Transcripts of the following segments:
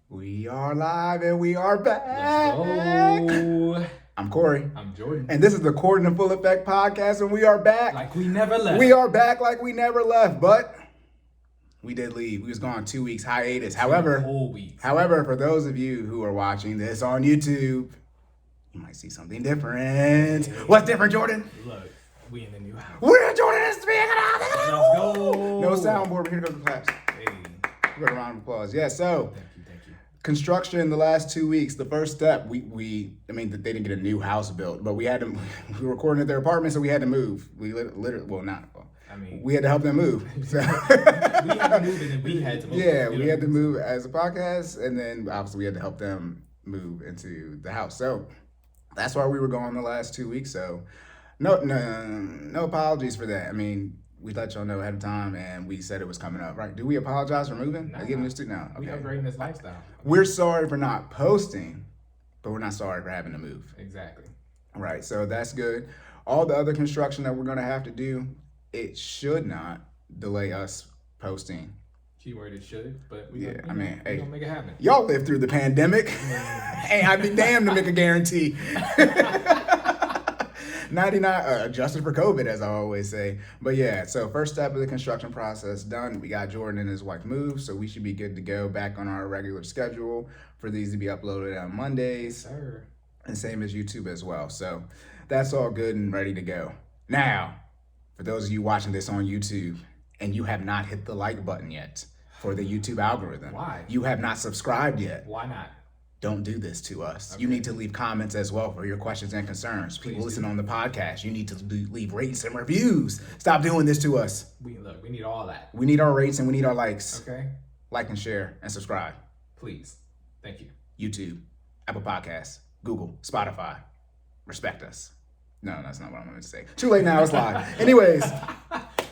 We are live and we are back. Let's go. I'm Cory. I'm Jordan. And this is the Cordan in Full Effect podcast, and we are back. Like we never left. We are back like we never left, but we did leave. We was gone 2 weeks hiatus. Whole weeks. However, for those of you who are watching this on YouTube, you might see something different. Yeah. What's different, Jordan? Look, we in the new house. We're Jordan is speaking out. Let's go. No soundboard. We're here to go to claps. Hey. Give a round of applause. Yeah, so. Thank you. Construction the last 2 weeks. The first step, they didn't get a new house built, but we had to. We were recording at their apartment, so we had to move. We literally, we had to help them move. So. we had to move, and then we had to move. Yeah, we had to move as a podcast, and then obviously we had to help them move into the house. So that's why we were gone the last 2 weeks. So no apologies for that. I mean, we let y'all know ahead of time, and we said it was coming up, right? Do we apologize for moving? Nah, Getting used to now. We upgrading this lifestyle. We're sorry for not posting, but we're not sorry for having to move. Exactly. Right, so that's good. All the other construction that we're going to have to do, it should not delay us posting. Keyword it should, but we're gonna make it happen. Y'all lived through the pandemic. Hey, I'd be damned to make a guarantee. 99 adjusted for COVID, as I always say. But yeah, so first step of the construction process done. We got Jordan and his wife moved, so we should be good to go back on our regular schedule for these to be uploaded on Mondays. Yes, sir. And same as YouTube as well. So that's all good and ready to go. Now, for those of you watching this on YouTube and you have not hit the like button yet for the YouTube algorithm. Why? You have not subscribed yet. Why not? Don't do this to us. Okay. You need to leave comments as well for your questions and concerns. People listen on the podcast. You need to leave ratings and reviews. Stop doing this to us. We need all that. We need our rates and we need our likes. Okay. Like and share and subscribe. Please. Thank you. YouTube, Apple Podcasts, Google, Spotify. Respect us. No, that's not what I'm going to say. Too late now. It's live. Anyways.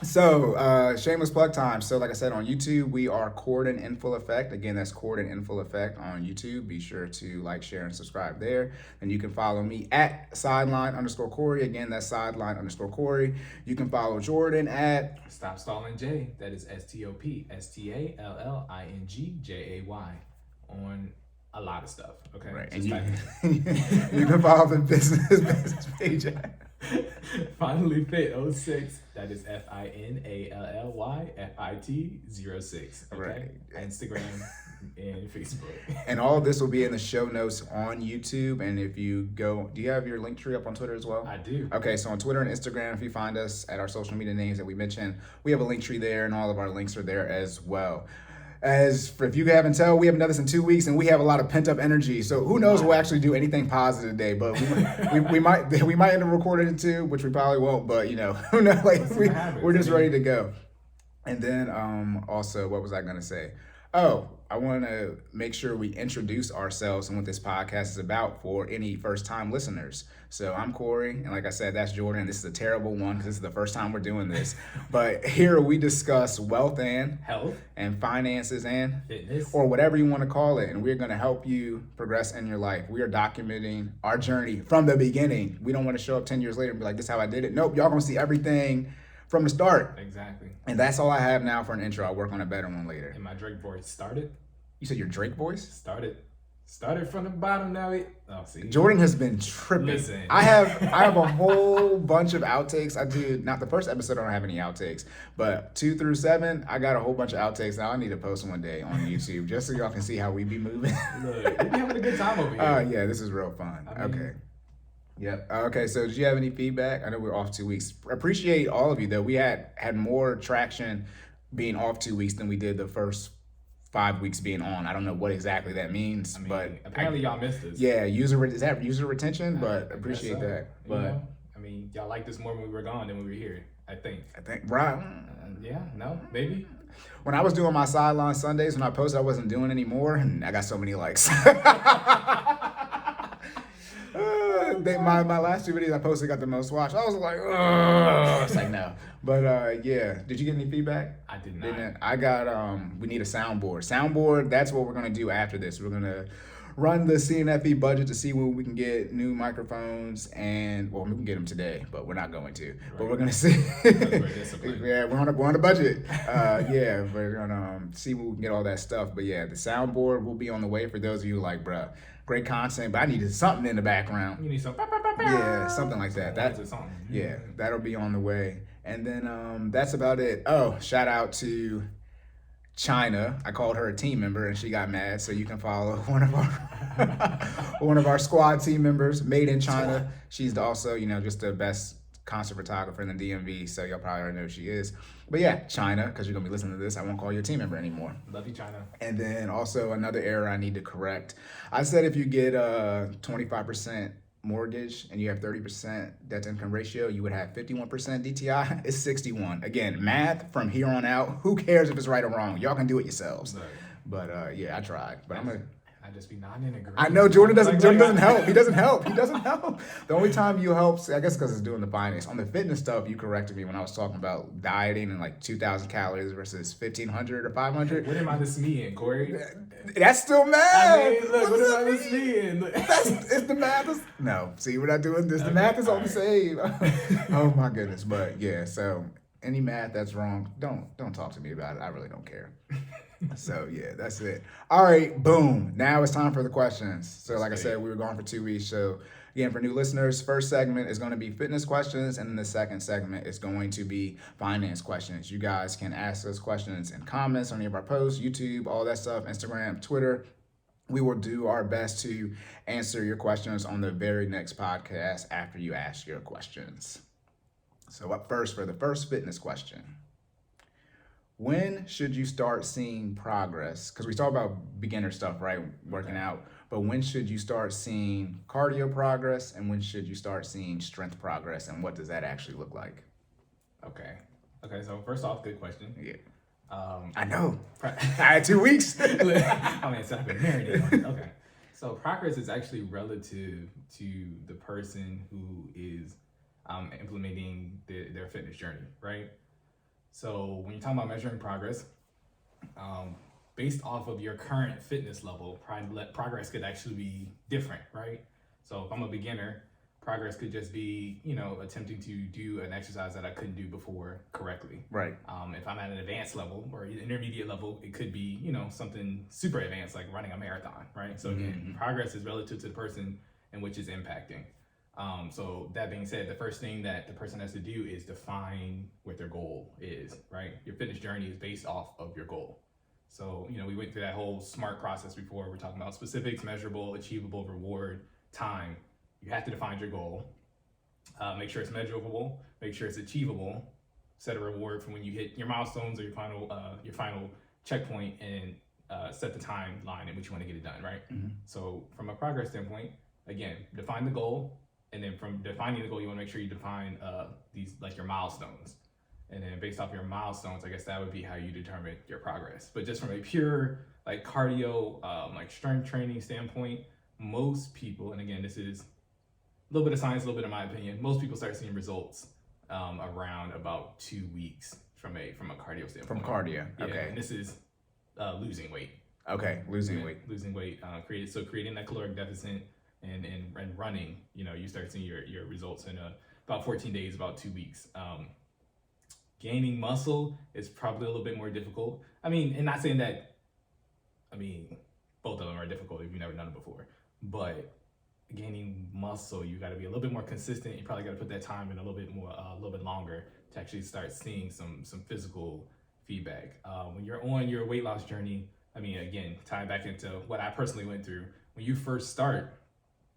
So, shameless plug time. So, like I said, on YouTube, we are Cordan in Full Effect. Again, that's Cordan in Full Effect on YouTube. Be sure to like, share, and subscribe there. And you can follow me at sideline_Cory. Again, that's sideline_Cory. You can follow Jordan at Stop Stalling J. That is STOPSTALLINGJAY on a lot of stuff. Okay. Right. And you can follow the business page at FinallyFit 06. That is FINALLYFIT 06. Okay. Right. Instagram and Facebook. And all of this will be in the show notes on YouTube. And if you go, do you have your link tree up on Twitter as well? I do. Okay, so on Twitter and Instagram, if you find us at our social media names that we mentioned, we have a link tree there, and all of our links are there as well. If you haven't told, we haven't done this in 2 weeks, and we have a lot of pent up energy. So who knows? We'll actually do anything positive today, but we might end up recording it too, which we probably won't. But who knows? We're just ready to go. And then also, what was I gonna say? Oh, I want to make sure we introduce ourselves and what this podcast is about for any first-time listeners. So I'm Cory, and like I said, that's Jordan. This is a terrible one because this is the first time we're doing this. But here we discuss wealth and health and finances and fitness, or whatever you want to call it. And we're going to help you progress in your life. We are documenting our journey from the beginning. We don't want to show up 10 years later and be like, this is how I did it. Nope, y'all going to see everything from the start. Exactly. And that's all I have now for an intro. I'll work on a better one later. And my Drake voice started. You said your Drake voice? Started from the bottom. Now see. Jordan has been tripping. Listen. I have a whole bunch of outtakes. I did not the first episode. I don't have any outtakes, but 2 through 7, I got a whole bunch of outtakes. Now I need to post one day on YouTube just so y'all can see how we be moving. Look, we be having a good time over here. Yeah, this is real fun. Okay. Yep. Okay, so did you have any feedback? I know we're off 2 weeks. Appreciate all of you, though. We had more traction being off 2 weeks than we did the first 5 weeks being on. I don't know what exactly that means, but apparently y'all missed us. Yeah, is that user retention? But appreciate that. But y'all liked us more when we were gone than when we were here. I think right. Maybe. When I was doing my sideline Sundays, when I posted, I wasn't doing anymore, and I got so many likes. My last 2 videos I posted got the most watch. I was like, ugh. It's like, no. But yeah, did you get any feedback? I did not. I got we need a soundboard. That's what we're gonna do after this. We're gonna run the CNFE budget to see when we can get new microphones, and well, we can get them today, but we're not going to. Right. But we're gonna see. Yeah, we're on a budget. Yeah, we're gonna see when we can get all that stuff. But yeah, the soundboard will be on the way for those of you like, bruh, great content, but I needed something in the background. You need some. Yeah, something like that. Yeah, that'll be on the way. And then that's about it. Oh, shout out to China. I called her a team member and she got mad. So you can follow one of our squad team members, made in China. She's also, just the best concert photographer in the DMV. So y'all probably already know who she is. But yeah, China, because you're gonna be listening to this, I won't call you a team member anymore. Love you, China. And then also another error I need to correct. I said if you get a 25% mortgage and you have 30% debt to income ratio, you would have 51% DTI. It's 61. Again, math from here on out. Who cares if it's right or wrong? Y'all can do it yourselves. Right. But yeah, I tried. But I just be nodding in agreement. I know Jordan doesn't help. He doesn't help. The only time you help, I guess because it's doing the finance. On the fitness stuff, you corrected me when I was talking about dieting and like 2,000 calories versus 1,500 or 500. What am I this mean, Cory? That's still math. I mean, look, what am I this mean? It's the math. No, see, we're not doing this. The math is all the same. Oh my goodness. But yeah, so any math that's wrong, don't talk to me about it. I really don't care. So yeah, that's it. All right, boom. Now it's time for the questions. So like I said, we were gone for 2 weeks. So again, for new listeners, first segment is going to be fitness questions, and then the second segment is going to be finance questions. You guys can ask those questions in comments on any of our posts, YouTube, all that stuff, Instagram, Twitter. We will do our best to answer your questions on the very next podcast after you ask your questions. So up first for the first fitness question. When should you start seeing progress? Because we talk about beginner stuff, right? Working out. But when should you start seeing cardio progress? And when should you start seeing strength progress? And what does that actually look like? Okay, so first off, good question. Yeah. I know. I had 2 weeks. I mean, so I've been marinating. Okay. So progress is actually relative to the person who is implementing their fitness journey, right? So when you're talking about measuring progress, based off of your current fitness level, progress could actually be different, right? So if I'm a beginner, progress could just be, attempting to do an exercise that I couldn't do before correctly. Right. If I'm at an advanced level or intermediate level, it could be, something super advanced like running a marathon, right? So again, progress is relative to the person in which it's impacting. So that being said, the first thing that the person has to do is define what their goal is, right? Your fitness journey is based off of your goal. So, we went through that whole SMART process before. We're talking about specifics, measurable, achievable, reward, time. You have to define your goal. Make sure it's measurable, make sure it's achievable, set a reward for when you hit your milestones or your final checkpoint, and set the timeline in which you want to get it done, right? Mm-hmm. So from a progress standpoint, again, define the goal. And then from defining the goal, you want to make sure you define these, like your milestones. And then based off your milestones, I guess that would be how you determine your progress. But just from a pure like cardio, like strength training standpoint, most people, and again, this is a little bit of science, a little bit of my opinion, most people start seeing results around about 2 weeks from a cardio standpoint. From cardio, yeah, okay. And this is losing weight. Okay, losing weight. Losing weight, creating that caloric deficit. And running, you start seeing your results in about 14 days, about 2 weeks. Gaining muscle is probably a little bit more difficult. I mean, and not saying that, both of them are difficult if you've never done it before. But gaining muscle, you got to be a little bit more consistent. You probably got to put that time in a little bit longer to actually start seeing some physical feedback. When you're on your weight loss journey, again, tying back into what I personally went through, when you first start,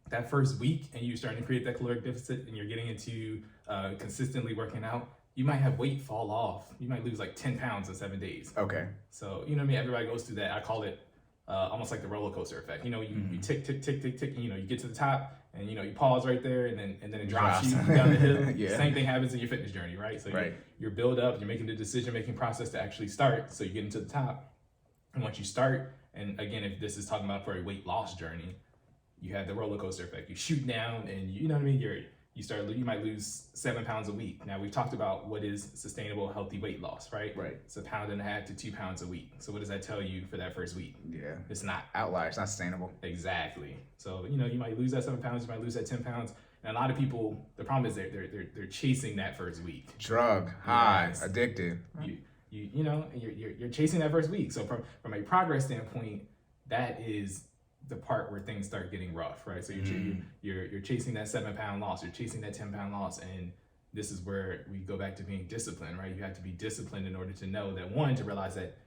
that first week and you're starting to create that caloric deficit and you're getting into consistently working out, you might have weight fall off. You might lose like 10 pounds in 7 days. Okay. So, everybody goes through that. I call it almost like the roller coaster effect. You tick, tick, tick, tick, tick, you get to the top and, you pause right there and then it drops you down the hill. Yeah. Same thing happens in your fitness journey, right? So you're build up, you're making the decision-making process to actually start. So you get into the top. And once you start, and again, if this is talking about for a weight loss journey, you have the roller coaster effect. You shoot down and you're you might lose 7 pounds a week. Now we've talked about what is sustainable, healthy weight loss, right? Right. It's 1.5 pounds to 2 pounds a week. So what does that tell you for that first week? Yeah. It's not. Outlier. It's not sustainable. Exactly. So, you might lose that 7 pounds, you might lose that 10 pounds. And a lot of people, the problem is they're chasing that first week. Drug, high, addicted. You're chasing that first week. So from a progress standpoint, that is the part where things start getting rough, right? So you're chasing that 7 pound loss, you're chasing that 10 pound loss, and this is where we go back to being disciplined, right? You have to be disciplined in order to know that, one, to realize that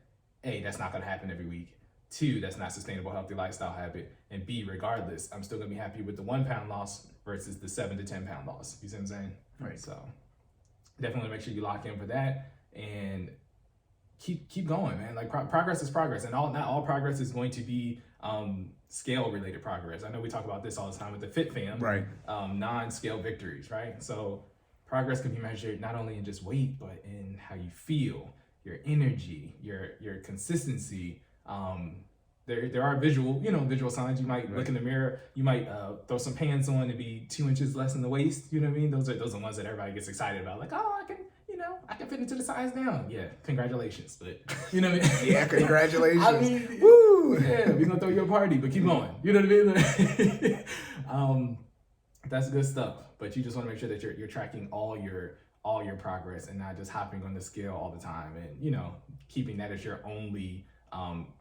A, that's not going to happen every week. 2, that's not sustainable, healthy lifestyle habit. And B, regardless, I'm still going to be happy with the 1 pound loss versus the 7 to 10 pound loss. You see what I'm saying? Right. So definitely make sure you lock in for that and keep going, man. Like progress is progress, and not all progress is going to be scale related progress. I know we talk about this all the time with the Fit Fam, right? Non-scale victories, right? So progress can be measured not only in just weight, but in how you feel, your energy, your consistency. There are visual signs. You might look in the mirror. You might throw some pants on and be 2 inches less in the waist. You know what I mean? Those are the ones that everybody gets excited about. Like, oh, I can fit into the size down. Yeah, congratulations. But you know what I mean? Yeah, congratulations. I mean, woo! Yeah, we're gonna throw you a party, but keep going. You know what I mean? That's good stuff. But you just want to make sure that you're tracking all your progress and not just hopping on the scale all the time, and keeping that as your only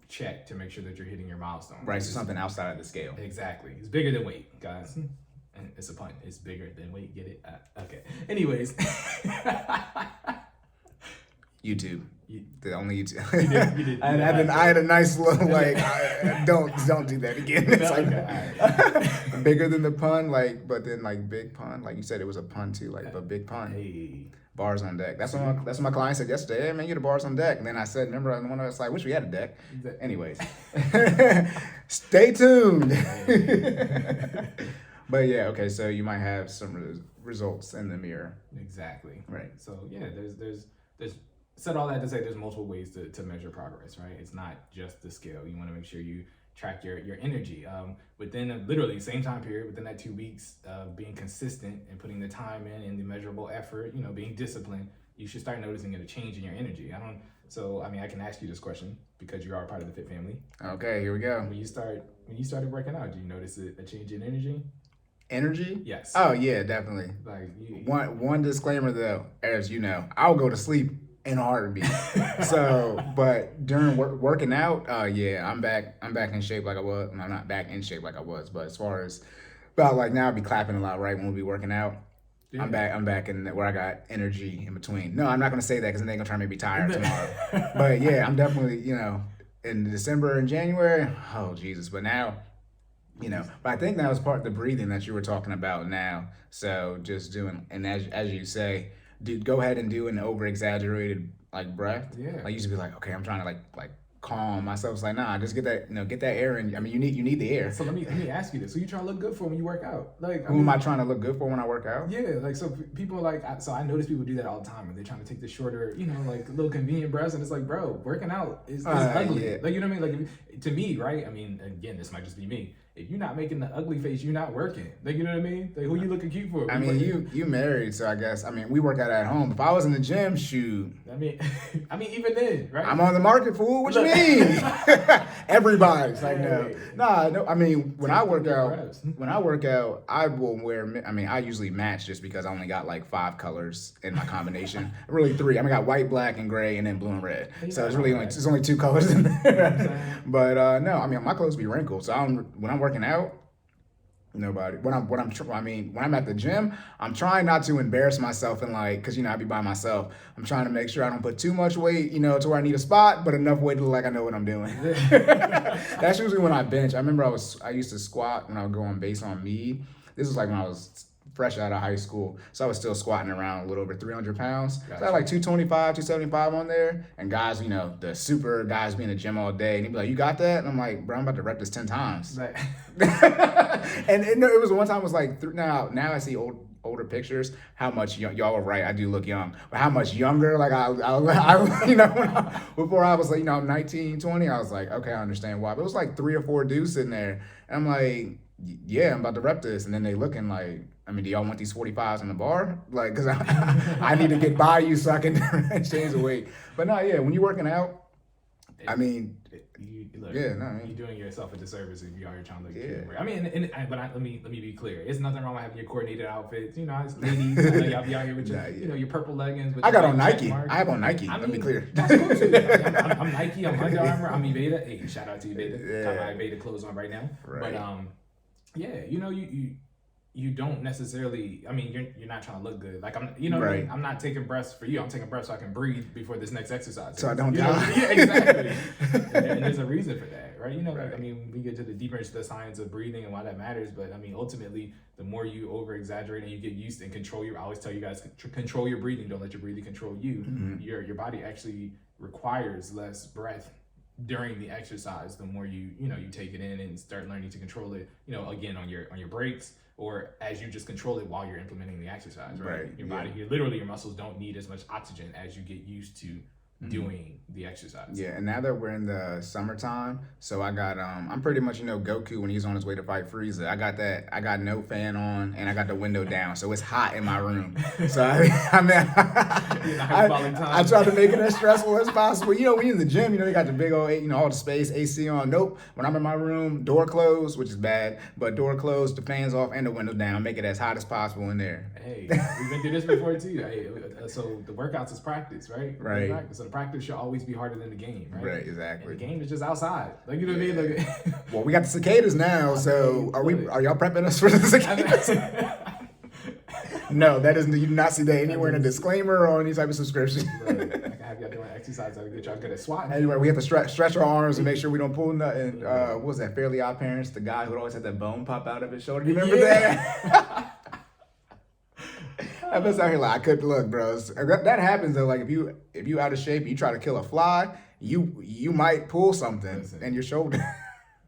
check to make sure that you're hitting your milestone. Right, so something outside of the scale. Exactly. It's bigger than weight, guys. And it's a pun. It's bigger than weight. Get it? Okay. Anyways. YouTube. The only YouTube. You did. I had a nice little don't do that again. It's like bigger than the pun, but then big pun. Like you said, it was a pun too, but big pun. Hey. Bars on deck. That's what my client said yesterday. Hey man, you're the bars on deck. And then I said, remember, one of us wish we had a deck. Anyways, stay tuned. But yeah, okay. So you might have some results in the mirror. Exactly. Right. So yeah, there's said all that to say there's multiple ways to measure progress, right? It's not just the scale. You want to make sure you track your energy within literally same time period, within that 2 weeks, being consistent and putting the time in and the measurable effort, being disciplined. You should start noticing a change in your energy. I can ask you this question because you are part of the Fit family. Okay, here we go. When you started working out, did you notice a change in energy? Energy? Yes. Oh yeah, definitely. One disclaimer though, as you know, I'll go to sleep in a heartbeat. So, but during working out, yeah, I'm back in shape like I was. I'm not back in shape like I was, but as far as about now, I'll be clapping a lot, right, when we'll be working out. Yeah. I'm back in where I got energy in between. No, I'm not gonna say that because then they're gonna try to make me tired tomorrow. But yeah, I'm definitely in December and January. Oh Jesus! But now. But I think that was part of the breathing that you were talking about now. So just doing, and as you say, go ahead and do an over exaggerated breath. Yeah. I used to be like, okay, I'm trying to like calm myself. It's like, nah, just get that air in. I mean, you need the air. So let me ask you this. So you trying to look good for when you work out? Who am I trying to look good for when I work out? Yeah, so people so I notice people do that all the time, and they're trying to take the shorter, little convenient breaths, and it's like, bro, working out is ugly. Yeah. You know what I mean? To me, right? I mean, again, this might just be me. If you're not making the ugly face, you're not working. You know what I mean? Who you looking cute for? I mean, you married, so I guess, we work out at home. If I was in the gym, shoot. I mean, even then, right? I'm on the market, fool. What you mean? Everybody's like, no. I mean, when I work out, I will wear, I usually match just because I only got 5 colors in my combination. Really 3. I got white, black, and gray, and then blue and red. So it's really only 2 colors in there. But no, my clothes be wrinkled. So when I'm working out, nobody. When I'm at the gym, I'm trying not to embarrass myself and because I be by myself. I'm trying to make sure I don't put too much weight, to where I need a spot, but enough weight to look like I know what I'm doing. That's usually when I bench. I remember I used to squat when I would go on base on mead. This was when I was fresh out of high school, so I was still squatting around a little over 300 pounds. Gotcha. So I had 225, 275 on there, and guys, the super guys be in the gym all day, and he'd be like, "You got that?" And I'm like, "Bro, I'm about to rep this 10 times." Right. And it was one time. It was now I see older pictures. How much y'all were right? I do look young, but how much younger? Before I was 19, 20, I was like, okay, I understand why. But it was 3 or 4 dudes sitting there, and I'm like, yeah, I'm about to rep this, and then they looking like, I mean, do y'all want these 45s in the bar? Like, because I need to get by you so I can change the weight. But no, yeah, when you're working out, I mean, you're doing yourself a disservice if you are trying to look cute. I mean, let me be clear. There's nothing wrong with having your coordinated outfits. You know, as ladies, I know y'all be out here with your, your purple leggings. With I got on Nike. I have on Nike. Let me be clear. That's cool too. I'm Nike. I'm Under Armour. I'm Evada. Hey, shout out to Evada. Got my Evada clothes on right now. Right. But you don't necessarily. I mean, you're not trying to look good. Like right. I'm not taking breaths for you. I'm taking breaths so I can breathe before this next exercise. So I don't die. Yeah, exactly. and there's a reason for that, right? Like, I mean, we get to the deeper into the science of breathing and why that matters. But I mean, ultimately, the more you over exaggerate and you get used and control I always tell you guys, control your breathing. Don't let your breathing control you. Mm-hmm. Your body actually requires less breath during the exercise. The more you take it in and start learning to control it. Again on your breaks. Or as you just control it while you're implementing the exercise, right? Your body, your muscles don't need as much oxygen as you get used to doing the exercise. Yeah, and now that we're in the summertime, so I got I'm pretty much Goku when he's on his way to fight Frieza. I got no fan on and I got the window down, so it's hot in my room. So I try to make it as stressful as possible. When you're in the gym, you got the big old all the space, AC on. Nope. When I'm in my room, door closed, which is bad, but door closed, the fans off, and the window down. Make it as hot as possible in there. Hey, we've been through this before too. Hey, so the workouts is practice, right? Right. So the practice should always be harder than the game, right? Right, exactly. And the game is just outside. Like, you know what I mean? Like, well, we got the cicadas now, so are y'all prepping us for the cicadas? No, that isn't. You do not see that anywhere in a disclaimer or any type of subscription. Right. I can have y'all doing exercise to get y'all good at swatting. Anyway, we have to stretch our arms and make sure we don't pull nothing. What was that? Fairly Odd Parents, the guy who always had that bone pop out of his shoulder. You remember that? I was out here like I couldn't look, bro. That happens though. Like if you out of shape, and you try to kill a fly, you might pull something in your shoulder.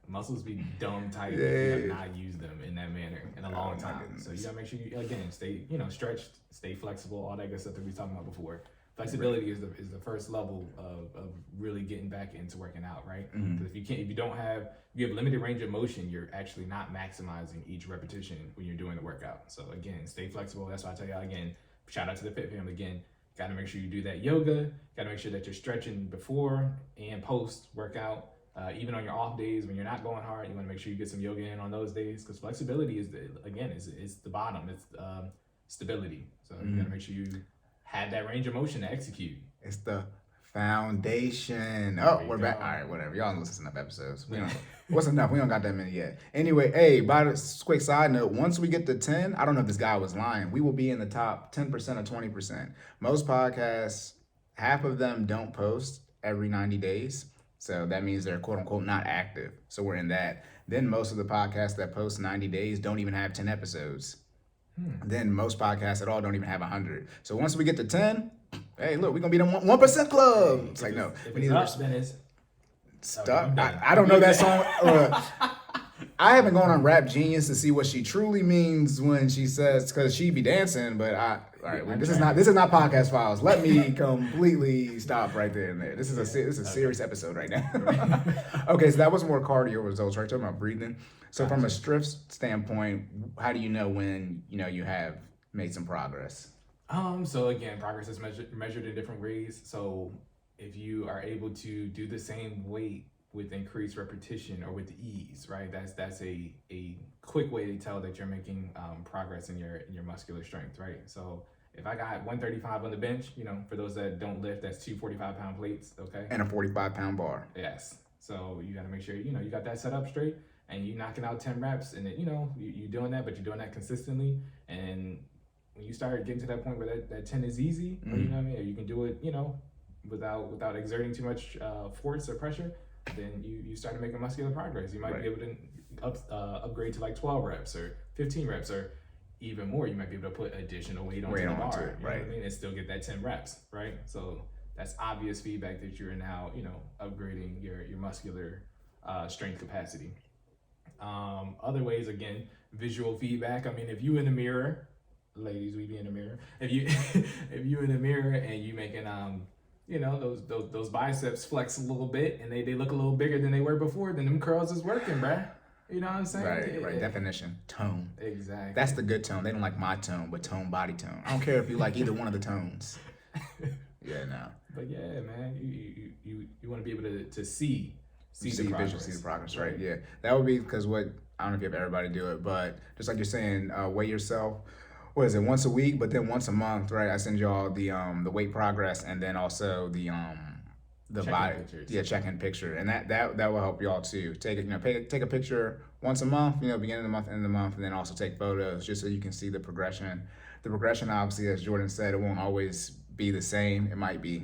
Muscles be dumb tight. You have not used them in that manner in a long time. So you gotta make sure you again stay stretched, stay flexible, all that good stuff that we were talking about before. Flexibility is the first level of really getting back into working out, right? Because if you have limited range of motion, you're actually not maximizing each repetition when you're doing the workout. So again, stay flexible. That's why I tell y'all again, shout out to the Fit Fam again. Got to make sure you do that yoga. Got to make sure that you're stretching before and post workout. Even on your off days when you're not going hard, you want to make sure you get some yoga in on those days because flexibility is the bottom. It's stability. So you got to make sure you have that range of motion to execute. It's the foundation. Oh, we're back. All right, whatever. Y'all don't listen to enough episodes. What's enough? We don't got that many yet. Anyway, hey, by the quick side note, once we get to 10, I don't know if this guy was lying. We will be in the top 10% or 20%. Most podcasts, half of them don't post every 90 days. So that means they're quote unquote not active. So we're in that. Then most of the podcasts that post 90 days don't even have 10 episodes. Then most podcasts at all don't even have 100. So once we get to 10, hey, look, we're going to be the 1% club. It's like, no. We need to then it's stuck. I don't know that song. I haven't gone on Rap Genius to see what she truly means when she says, because she be dancing, but this is not podcast files. Let me completely stop right there and there. This is a serious episode right now. Okay, so that was more cardio results, right? Talking about breathing. So from a strength standpoint, how do you know when you have made some progress? So again, progress is measured in different ways. So if you are able to do the same weight with increased repetition or with ease, right? That's a quick way to tell that you're making progress in your muscular strength, right? So if I got 135 on the bench, for those that don't lift, that's 2 45-pound plates, okay? And a 45-pound bar. Yes. So you got to make sure, you got that set up straight and you knocking out 10 reps and then, you're doing that, but you're doing that consistently. And when you start getting to that point where that 10 is easy, or, or you can do it, without exerting too much force or pressure, then you start to make a muscular progress. You might be able to upgrade to like 12 reps or 15 reps or even more. You might be able to put additional weight onto the bar, you know what I mean? And still get that 10 reps, right? So that's obvious feedback that you're now, upgrading your muscular strength capacity. Other ways, again, visual feedback. I mean, if you in the mirror, ladies, we be in the mirror. If you in the mirror and you making those biceps flex a little bit and they look a little bigger than they were before, then them curls is working, bruh. You know what I'm saying? Right. Definition. Tone. Exactly. That's the good tone. They don't like my tone, but tone, body tone. I don't care if you like either one of the tones. Yeah, no. But yeah, man, you want to be able to see the progress. See the progress, right? Yeah. That would be because I don't know if you have everybody do it, but just like you're saying, weigh yourself. What is it? Once a week, but then once a month, right? I send y'all the weight progress and then also the body, check-in picture, and that will help y'all too. Take a picture once a month, beginning of the month, end of the month, and then also take photos just so you can see the progression. The progression, obviously, as Jordan said, it won't always be the same. It might be,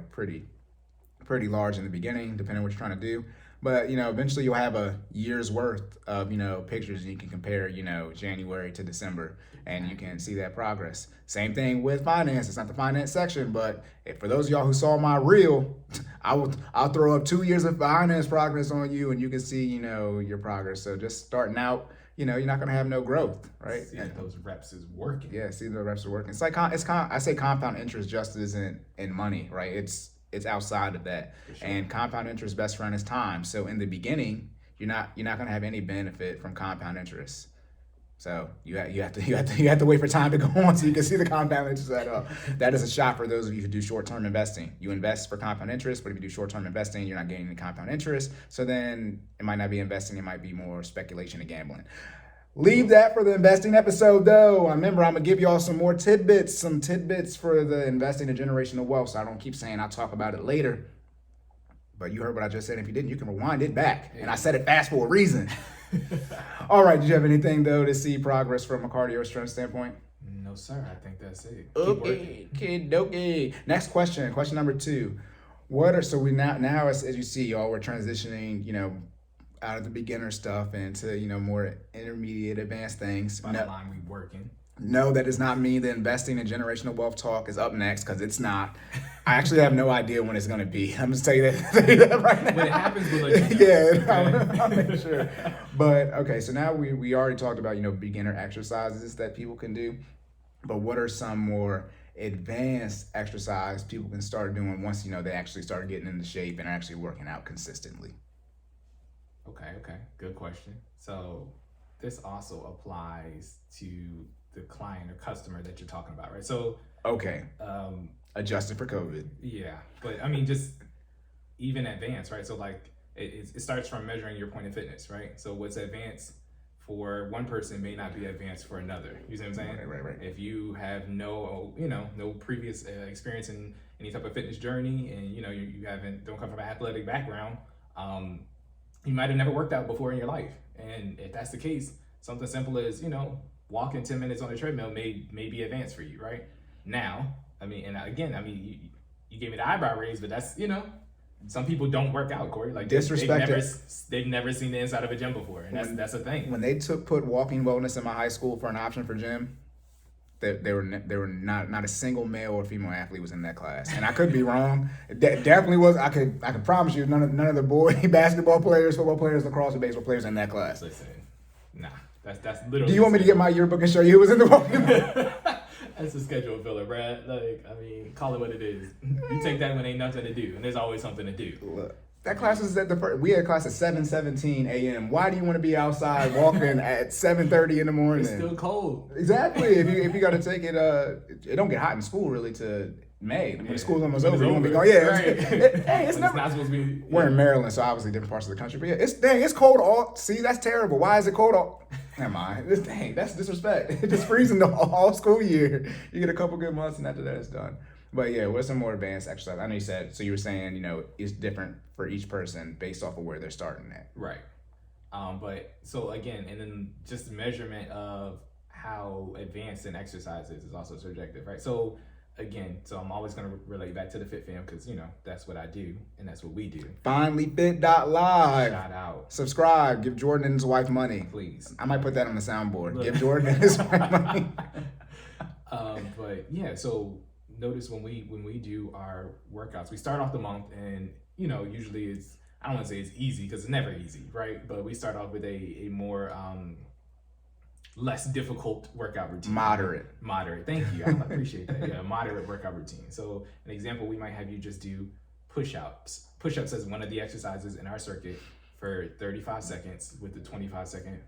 pretty large in the beginning, depending on what you're trying to do. But, eventually you'll have a year's worth of, pictures, and you can compare, January to December, and you can see that progress. Same thing with finance. It's not the finance section, but for those of y'all who saw my reel, I'll throw up 2 years of finance progress on you, and you can see, your progress. So just starting out, you're not going to have no growth, right? See that those reps is working. Yeah, see the reps are working. It's like, I say compound interest just isn't in money, right? It's outside of that. Sure. And compound interest best friend is time. So in the beginning, you're not going to have any benefit from compound interest. So you have to wait for time to go on so you can see the compound interest add up. That is a shot for those of you who do short-term investing. You invest for compound interest, but if you do short-term investing, you're not getting any compound interest. So then it might not be investing, it might be more speculation and gambling. Leave that for the investing episode, though. Remember, I'm going to give y'all some tidbits for the investing in generational wealth, so I don't keep saying I'll talk about it later. But you heard what I just said. If you didn't, you can rewind it back. And I said it fast for a reason. All right, did you have anything, though, to see progress from a cardio strength standpoint? No, sir. I think that's it. Okay. Next question number 2. So we now as you see, y'all, we're transitioning, out of the beginner stuff into, more intermediate advanced things. Bottom line, we working. No, that does not mean that investing in generational wealth talk is up next, because it's not. I actually have no idea when it's going to be. I'm just telling you that right now. When it happens, we'll let you know. Yeah, I'll make sure. But okay, so now we already talked about beginner exercises that people can do. But what are some more advanced exercise people can start doing once they actually start getting into shape and actually working out consistently? Okay, good question. So this also applies to the client or customer that you're talking about, right? So okay, adjusted for COVID. Yeah, but I mean, just even advanced, right? So like it starts from measuring your point of fitness, right? So what's advanced for one person may not be advanced for another. You see what I'm saying? Right. If you have no previous experience in any type of fitness journey, and you don't come from an athletic background, you might have never worked out before in your life. And if that's the case, something simple as, walking 10 minutes on a treadmill may be advanced for you, right? Now, you gave me the eyebrow raise, but that's, some people don't work out, Corey. Like they've never seen the inside of a gym before, and that's a thing. When they put walking wellness in my high school for an option for gym, there were not a single male or female athlete was in that class, and I could be wrong. It definitely was. I could promise you, none of the boy basketball players, football players, lacrosse, and baseball players in that class. Listen, nah, that's literally. Do you want me to get my yearbook and show you who was in the walking? That's a schedule filler, Brad. Call it what it is. You take that when ain't nothing to do, and there's always something to do. Look, that class was we had a class at 7:17 a.m. Why do you want to be outside walking at 7:30 in the morning? It's still cold. Exactly. If you got to take it, it don't get hot in school really to May. When the school's almost over, you won't be going. Yeah. Right. It's not supposed to be. We're in Maryland, so obviously different parts of the country. But yeah, it's cold all. See, that's terrible. Why is it cold all? Never mind. That's disrespect. It's just freezing the all school year. You get a couple good months, and after that, it's done. But yeah, what's some more advanced exercise? I know you said, so you were saying, it's different for each person based off of where they're starting at. Right. But so again, and then just the measurement of how advanced an exercise is also subjective, right? So again, I'm always going to relate back to the Fit Fam because, that's what I do and that's what we do. FinallyFit.live. Shout out. Subscribe. Give Jordan and his wife money. Please. I might put that on the soundboard. Look. Give Jordan and his wife money. But yeah, so notice when we do our workouts, we start off the month and, usually I don't want to say it's easy because it's never easy, right? But we start off with a more less difficult workout routine. Moderate. Thank you. I appreciate that. Yeah, moderate workout routine. So an example, we might have you just do push-ups. Push-ups is one of the exercises in our circuit for 35 seconds with the 25-second,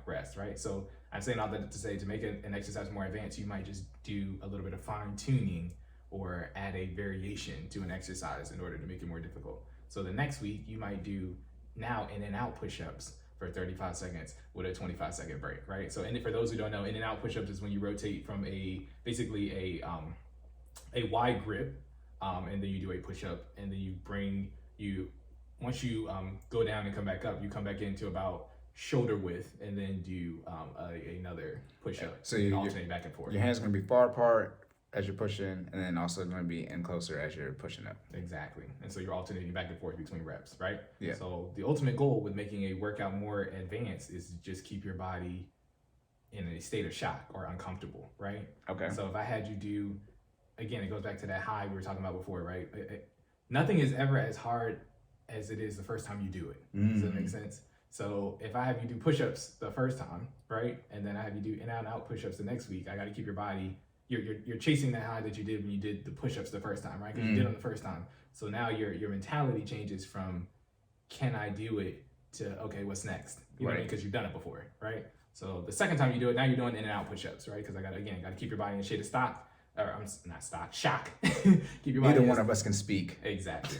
rest, right? So I'm saying all that to say, to make an exercise more advanced, you might just do a little bit of fine tuning or add a variation to an exercise in order to make it more difficult. So the next week you might do now in and out push-ups for 35 seconds with a 25-second break, right? So, and for those who don't know, in and out push-ups is when you rotate from basically a wide grip, and then you do a push-up, and then once you go down and come back up, you come back into about shoulder width, and then do another push-up. So you alternate back and forth. Your hands are going to be far apart as you're pushing, and then also going to be in closer as you're pushing up. Exactly. And so you're alternating back and forth between reps, right? Yeah. So the ultimate goal with making a workout more advanced is to just keep your body in a state of shock or uncomfortable, right? Okay. So if I had you do, again, it goes back to that high we were talking about before, right? Nothing is ever as hard as it is the first time you do it. Does that make sense? So if I have you do push-ups the first time, right? And then I have you do in and out push-ups the next week, I got to keep your body, you're chasing that high that you did when you did the push-ups the first time, right? Because you did it on the first time. So now your mentality changes from, can I do it, to, okay, what's next? You know what I mean? Because you've done it before, right? So the second time you do it, now you're doing in and out push-ups, right? Because I got to keep your body in a state of shock. Keep your body. Neither one of us can speak. Exactly.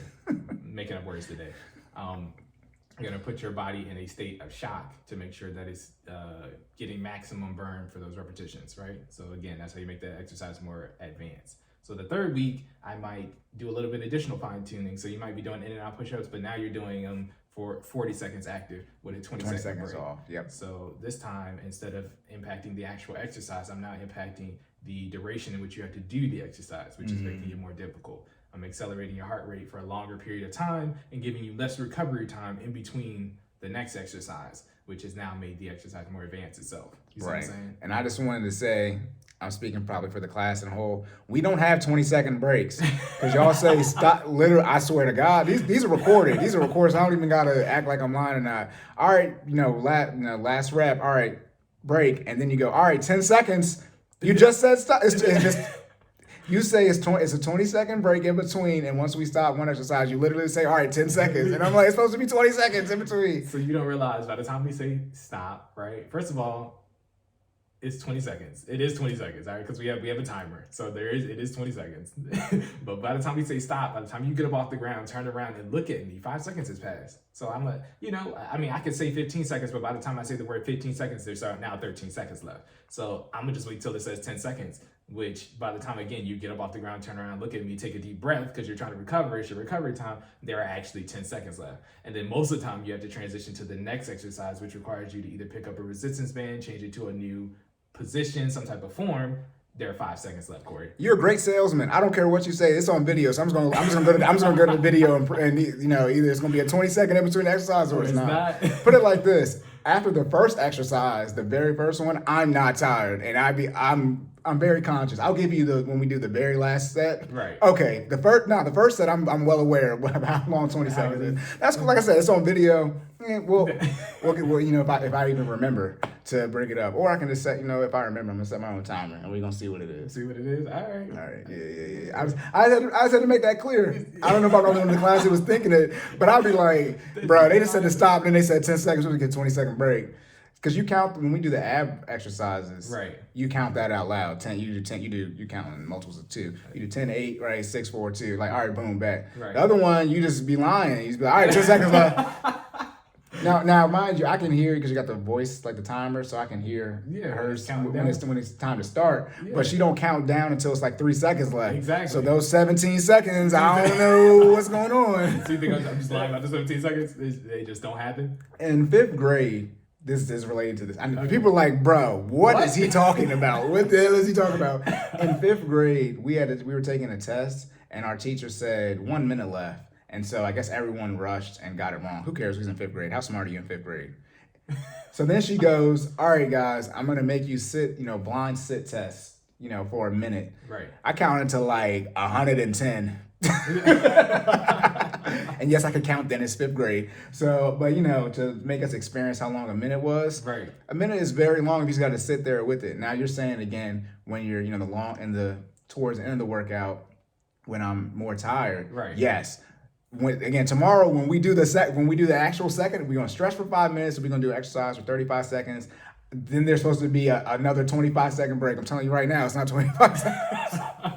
Making up words today. You're gonna put your body in a state of shock to make sure that it's getting maximum burn for those repetitions, right? So again, that's how you make that exercise more advanced. So the third week, I might do a little bit of additional fine tuning. So you might be doing in and out push-ups, but now you're doing them for 40 seconds active with a 20 seconds break. off. Yep. So this time, instead of impacting the actual exercise, I'm now impacting the duration in which you have to do the exercise, which is making it more difficult. I'm accelerating your heart rate for a longer period of time and giving you less recovery time in between the next exercise, which has now made the exercise more advanced itself. You see what I'm saying? And I just wanted to say, I'm speaking probably for the class in whole, we don't have 20-second breaks. Because y'all say stop, literally, I swear to God, these are recorded. These are recorded, so I don't even got to act like I'm lying or not. All right, last rep, all right, break. And then you go, all right, 10 seconds. You just said stop. It's just... You say it's a 20-second break in between, and once we stop one exercise, you literally say, all right, 10 seconds. And I'm like, it's supposed to be 20 seconds in between. So you don't realize by the time we say stop, right? First of all, it's 20 seconds. It is 20 seconds, all right? Because we have a timer. So it is 20 seconds. But by the time we say stop, by the time you get up off the ground, turn around and look at me, 5 seconds has passed. So I'm like, I could say 15 seconds, but by the time I say the word 15 seconds, there's now 13 seconds left. So I'm gonna just wait till it says 10 seconds, which by the time, again, you get up off the ground, turn around, look at me, take a deep breath, because you're trying to recover, it's your recovery time, there are actually 10 seconds left. And then most of the time you have to transition to the next exercise, which requires you to either pick up a resistance band, change it to a new position, some type of form. There are 5 seconds left, Corey. You're a great salesman. I don't care what you say. It's on video, so I'm just gonna go to the video and either it's gonna be a 20-second in between exercise or it's not. Put it like this: after the first exercise, the very first one, I'm not tired, and I'm very conscious. I'll give you when we do the very last set. Right. Okay. The first set, I'm well aware of how long 20 seconds is. That's like I said, it's on video. Well, if I even remember to bring it up, or I can just set, if I remember, I'm gonna set my own timer, and we're gonna see what it is. See what it is. All right. Yeah. I just had to make that clear. I don't know if I'm the only one in the class who was thinking it, but I'd be like, bro, they just said to stop, and then they said 10 seconds, we get 20-second break. Because you count when we do the ab exercises, right? You count that out loud. 10, you do 10. You count in multiples of 2. You do 10, 8, right? 6, 4, 2. Like, all right, boom, back. Right. The other one, you just be lying. You just be like, all right, 10 seconds left. Now, mind you, I can hear because you got the voice, like the timer, so I can hear hers when it's time to start. Yeah. But she don't count down until it's like 3 seconds left. Exactly. So those 17 seconds, I don't know what's going on. So you think I'm just lying about the 17 seconds? They just don't happen? In 5th grade, this is related to this. People are like, bro, what is he talking about? What the hell is he talking about? In 5th grade, we were taking a test, and our teacher said 1 minute left. And so I guess everyone rushed and got it wrong. Who cares who's in 5th grade? How smart are you in 5th grade? So then she goes, all right, guys, I'm going to make you sit, blind sit test, for a minute. Right. I counted to like 110. And yes, I could count then. It's 5th grade. So, but to make us experience how long a minute was. Right. A minute is very long if you just got to sit there with it. Now you're saying again, when you're, towards the end of the workout, when I'm more tired. Right. Yes. tomorrow when we do the actual second, we're gonna stretch for 5 minutes. We're gonna do exercise for 35 seconds. Then there's supposed to be another 25-second break. I'm telling you right now, it's not 25 seconds.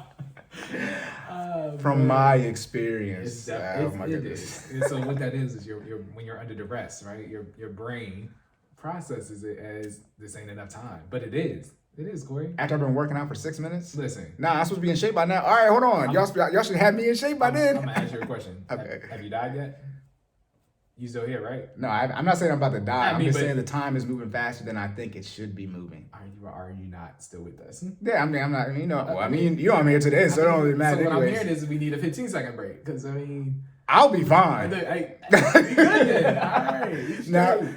From my experience, oh my goodness. And so what that is you're when you're under duress, right? Your brain processes it as this ain't enough time, but it is. It is, Cory. After I've been working out for 6 minutes? Listen. Nah, I'm supposed to be in shape by now. All right, hold on. Y'all should have me in shape by then. I'm going to ask you a question. Okay. Have you died yet? You still here, right? No, I'm not saying I'm about to die. I'm just saying the time is moving faster than I think it should be moving. Are you not still with us? Yeah, I'm not, you know, I'm here today, so it don't really matter. So what I'm hearing is we need a 15-second break, because, I'll be fine. Be good then. All right.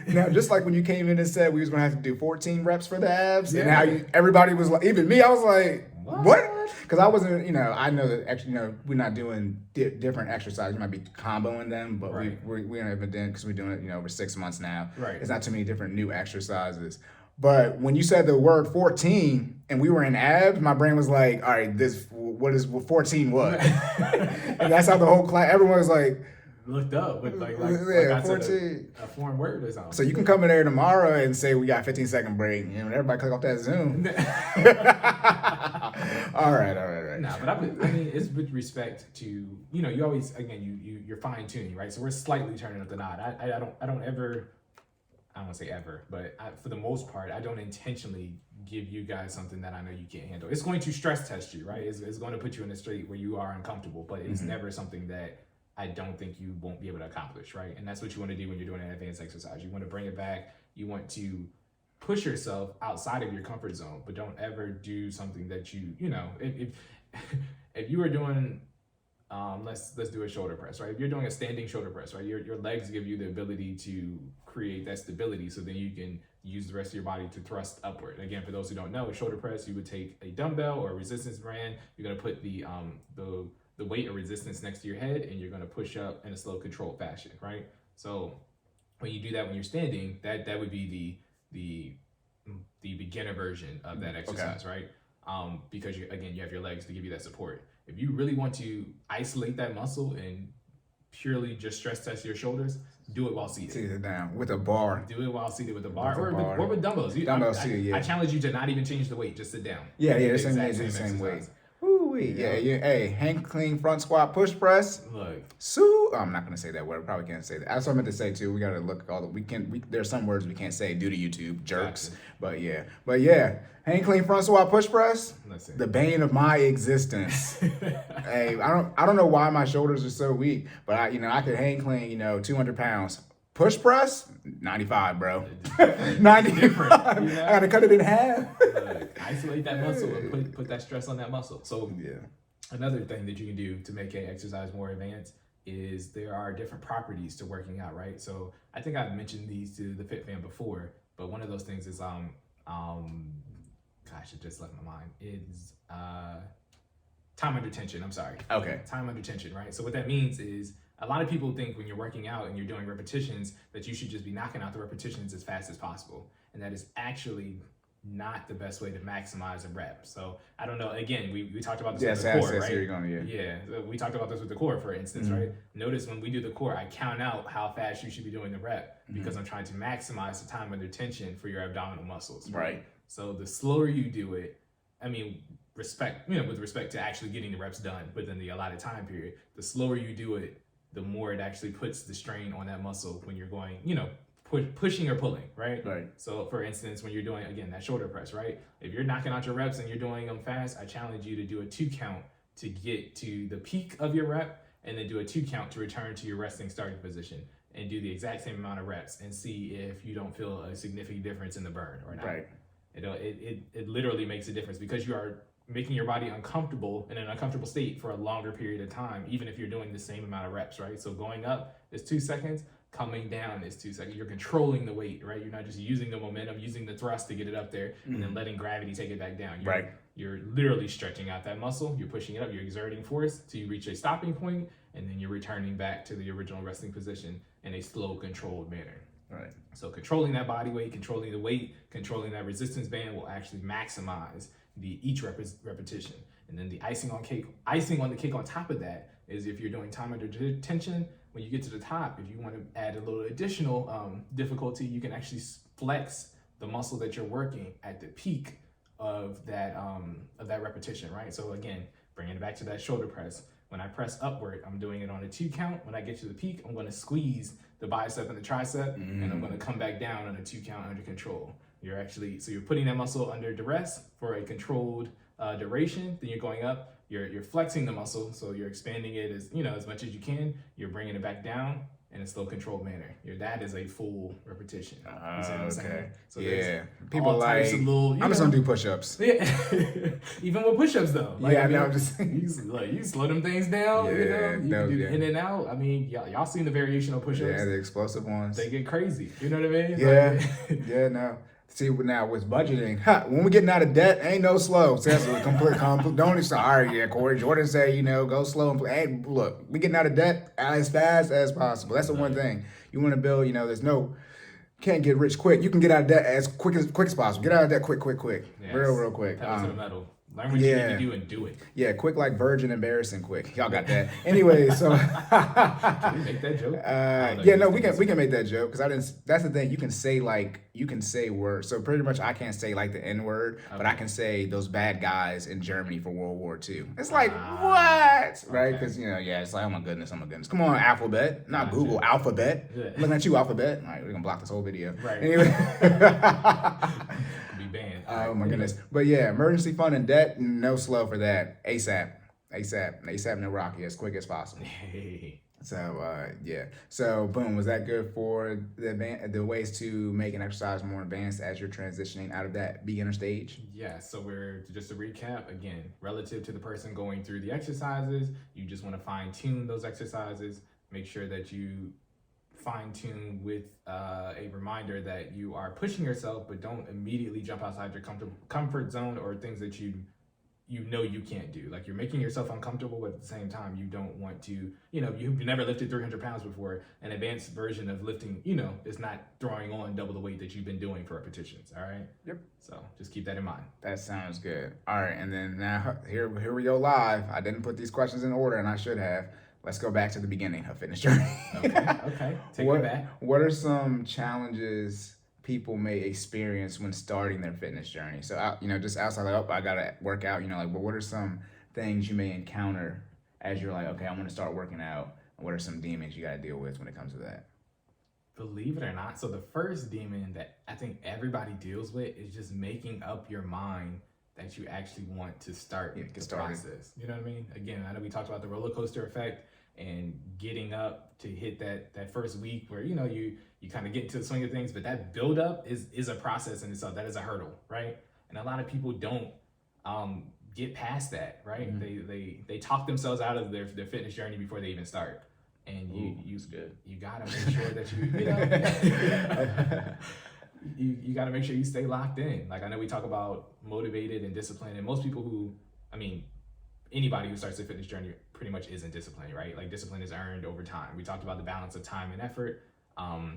Now, just like when you came in and said we was gonna have to do 14 reps for the abs, and now everybody was like, even me, I was like, what? Because I wasn't, I know that actually, we're not doing different exercises. We might be comboing them, but we haven't done because we're doing it, over 6 months now. Right. It's not too many different new exercises. But when you said the word 14 and we were in abs, my brain was like, all right, what is 14 what? And that's how the whole class, everyone was like, looked up with like 14. A foreign word or something. So you can come in there tomorrow and say we got 15-second break, and everybody click off that Zoom. All right. No, but it's with respect to, you always, again, you're fine tuning, right? So we're slightly turning up the knot. I don't ever, I don't want to say ever, but for the most part, I don't intentionally give you guys something that I know you can't handle. It's going to stress test you, right? It's going to put you in a state where you are uncomfortable, but it's never something that I don't think you won't be able to accomplish, right? And that's what you want to do when you're doing an advanced exercise. You want to bring it back. You want to push yourself outside of your comfort zone, but don't ever do something that if you were doing, let's do a shoulder press, right? If you're doing a standing shoulder press, right? Your legs give you the ability to create that stability, so then you can use the rest of your body to thrust upward. Again, for those who don't know, a shoulder press, you would take a dumbbell or a resistance band. You're gonna put the weight or resistance next to your head, and you're gonna push up in a slow, controlled fashion, right? So when you do that when you're standing, that would be the beginner version of that exercise, right? Because you have your legs to give you that support. If you really want to isolate that muscle and purely just stress test your shoulders, do it while seated. Sit down with a bar. Do it while seated with a bar, or with dumbbells. I challenge you to not even change the weight, just sit down. Yeah, the same weight. Ooh-wee. Yeah. Hey, hang clean front squat, push press. Look. I'm not gonna say that word. I probably can't say that. That's what I meant to say too. We gotta look at all the there's some words we can't say due to YouTube, jerks. Gotcha. But yeah. Hang clean front squat, push press. The bane of my existence. Hey, I don't know why my shoulders are so weak, but I could hang clean, 200 pounds. Push press, 95, bro. 95. I gotta cut it in half. Isolate that muscle and put that stress on that muscle. So another thing that you can do to make an exercise more advanced is there are different properties to working out, right? So I think I've mentioned these to the Fit Fam before, but one of those things is gosh, it just left my mind. Is time under tension. I'm sorry. Okay. Time under tension, right? So what that means is a lot of people think when you're working out and you're doing repetitions that you should just be knocking out the repetitions as fast as possible. And that is actually not the best way to maximize a rep. So I don't know. Again, we talked about this with the core, right? Yeah. So we talked about this with the core, for instance, right? Notice when we do the core, I count out how fast you should be doing the rep because I'm trying to maximize the time under tension for your abdominal muscles. Right. So the slower you do it, with respect to actually getting the reps done within the allotted time period, the slower you do it, the more it actually puts the strain on that muscle when you're going, pushing or pulling, right? Right. So for instance, when you're doing, again, that shoulder press, right? If you're knocking out your reps and you're doing them fast, I challenge you to do a 2 count to get to the peak of your rep, and then do a 2 count to return to your resting starting position, and do the exact same amount of reps and see if you don't feel a significant difference in the burn or not. Right. It literally makes a difference because you are making your body uncomfortable in an uncomfortable state for a longer period of time, even if you're doing the same amount of reps, right? So going up is 2 seconds, coming down is 2 seconds. You're controlling the weight, right? You're not just using the momentum, using the thrust to get it up there, and then letting gravity take it back down. You're literally stretching out that muscle, you're pushing it up, you're exerting force till you reach a stopping point, and then you're returning back to the original resting position in a slow, controlled manner. Right. So controlling that body weight, controlling the weight, controlling that resistance band will actually maximize each repetition. And then the icing on the cake on top of that is if you're doing time under tension, when you get to the top, if you want to add a little additional difficulty, you can actually flex the muscle that you're working at the peak of that repetition, right? So again, bringing it back to that shoulder press. When I press upward, I'm doing it on a 2 count. When I get to the peak, I'm going to squeeze the bicep and the tricep, and I'm going to come back down on a 2 count under control. You're putting that muscle under duress for a controlled duration. Then you're going up. You're flexing the muscle, so you're expanding it as much as you can. You're bringing it back down in a slow, controlled manner. That is a full repetition. You see what I'm saying? So people like, I'm just gonna do push-ups. Yeah, even with push-ups though. I'm just you slow them things down. You can do in and out. I mean, y'all seen the variation of push-ups? Yeah, the explosive ones. They get crazy. You know what I mean? Yeah, no. See, now with budgeting, when we're getting out of debt, ain't no slow. So that's a complete. Don't say, all right, Cory. Jordan say, go slow and play. Hey, look, we getting out of debt as fast as possible. That's the one thing you want to build. Can't get rich quick. You can get out of debt as quick as possible. Get out of debt quick. Yes. Real quick. Pedal to the metal. Learn what you need to do and do it. Yeah, quick like virgin, embarrassing quick. Y'all got that. Anyway, so can we make that joke? We can make that joke because I didn't. That's the thing. You can say words. So pretty much, I can't say like the N word, but I can say those bad guys in Germany for World War II. It's like what, right? Because it's like oh my goodness. Come on, Alphabet, not Google. Alphabet. Yeah. Looking at you, Alphabet. All right, we're gonna block this whole video. Right. Anyway. Banned. Oh my goodness. But yeah, emergency fund and debt, no slow for that. ASAP, no Rocky, as quick as possible. So So boom, was that good for the ways to make an exercise more advanced as you're transitioning out of that beginner stage? Yeah, so we're just to recap again, relative to the person going through the exercises, you just want to fine tune those exercises, make sure that you fine-tune with a reminder that you are pushing yourself, but don't immediately jump outside your comfort zone or things that you can't do. Like you're making yourself uncomfortable, but at the same time, you don't want to, you've never lifted 300 pounds before. An advanced version of lifting, is not throwing on double the weight that you've been doing for repetitions. All right. Yep. So just keep that in mind. That sounds good. All right. And then now here we go live. I didn't put these questions in order and I should have. Let's go back to the beginning of fitness journey. Okay. Take me back. What are some challenges people may experience when starting their fitness journey? So, just outside of, I got to work out, but what are some things you may encounter as you're like, okay, I want to start working out? What are some demons you got to deal with when it comes to that? Believe it or not, so the first demon that I think everybody deals with is just making up your mind that you actually want to start the process. You know what I mean? Again, I know we talked about the roller coaster effect and getting up to hit that first week where, you kind of get into the swing of things, but that build up is a process in itself. That is a hurdle, right? And a lot of people don't get past that, right? Mm-hmm. They talk themselves out of their fitness journey before they even start. And you gotta make sure that you got to make sure you stay locked in. Like I know we talk about motivated and disciplined, and most people anybody who starts their fitness journey pretty much isn't disciplined, right? Like discipline is earned over time. We talked about the balance of time and effort.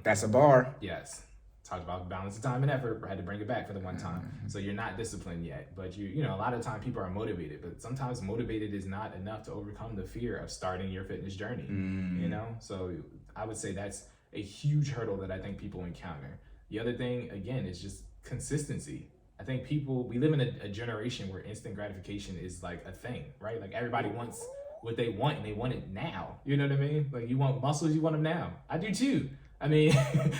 That's a bar. Yes. Talked about balance of time and effort, but I had to bring it back for the one time. So you're not disciplined yet, but a lot of the time people are motivated, but sometimes motivated is not enough to overcome the fear of starting your fitness journey, So I would say that's a huge hurdle that I think people encounter. The other thing, again, is just consistency. I think we live in a generation where instant gratification is like a thing, right? Like everybody wants what they want and they want it now. You know what I mean? Like you want muscles, you want them now. I do too. I mean,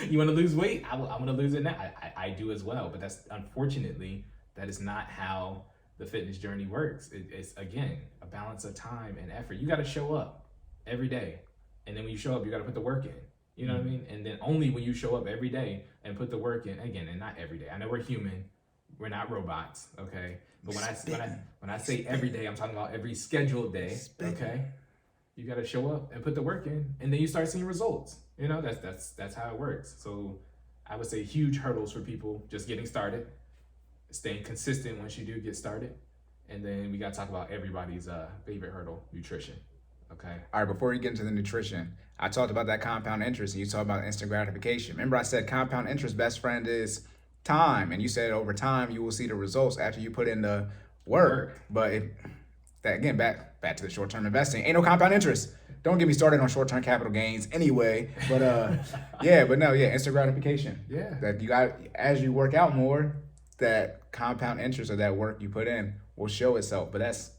you want to lose weight? I want to lose it now. I do as well, but unfortunately, that is not how the fitness journey works. It's, again, a balance of time and effort. You got to show up every day. And then when you show up, you got to put the work in. You know what I mean? And then only when you show up every day and put the work in, again, and not every day. I know we're human. We're not robots, okay? But when I say every day, I'm talking about every scheduled day, okay? You got to show up and put the work in, and then you start seeing results. That's how it works. So I would say huge hurdles for people just getting started, staying consistent once you do get started. And then we got to talk about everybody's favorite hurdle, nutrition. Okay. All right, before you get into the nutrition, I talked about that compound interest and you talked about instant gratification. Remember I said compound interest best friend is time, and you said over time you will see the results after you put in the work. But back back to the short-term investing. Ain't no compound interest. Don't get me started on short-term capital gains anyway. But instant gratification. Yeah. That you got, as you work out more, that compound interest or that work you put in will show itself. But that's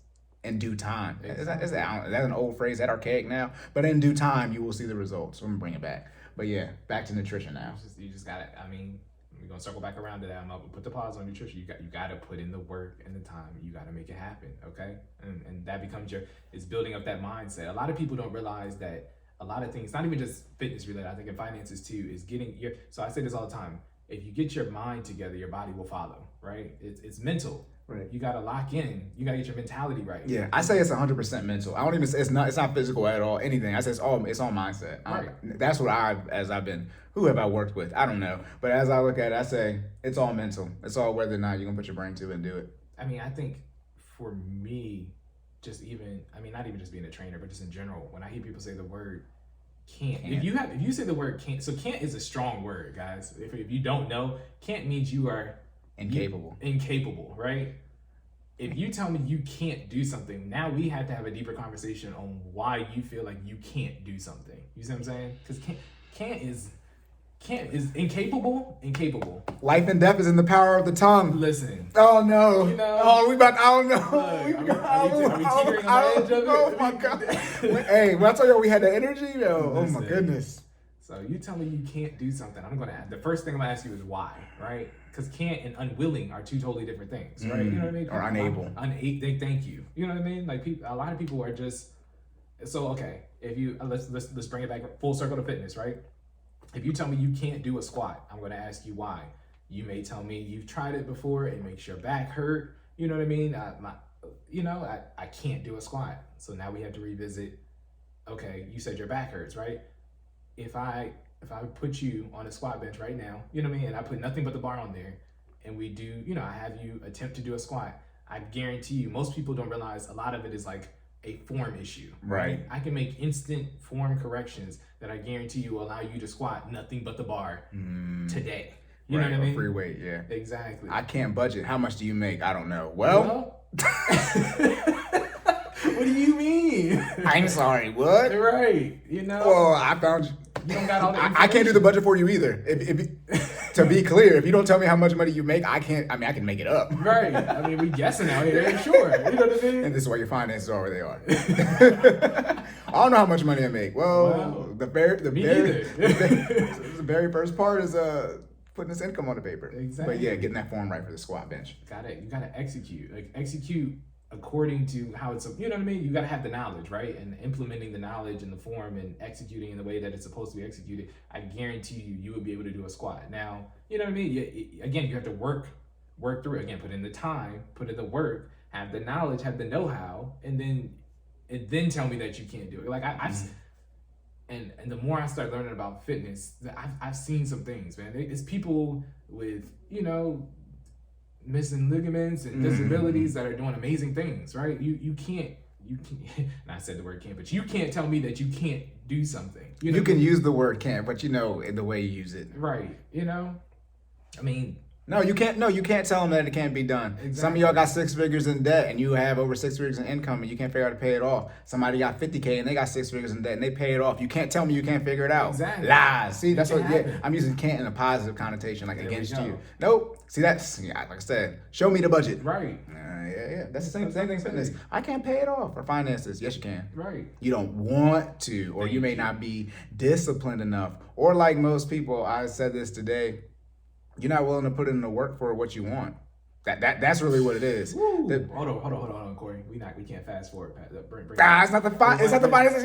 in due time. Exactly. Is that an old phrase? Is that archaic now? But in due time, you will see the results. So I'm gonna bring it back. But yeah, back to nutrition now. You just got to, I mean, we're going to circle back around to that. I'm going to put the pause on nutrition. You got to put in the work and the time. You got to make it happen, okay? And that becomes it's building up that mindset. A lot of people don't realize that a lot of things, not even just fitness related, I think in finances too, is so I say this all the time. If you get your mind together, your body will follow, right? It's mental. Right. You got to lock in. You got to get your mentality right. Yeah, I say it's 100% mental. I don't even say it's not physical at all. Anything. I say it's all mindset. Right. That's what who have I worked with? I don't know. But as I look at it, I say it's all mental. It's all whether or not you're gonna put your brain to it and do it. I mean, I think for me, not even just being a trainer, but just in general, when I hear people say the word can't. If you say the word can't, so can't is a strong word, guys. If you don't know, can't means you are incapable, right? If you tell me you can't do something, now we have to have a deeper conversation on why you feel like you can't do something. You see what I'm saying? Because can't is incapable. Life and death is in the power of the tongue. Listen. Oh no. I don't know. Are we teetering on the edge of it? Oh my God. Hey, when I told you we had the energy, oh my goodness. So you tell me you can't do something, the first thing I'm gonna ask you is why, right? Because can't and unwilling are two totally different things, right? You know what I mean? Or unable. Thank you. You know what I mean? Like a lot of people are just, so okay, if you, let's bring it back full circle to fitness, right? If you tell me you can't do a squat, I'm gonna ask you why. You may tell me you've tried it before, it makes your back hurt, you know what I mean? I can't do a squat. So now we have to revisit, okay, you said your back hurts, right? If I put you on a squat bench right now, you know what I mean, and I put nothing but the bar on there, and we do, I have you attempt to do a squat, I guarantee you, most people don't realize a lot of it is like a form issue. Right. I can make instant form corrections that I guarantee you will allow you to squat nothing but the bar today. You know what I mean? Free weight, yeah. Exactly. I can't budget. How much do you make? I don't know. Well what do you mean? I'm sorry, what? Right. Well, I found you. You don't got all that. I can't do the budget for you either. To be clear, if you don't tell me how much money you make, I can make it up. Right. I mean, we guessing out here, sure. You know what I mean? And this is why your finances are where they are. I don't know how much money I make. Well, the very first part is putting this income on the paper. Exactly. But yeah, getting that form right for the squat bench. You gotta execute. Execute according to how it's, you know what I mean? You got to have the knowledge, right? And implementing the knowledge in the form and executing in the way that it's supposed to be executed, I guarantee you will be able to do a squat. Now, you know what I mean? Again, you have to work through it. Again, put in the time, put in the work, have the knowledge, have the know-how, and then tell me that you can't do it. Like and the more I start learning about fitness, I've seen some things, man. It's people with, missing ligaments and disabilities that are doing amazing things, right? You can't, and I said the word can't, but you can't tell me that you can't do something. You can use the word can't, but the way you use it. Right. I mean, No, you can't tell them that it can't be done. Exactly. Some of y'all got 6 figures in debt and you have over 6 figures in income and you can't figure out how to pay it off. Somebody got 50K and they got 6 figures in debt and they pay it off. You can't tell me you can't figure it out. Exactly. Lies. See, that's I'm using can't in a positive connotation, like there against you. Nope. See, that's, like I said, show me the budget. Right. Yeah. That's the same thing in fitness. I can't pay it off. Or finances. Yes, you can. Right. You don't want to, or you may not be disciplined enough. Or like most people, I said this today, you're not willing to put in the work for what you want. That's really what it is. Hold on, Cory. We can't fast forward. It's not the finances.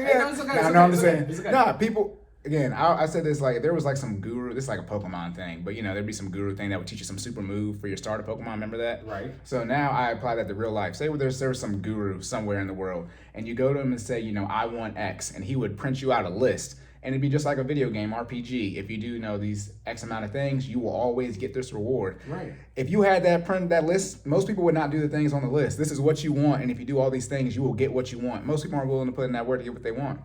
I'm just saying. People. Again, I said this, like, there was like some guru, this is like a Pokemon thing, but there'd be some guru thing that would teach you some super move for your starter Pokemon, remember that? Right. So now I apply that to real life. Say there's some guru somewhere in the world, and you go to him and say, I want X, and he would print you out a list. And it'd be just like a video game, RPG. If you do these X amount of things, you will always get this reward. Right. If you had that list, most people would not do the things on the list. This is what you want, and if you do all these things, you will get what you want. Most people aren't willing to put in that work to get what they want.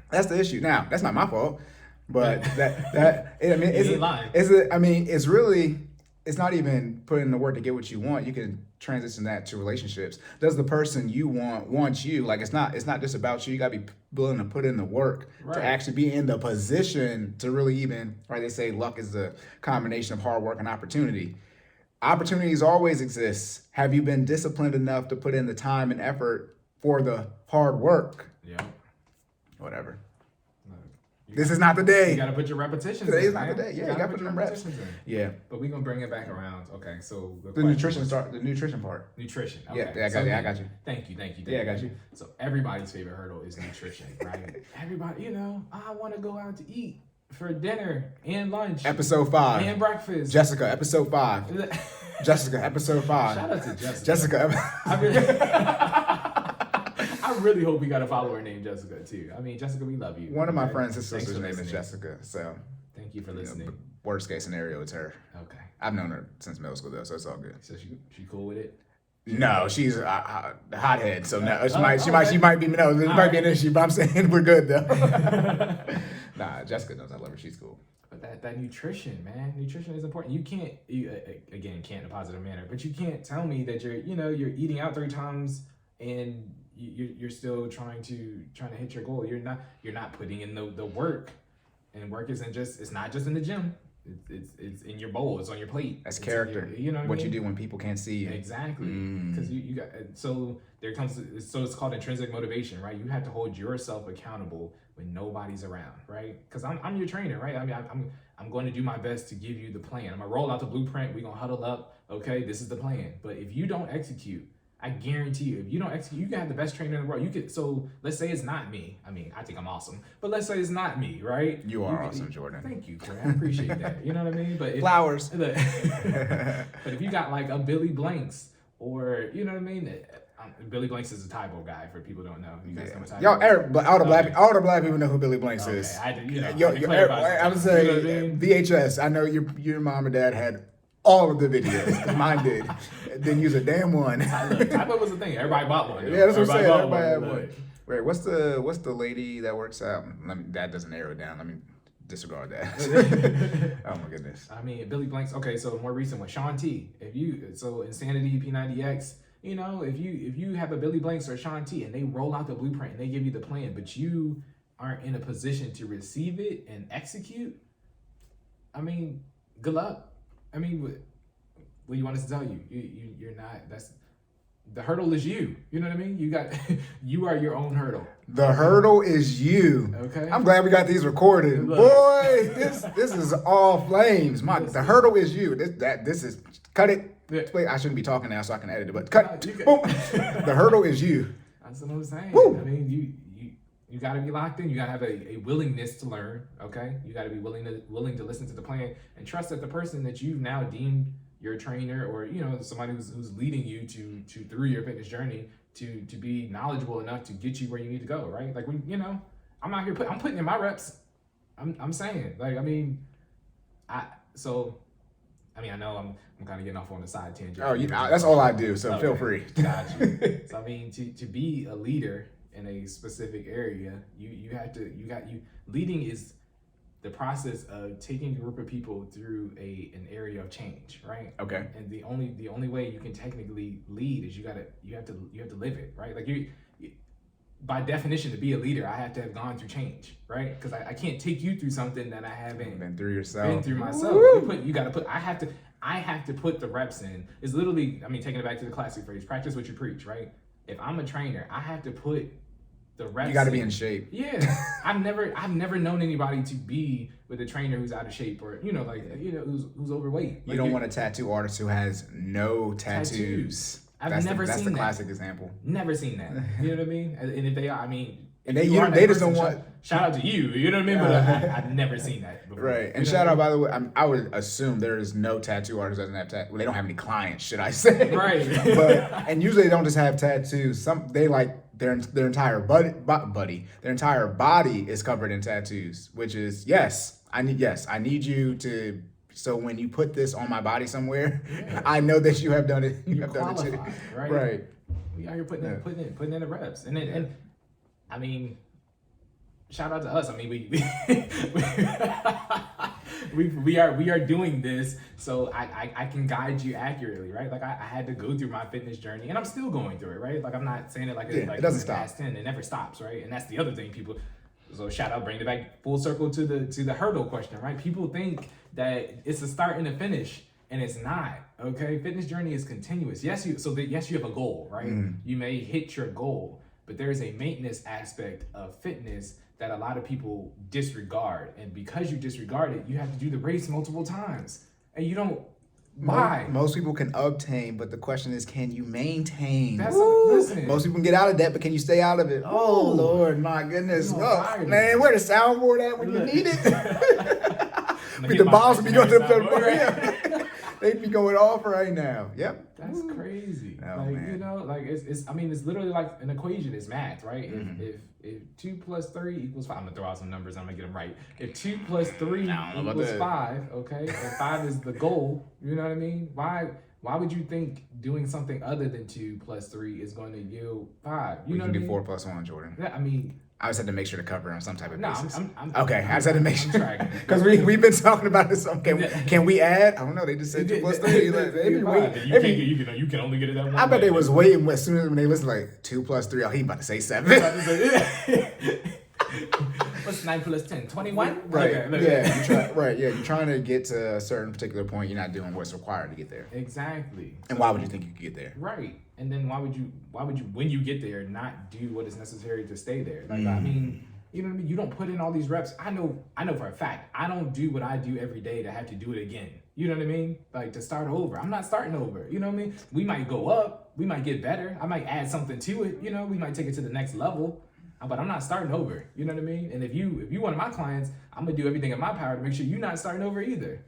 That's the issue. Now, that's not my fault, but it's it's not even putting in the work to get what you want. You can transition that to relationships. Does the person you want you? Like it's not just about you. You gotta be willing to put in the work to actually be in the position to really even, right? They say luck is the combination of hard work and opportunity. Opportunities always exist. Have you been disciplined enough to put in the time and effort for the hard work? Yeah. Whatever. This is not the day. You got to put your repetitions Today's in, not man. the day. Yeah, you got to put your reps. in. Yeah. But we're going to bring it back around. Okay, so the nutrition part. Nutrition. Okay. Yeah, I got you. Thank you. Yeah, I got you. So everybody's favorite hurdle is nutrition, right? Everybody, I want to go out to eat for dinner and lunch. Episode 5. And breakfast. Jessica, episode 5. Jessica, episode 5. Shout out to Jessica. Jessica. I really hope we got a follower named Jessica too. I mean, Jessica, we love you. One of my friends, his sister's name is Jessica. So thank you for listening. Worst case scenario, it's her. Okay. I've known her since middle school though, so it's all good. So she cool with it? No, she's a hothead. So no, she might be might be an issue, but I'm saying we're good though. Nah, Jessica knows I love her. She's cool. But that nutrition, man, nutrition is important. You can't in a positive manner, but you can't tell me that you're eating out 3 times and you're still trying to hit your goal. You're not putting in the work, and work it's not just in the gym. It's in your bowl. It's on your plate. That's character. What you do when people can't see you. Exactly. Because you got so it's called intrinsic motivation, right? You have to hold yourself accountable when nobody's around, right? Because I'm your trainer, right? I mean, I'm going to do my best to give you the plan. I'm gonna roll out the blueprint. We're gonna huddle up. Okay, this is the plan. But if you don't execute, I guarantee you, if you don't execute, you can have the best trainer in the world. So let's say it's not me. I mean, I think I'm awesome, but let's say it's not me, right? You are awesome, Jordan. Thank you, Cory. I appreciate that. You know what I mean? But flowers. But if you got like a Billy Blanks, or you know what I mean? Billy Blanks is a Tybo guy. For people who don't know, you guys know what Tybo is? All the black people know who Billy Blanks is. I'm saying VHS. I know your mom and dad had all of the videos. Mine did. Didn't use a damn one. Tybo was the thing. Everybody bought one. Yeah, that's what I'm saying. Everybody had one. Right. What's the lady that works out? That doesn't narrow it down. Let me disregard that. Oh my goodness. I mean, Billy Blanks. Okay, so more recent one, Sean T. Insanity P90X. If you have a Billy Blanks or Sean T. and they roll out the blueprint and they give you the plan, but you aren't in a position to receive it and execute, I mean, good luck. I mean, what do you want us to tell you? You're not. The hurdle is you. You know what I mean? You are your own hurdle. The hurdle is you. Okay. I'm glad we got these recorded. Look. Boy, this is all flames. The hurdle is you. This is cut it. Yeah. Wait, I shouldn't be talking now, so I can edit it. But cut. Boom. The hurdle is you. That's what I'm saying. Woo. I mean, you got to be locked in. You got to have a willingness to learn. Okay. You got to be willing to listen to the plan and trust that the person that you've now deemed your trainer, or somebody who's leading you to through your fitness journey to be knowledgeable enough to get you where you need to go, right? Like when I'm out here I'm putting in my reps. I'm saying, like, I mean, I know I'm kind of getting off on the side tangent. Oh, that's all I do, so feel free. Got you. So I mean, to be a leader in a specific area, leading is the process of taking a group of people through an area of change, right? Okay. And the only way you can technically lead is you have to live it, right? Like you by definition, to be a leader, I have to have gone through change, right? Because I can't take you through something that I haven't been through yourself. Been through myself. I have to put the reps in. It's literally, I mean, taking it back to the classic phrase, practice what you preach, right? If I'm a trainer, I have to put the reps. You got to be in shape. Yeah, I've never known anybody to be with a trainer who's out of shape, or who's overweight. You don't want a tattoo artist who has no tattoos. I've never seen that. That's the classic example. Never seen that. You know what I mean? And if they are, I mean, and they just don't want. Shout out to you. You know what I mean? But I've never seen that before. Right. And shout out, by the way, I would assume there is no tattoo artist that doesn't have tattoos. Well, they don't have any clients, should I say? Right. And usually they don't just have tattoos. They like their entire their entire body is covered in tattoos, which is I need you to. So when you put this on my body somewhere, I know that you have done it. You have done it too. Right. Right. We out here putting in the reps, and I mean, shout out to us. I mean, we are doing this so I can guide you accurately, right? Like I had to go through my fitness journey, and I'm still going through it, right? Like I'm not saying it like it doesn't stop. Past 10, it never stops, right? And that's the other thing people. So shout out, bring it back full circle to the hurdle question, right? People think that it's a start and a finish, and it's not. Okay, fitness journey is continuous. Yes, you have a goal, right? You may hit your goal, but there is a maintenance aspect of fitness that a lot of people disregard, and because you disregard it, you have to do the race multiple times, and you don't. Why? Most people can obtain, but the question is, can you maintain? Listen. Most people can get out of that, but can you stay out of it? Oh, Lord, my goodness. Man, where the soundboard at when you need it? The balls will be going to the they be going off right now. Yep. That's crazy. Oh, like, man. you know, like it's literally like an equation. It's math, right? If 2 + 3 = 5, I'm gonna throw out some numbers, I'm gonna get them right. If 2 + 3 = 5, okay, and 5 is the goal, you know what I mean? Why would you think doing something other than 2 + 3 is going to yield 5? You know what I mean? 4 + 1, Jordan. Yeah, I mean, I just had to make sure to cover on some type of basis. I just had to make sure. Because we've been talking about this. Can we add? I don't know. They just said 2 + 3. You can only get it that one. I bet they was waiting as soon as when they listened, like 2 + 3. Oh, he about to say 7. What's 9 + 10? 21? Right. Okay. You're trying to get to a certain particular point. You're not doing what's required to get there. Exactly. And why would you think you could get there? Right. And then why would you when you get there not do what is necessary to stay there? Like I mean, you know what I mean? You don't put in all these reps. I know for a fact I don't do what I do every day to have to do it again. You know what I mean? Like to start over. I'm not starting over. You know what I mean? We might go up, we might get better. I might add something to it, you know, we might take it to the next level. But I'm not starting over. You know what I mean? And if you one of my clients, I'm gonna do everything in my power to make sure you're not starting over either.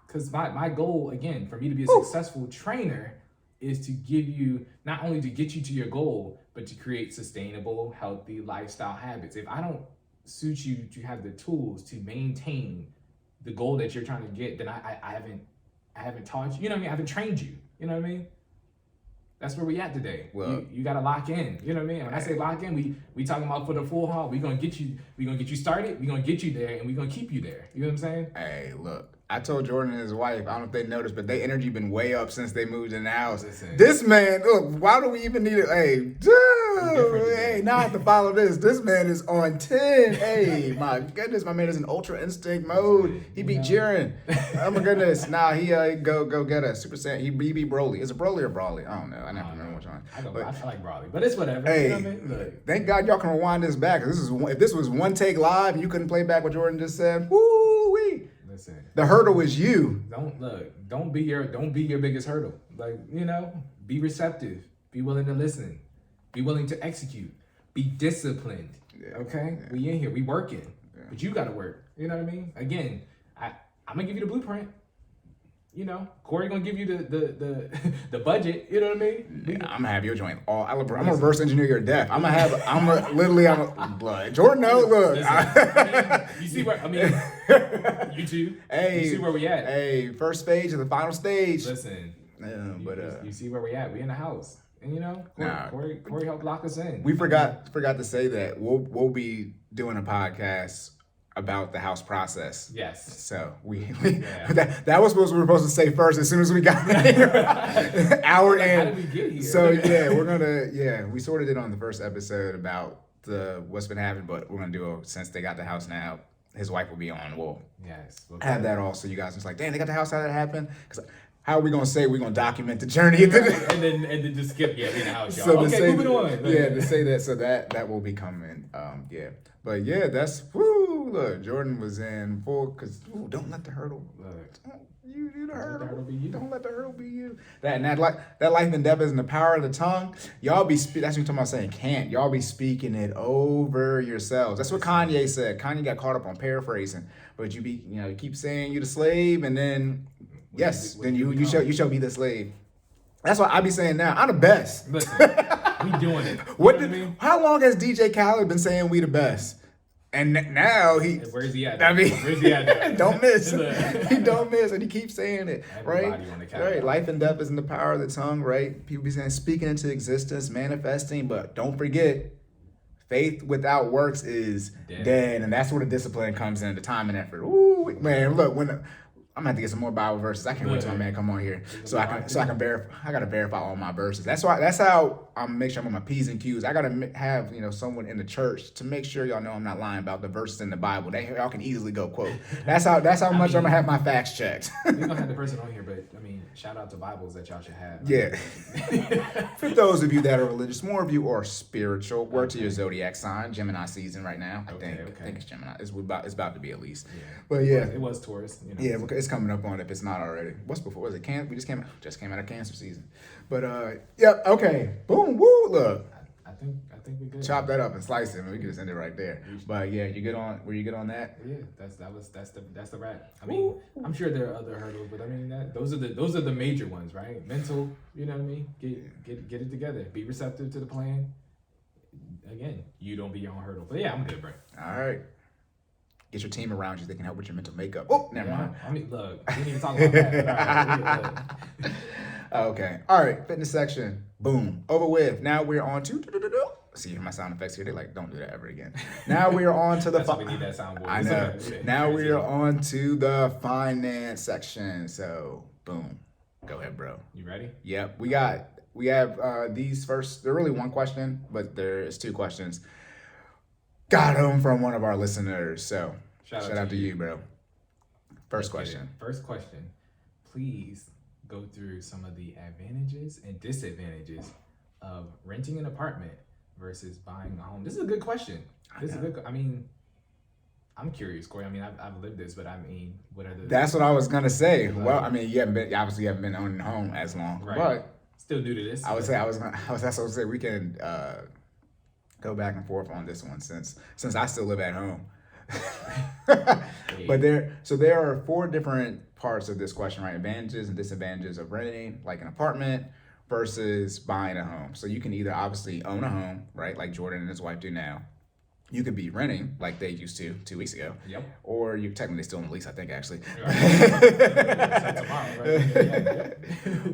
Because my goal, again, for me to be a successful trainer is to give you, not only to get you to your goal, but to create sustainable, healthy lifestyle habits. If I don't suit you to have the tools to maintain the goal that you're trying to get, then I haven't taught you, you know what I mean? I haven't trained you, you know what I mean? That's where we at today. Well, you gotta lock in. You know what I mean? When I say lock in, we talking about for the full haul. We gonna get you started, we gonna get you there, and we gonna keep you there. You know what I'm saying? Hey, look. I told Jordan and his wife, I don't know if they noticed, but their energy been way up since they moved in the house. Listen. This man, look, why do we even need it? Hey, dude, now I have to follow this. This man is on 10. Hey, my goodness, my man is in ultra instinct mode. He beat Jiren. Oh my goodness. Now he go get a Super Saiyan. He beat Broly. Is it Broly or Brawly? I don't know. I never remember which one. I like Brawly, but it's whatever. Hey, you know what I mean? Look. Thank God y'all can rewind this back. If this was one take live and you couldn't play back what Jordan just said, woo-wee. Listen, the hurdle is you. Don't be your biggest hurdle. Like, you know, be receptive, be willing to listen, be willing to execute, be disciplined. Yeah. Okay? Yeah. We in here, we working. Yeah. But you gotta work. You know what I mean? Again, I'm gonna give you the blueprint. You know, Cory gonna give you the budget. You know what I mean? Yeah, I'm gonna have your joint. I'm gonna reverse engineer your death. I'm blood. Jordan, no, look. You see where you two. Hey, you see where we at? Hey, first stage and the final stage. Listen, yeah, you see where we at? We in the house, and you know, Cory helped lock us in. We forgot to say that we'll be doing a podcast about the house process. Yes. So that was what we were supposed to say first as soon as we got here. Hour in. How did we get here? So we sort of did on the first episode about what's been happening, but we're gonna since they got the house now, his wife will be on. We'll have that all so you guys just like, damn, they got the house, how did that happen? Because how are we gonna say we're gonna document the journey? and then just skip in the house, y'all. So moving on. To say that, so that will be coming. But yeah, that's look, Jordan was in full because don't let the hurdle you do the hurdle. Don't let the hurdle be you. That life and death is in the power of the tongue. Y'all be that's what you're talking about saying can't. Y'all be speaking it over yourselves. That's what Kanye said. Kanye got caught up on paraphrasing, but you keep saying you the slave, and then then you shall be the slave. That's what I be saying now. I'm the best. Listen, we doing it. How long has DJ Khaled been saying we the best? And now where's he at? Where's he at? Don't miss. He don't miss, and he keeps saying it. Everybody Right. Life and death is in the power of the tongue. Right. People be saying speaking into existence, manifesting, but don't forget, Faith without works is dead. And that's where the discipline comes in, the time and effort. Ooh, man, look, I'm gonna have to get some more Bible verses. I can't wait till my man come on here so I can verify. I gotta verify all my verses. That's how I'm make sure I'm on my P's and Q's. I gotta have someone in the church to make sure y'all know I'm not lying about the verses in the Bible. Y'all can easily go quote. That's how much I'm gonna have my facts checked. We're gonna have the person on here, but I mean, shout out to Bibles that y'all should have. Yeah. For those of you that are religious, more of you are spiritual. Word to your zodiac sign, Gemini season right now. I think it's Gemini. It's about to be at least. Yeah. But yeah, it was Taurus. Yeah, it's coming up on it if it's not already. What's before? Was it Cancer? We just came out of Cancer season. But yep. Okay. Boom. Woo. Look. I think we good. Chop that up and slice it, and we can just end it right there. But yeah, you good on? Were you good on that? Yeah, that's the wrap. I mean, I'm sure there are other hurdles, but I mean those are the major ones, right? Mental, you know what I mean? Get it together. Be receptive to the plan. Again, you don't be your own hurdle. But yeah, I'm good, bro. All right. Get your team around you that can help with your mental makeup. Oh, never mind. I mean, look, we need to talk about that. Okay. All right. Fitness section. Boom. Over with. Now we're on to. See my sound effects here. They're like, don't do that ever again. Now we're on to the. That's why we need that soundboard. I know. Now we're on to the finance section. So, boom. Go ahead, bro. You ready? Yep. We have these first. They're really one question, but there's two questions. Got them from one of our listeners. So shout out to you, bro. First question. Please go through some of the advantages and disadvantages of renting an apartment versus buying a home. This is a good question. I mean, I'm curious, Corey. I mean, I've lived this, but I mean, what are the? That's what I was gonna say. Well, I mean, you obviously haven't been owning a home as long, right? But still new to this. That's what I was say. We can go back and forth on this one since I still live at home. But there are 4 different parts of this question, right? Advantages and disadvantages of renting like an apartment versus buying a home. So you can either obviously own a home, right? Like Jordan and his wife do now. You could be renting like they used to 2 weeks ago. Yep. Or you technically still in the lease, I think, actually.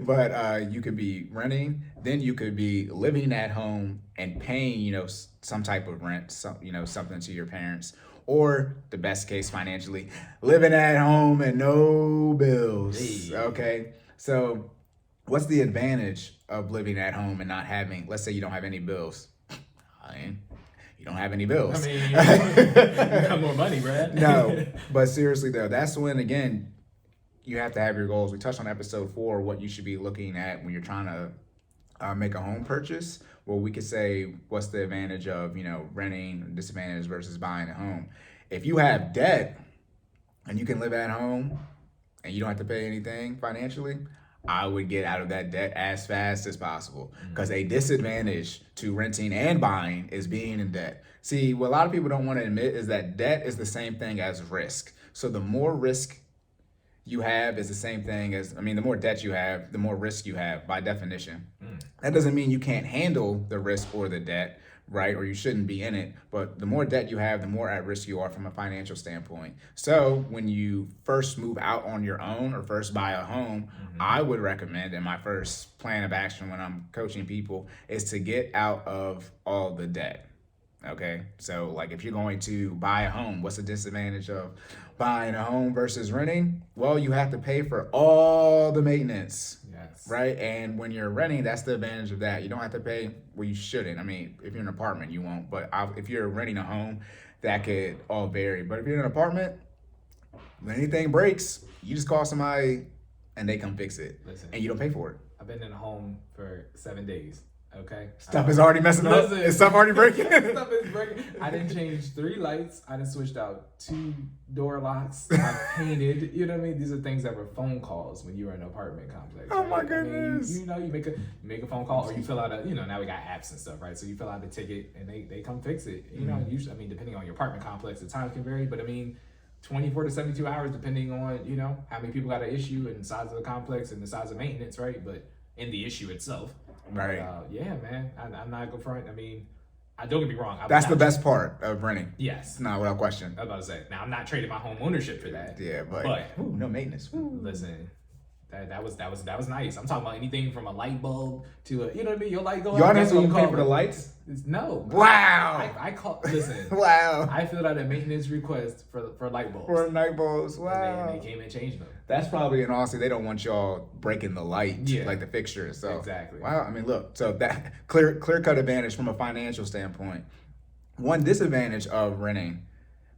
But you could be renting, then you could be living at home and paying, some type of rent, something to your parents. Or the best case financially, living at home and no bills. Hey. Okay. So what's the advantage of living at home and not having, let's say you don't have any bills? You don't have any bills. I mean, you got more money, Brad. No, but seriously though, that's when, again, you have to have your goals. We touched on episode 4, what you should be looking at when you're trying to make a home purchase. Well, we could say, what's the advantage of, renting, disadvantage versus buying a home? If you have debt and you can live at home and you don't have to pay anything financially, I would get out of that debt as fast as possible, because a disadvantage to renting and buying is being in debt. See, what a lot of people don't want to admit is that debt is the same thing as risk. So the more risk you have is the same thing as, the more debt you have, the more risk you have by definition. That doesn't mean you can't handle the risk or the debt, right? Or you shouldn't be in it. But the more debt you have, the more at risk you are from a financial standpoint. So when you first move out on your own or first buy a home, I would recommend, and my first plan of action when I'm coaching people, is to get out of all the debt. Okay, so like if you're going to buy a home, what's the disadvantage of buying a home versus renting? Well, you have to pay for all the maintenance. Yes. Right? And when you're renting, that's the advantage of that. You don't have to pay, well, you shouldn't. If you're in an apartment, you won't. But if you're renting a home, that could all vary. But if you're in an apartment, when anything breaks, you just call somebody and they come fix it. Listen, and you don't pay for it. I've been in a home for 7 days. Okay. Stuff is already messing up. Is stuff already breaking? Stuff is breaking. I didn't change 3 lights. I didn't switched out 2 door locks. I painted. You know what I mean? These are things that were phone calls when you were in an apartment complex. Oh my goodness. You make a phone call, or you fill out now we got apps and stuff, right? So you fill out the ticket and they come fix it. You know, usually, depending on your apartment complex, the time can vary, but 24 to 72 hours, depending on, how many people got an issue and the size of the complex and the size of maintenance, right? But in the issue itself. Right. Yeah, man. I'm not going front. Don't get me wrong. That's the best part of renting. Yes. No, without question. I was about to say. Now, I'm not trading my home ownership for that. Yeah, but no maintenance. Listen, That was nice. I'm talking about anything from a light bulb to a, you know what I mean? Your light go out. Y'all never even pay for the lights? No. Wow. I call. Listen. Wow. I filled out a maintenance request for light bulbs. For light bulbs. Wow. And they came and changed them. That's probably, and honestly, they don't want y'all breaking the light, like the fixtures. So exactly. Wow. I mean, look. So that clear cut advantage from a financial standpoint. One disadvantage of renting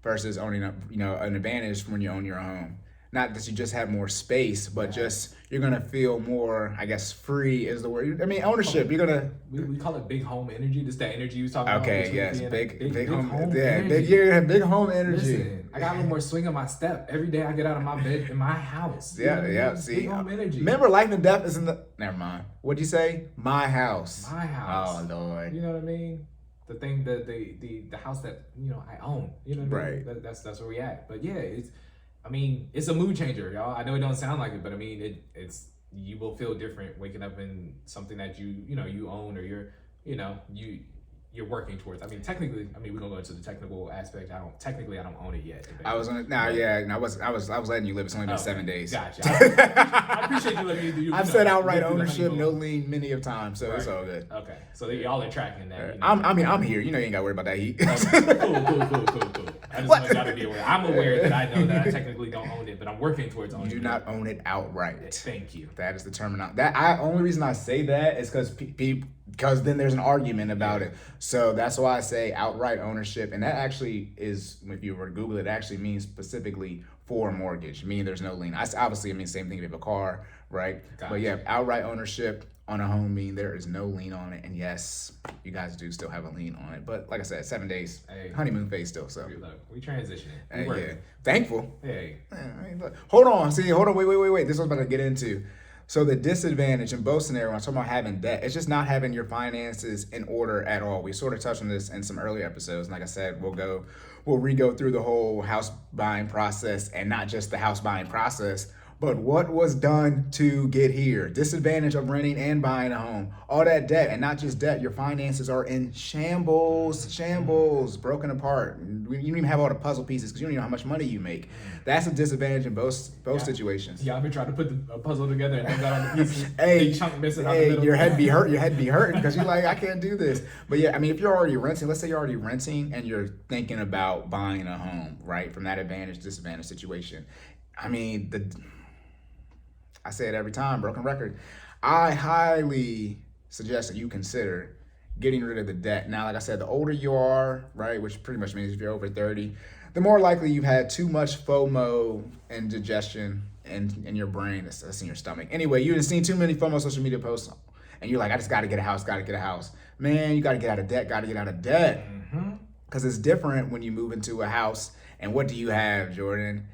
versus owning an advantage when you own your home. Not that you just have more space, but just you're gonna feel more, I guess, free is the word. I mean, ownership. You're gonna we call it big home energy. This that energy you was talking about. Okay, yes, big home. Energy. Big home energy. Listen, I got a little more swing on my step every day. I get out of my bed in my house. Yeah. See, big home energy. Remember, life and death is in the. Never mind. What'd you say? My house. My house. Oh Lord. You know what I mean? The thing that the house that I own. You know what I mean? Right. That's where we at. But yeah, it's a mood changer, y'all. I know it don't sound like it, but I mean, it's you will feel different waking up in something that you own, or you're working towards. I mean, technically, we're gonna go into the technical aspect. I don't own it yet. I was gonna I was letting you live. It's only been 7 days. Gotcha. I appreciate you letting me do. I've said outright ownership, no lien, many of times, so it's all good. Okay, so y'all are tracking that. I'm here. You ain't gotta worry about that heat. Cool. I just want y'all to be aware. I'm aware that I know that I technically don't own it, but I'm working towards owning it. You do not own it outright. Thank you. That is the terminology. Only reason I say that is because then there's an argument about it. So that's why I say outright ownership. And that actually is, if you were to Google it, actually means specifically for a mortgage, meaning there's no lien. Obviously, it means same thing if you have a car, right? Gotcha. But yeah, outright ownership on a home mean there is no lien on it. And yes, you guys do still have a lien on it. But like I said, 7 days, honeymoon phase still. So we transitioning. Yeah, thankful. Hey. Hold on. Wait. This was about to get into. So the disadvantage in both scenarios, I'm talking about having debt, it's just not having your finances in order at all. We sort of touched on this in some earlier episodes. And like I said, we'll re-go through the whole house buying process, and not just the house buying process, but what was done to get here. Disadvantage of renting and buying a home. All that debt, and not just debt, your finances are in shambles, broken apart. You don't even have all the puzzle pieces because you don't even know how much money you make. That's a disadvantage in both situations. Yeah, I've been trying to put a puzzle together and I got all the pieces. Big chunk missing out the middle. Your head be hurting because you're like, I can't do this. But yeah, I mean, if you're already renting, let's say you're already renting and you're thinking about buying a home, right? From that disadvantage situation. I mean, I say it every time, broken record. I highly suggest that you consider getting rid of the debt. Now, like I said, the older you are, right, which pretty much means if you're over 30, the more likely you've had too much FOMO and digestion in your brain, that's in your stomach. Anyway, you've seen too many FOMO social media posts, and you're like, I just got to get a house. Man, you got to get out of debt. Because it's different when you move into a house, and what do you have, Jordan?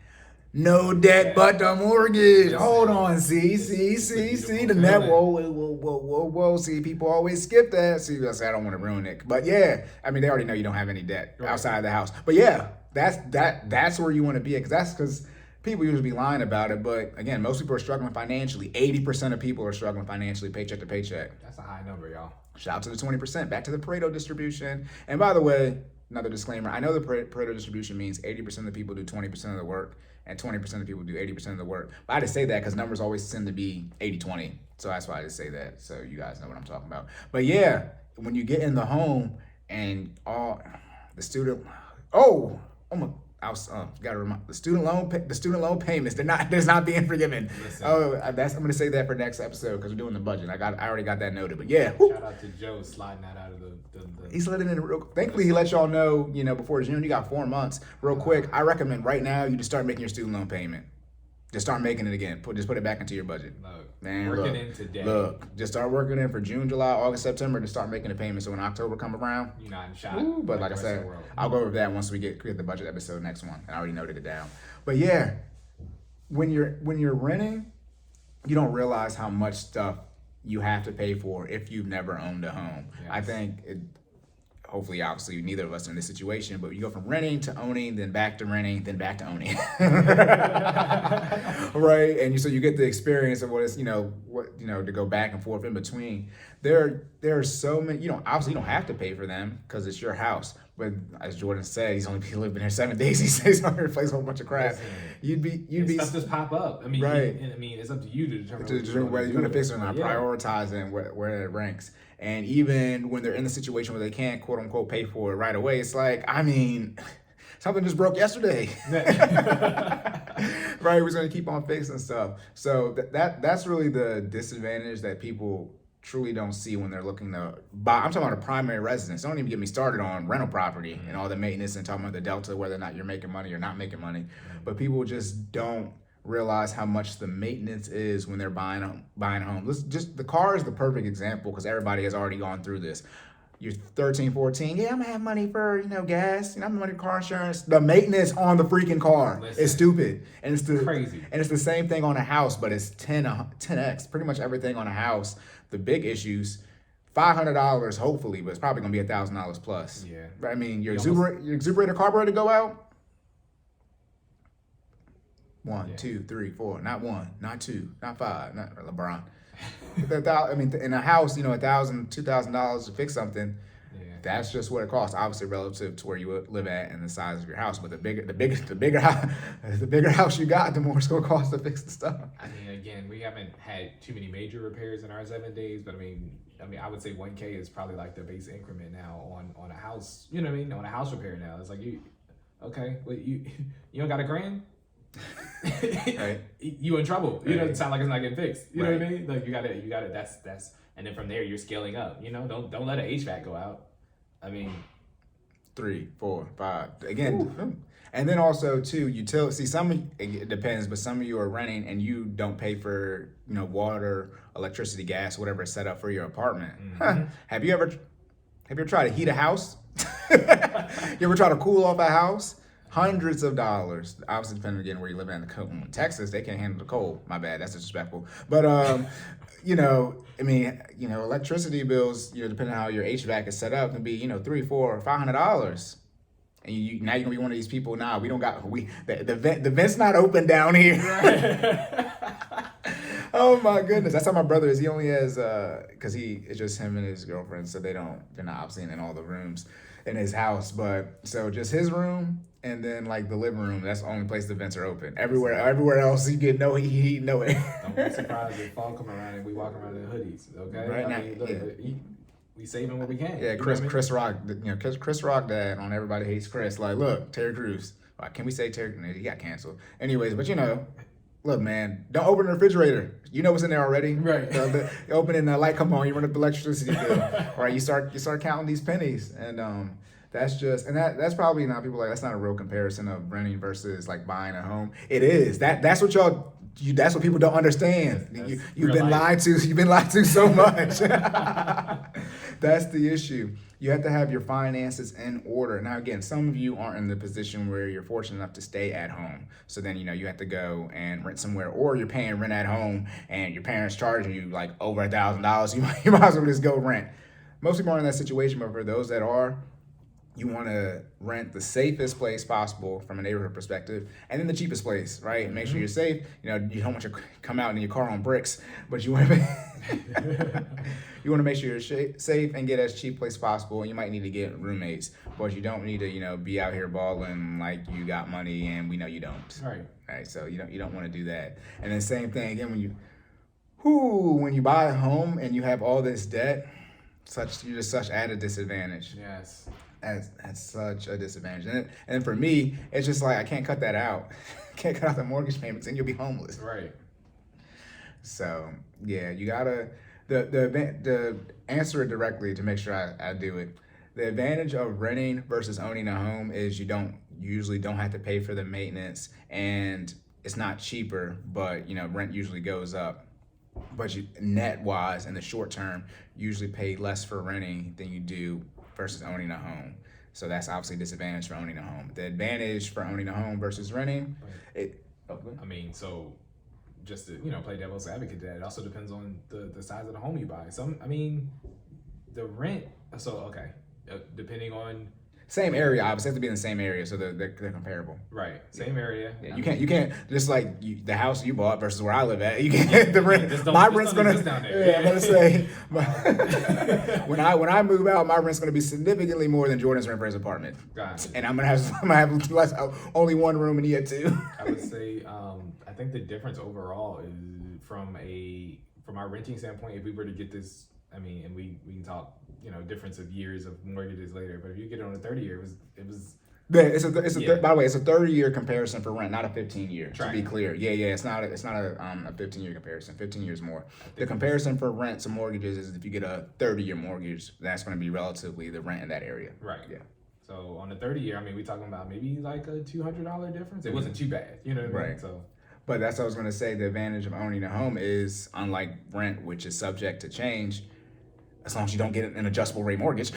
No debt but the mortgage. Hold on, see the net. Whoa. See, people always skip that. See, I say I don't want to ruin it, but yeah, I mean they already know you don't have any debt outside the house. But yeah, that's where you want to be, because people usually be lying about it. But again, most people are struggling financially. 80% of people are struggling financially, paycheck to paycheck. That's a high number, y'all. Shout out to the 20%. Back to the Pareto distribution. And by the way, another disclaimer: I know the Pareto distribution means 80% of the people do 20% of the work, and 20% of people do 80% of the work. But I just say that because numbers always tend to be 80-20. So that's why I just say that, so you guys know what I'm talking about. But yeah, when you get in the home and all the student, gotta remind the student loan payments, they're not being forgiven. Listen. I'm gonna say that for next episode because we're doing the budget. I already got that noted. But yeah, shout out to Joe sliding that out of the he's letting it in thankfully he let y'all know, before June. You got 4 months. Real quick, I recommend right now you just start making your student loan payment. Just start making it again. Just put it back into your budget. Working in today. Just start working in for June, July, August, September to start making the payment. So when October come around, you're not in shot. But like I said, I'll go over that once we get the budget episode next one. I already noted it down. But yeah, when you're renting, you don't realize how much stuff you have to pay for if you've never owned a home. Yes. I think hopefully, obviously, neither of us are in this situation, but you go from renting to owning, then back to renting, then back to owning. Right? And so you get the experience of what it's, to go back and forth in between. There are so many, obviously you don't have to pay for them because it's your house, But as Jordan said, he's only been living here 7 days. He says he's not going to replace a whole bunch of crap. You'd be stuff just pop up. I mean, right. It's up to you to determine whether you're going to fix it or not, prioritizing where it ranks. And even when they're in the situation where they can't quote unquote pay for it right away, it's like, I mean, something just broke yesterday. Right, we're going to keep on fixing stuff. So that's really the disadvantage that people truly don't see when they're looking to buy. I'm talking about a primary residence. Don't even get me started on rental property and all the maintenance and talking about the delta, whether or not you're making money or not making money. But people just don't realize how much the maintenance is when they're buying a home. The car is the perfect example because everybody has already gone through this. You're 13, 14. Yeah, I'm gonna have money for gas. I'm gonna have money for car insurance. The maintenance on the freaking car is stupid, and it's crazy. And it's the same thing on a house, but it's 10x. Pretty much everything on a house. The big issues, $500 hopefully, but it's probably gonna be $1,000 plus. Yeah. I mean, your exuberator carburetor go out. 1, 2, 3, 4. Not 1, not 2, not 5. Not LeBron. I mean, in a house, $1,000, $2,000 to fix something. Yeah. That's just what it costs. Obviously, relative to where you live at and the size of your house. But the bigger house you got, the more it's gonna cost to fix the stuff. I mean, again, we haven't had too many major repairs in our 7 days, but I mean, I would say 1K is probably like the base increment now on a house. You know what I mean? On a house repair now, it's like you don't got $1,000. Right. You in trouble. Right. It sounds like it's not getting fixed. You know what I mean? Like you got it. That's and then from there you're scaling up. Don't let an HVAC go out. I mean, 3, 4, 5 again. And then also too, it depends, but some of you are renting and you don't pay for water, electricity, gas, whatever is set up for your apartment. Mm-hmm. Have you ever tried to heat a house? You ever try to cool off a house? Hundreds of dollars. Obviously, depending again where you live in Texas, they can't handle the cold. My bad, that's disrespectful. But electricity bills, depending on how your HVAC is set up, can be $300, $400, $500. And now you're gonna be one of these people. Nah, we don't got the vent's not open down here. Right. Oh my goodness, that's how my brother is. He only has because it's just him and his girlfriend, so they're not obviously in all the rooms in his house, but so just his room and then like the living room, that's the only place the vents are open. Everywhere else you get no heat, no air. Don't be surprised if fall come around and we walk around in hoodies, okay? Right. We saving what we can. Yeah, Chris Rock, Chris Rock dad on Everybody Hates Chris. Like, look, Terry Crews. Can we say Terry? He got canceled. Anyways, but look, man, don't open the refrigerator. You know what's in there already. Right. You open it and the light come on, you run up the electricity bill. Right, you start counting these pennies. And that's probably not people like, that's not a real comparison of renting versus like buying a home. It is. That's what that's what people don't understand. You've been lied to. You've been lied to so much. That's the issue. You have to have your finances in order. Now, again, some of you aren't in the position where you're fortunate enough to stay at home. So then, you have to go and rent somewhere, or you're paying rent at home and your parents charging you like over $1,000. You might as well just go rent. Most people aren't in that situation, but for those that are, you want to rent the safest place possible from a neighborhood perspective, and then the cheapest place, right? Mm-hmm. Make sure you're safe. You don't want to come out in your car on bricks, but you want to make sure you're safe and get as cheap place possible. And you might need to get roommates, but you don't need to be out here balling like you got money, and we know you don't. Right. So you don't want to do that. And then same thing again when you buy a home and you have all this debt, you're just such added disadvantage. Yes. That's such a disadvantage. And for me, it's just like I can't cut that out. Can't cut out the mortgage payments and you'll be homeless. Right. So yeah, you gotta the answer it directly to make sure I do it. The advantage of renting versus owning a home is you usually don't have to pay for the maintenance, and it's not cheaper, but rent usually goes up. But you net wise in the short term usually pay less for renting than you do versus owning a home. So that's obviously a disadvantage for owning a home. The advantage for owning a home versus renting, so just to play devil's advocate, that it also depends on the size of the home you buy. The rent. So okay, depending on Same area, obviously, have to be in the same area, so they're comparable. Right, same area. Yeah, you can't just like the house you bought versus where I live at. You can't. The rent, my rent's gonna. Down there. Yeah, I'm gonna say when I move out, my rent's gonna be significantly more than Jordan's rent for his apartment. Gotcha. And I'm gonna have less, only one room and he had two. I would say I think the difference overall is from our renting standpoint. If we were to get this, I mean, and we can talk, difference of years of mortgages later. But if you get it on a 30-year, it was. Yeah, by the way, it's a 30-year comparison for rent, not a 15-year. To be clear, yeah, it's not a 15-year comparison. 15 years more. The comparison for rents and mortgages is if you get a 30-year mortgage, that's going to be relatively the rent in that area. Right. Yeah. So on the 30-year, I mean, we're talking about maybe like a $200 difference. It wasn't too bad, you know what I mean? Right. So. But that's what I was going to say. The advantage of owning a home is, unlike rent, which is subject to change, as long as you don't get an adjustable rate mortgage.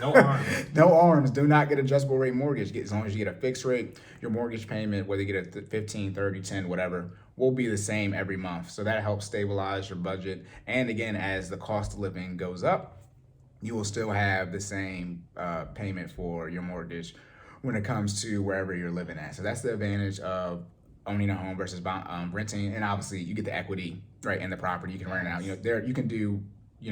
No arms. No arms. Do not get adjustable rate mortgage. As long as you get a fixed rate, your mortgage payment, whether you get a 15, 30, 10, whatever, will be the same every month. So that helps stabilize your budget. And again, as the cost of living goes up, you will still have the same payment for your mortgage when it comes to wherever you're living at. So that's the advantage of owning a home versus renting. And obviously, you get the equity right in the property. You can rent it out. You can do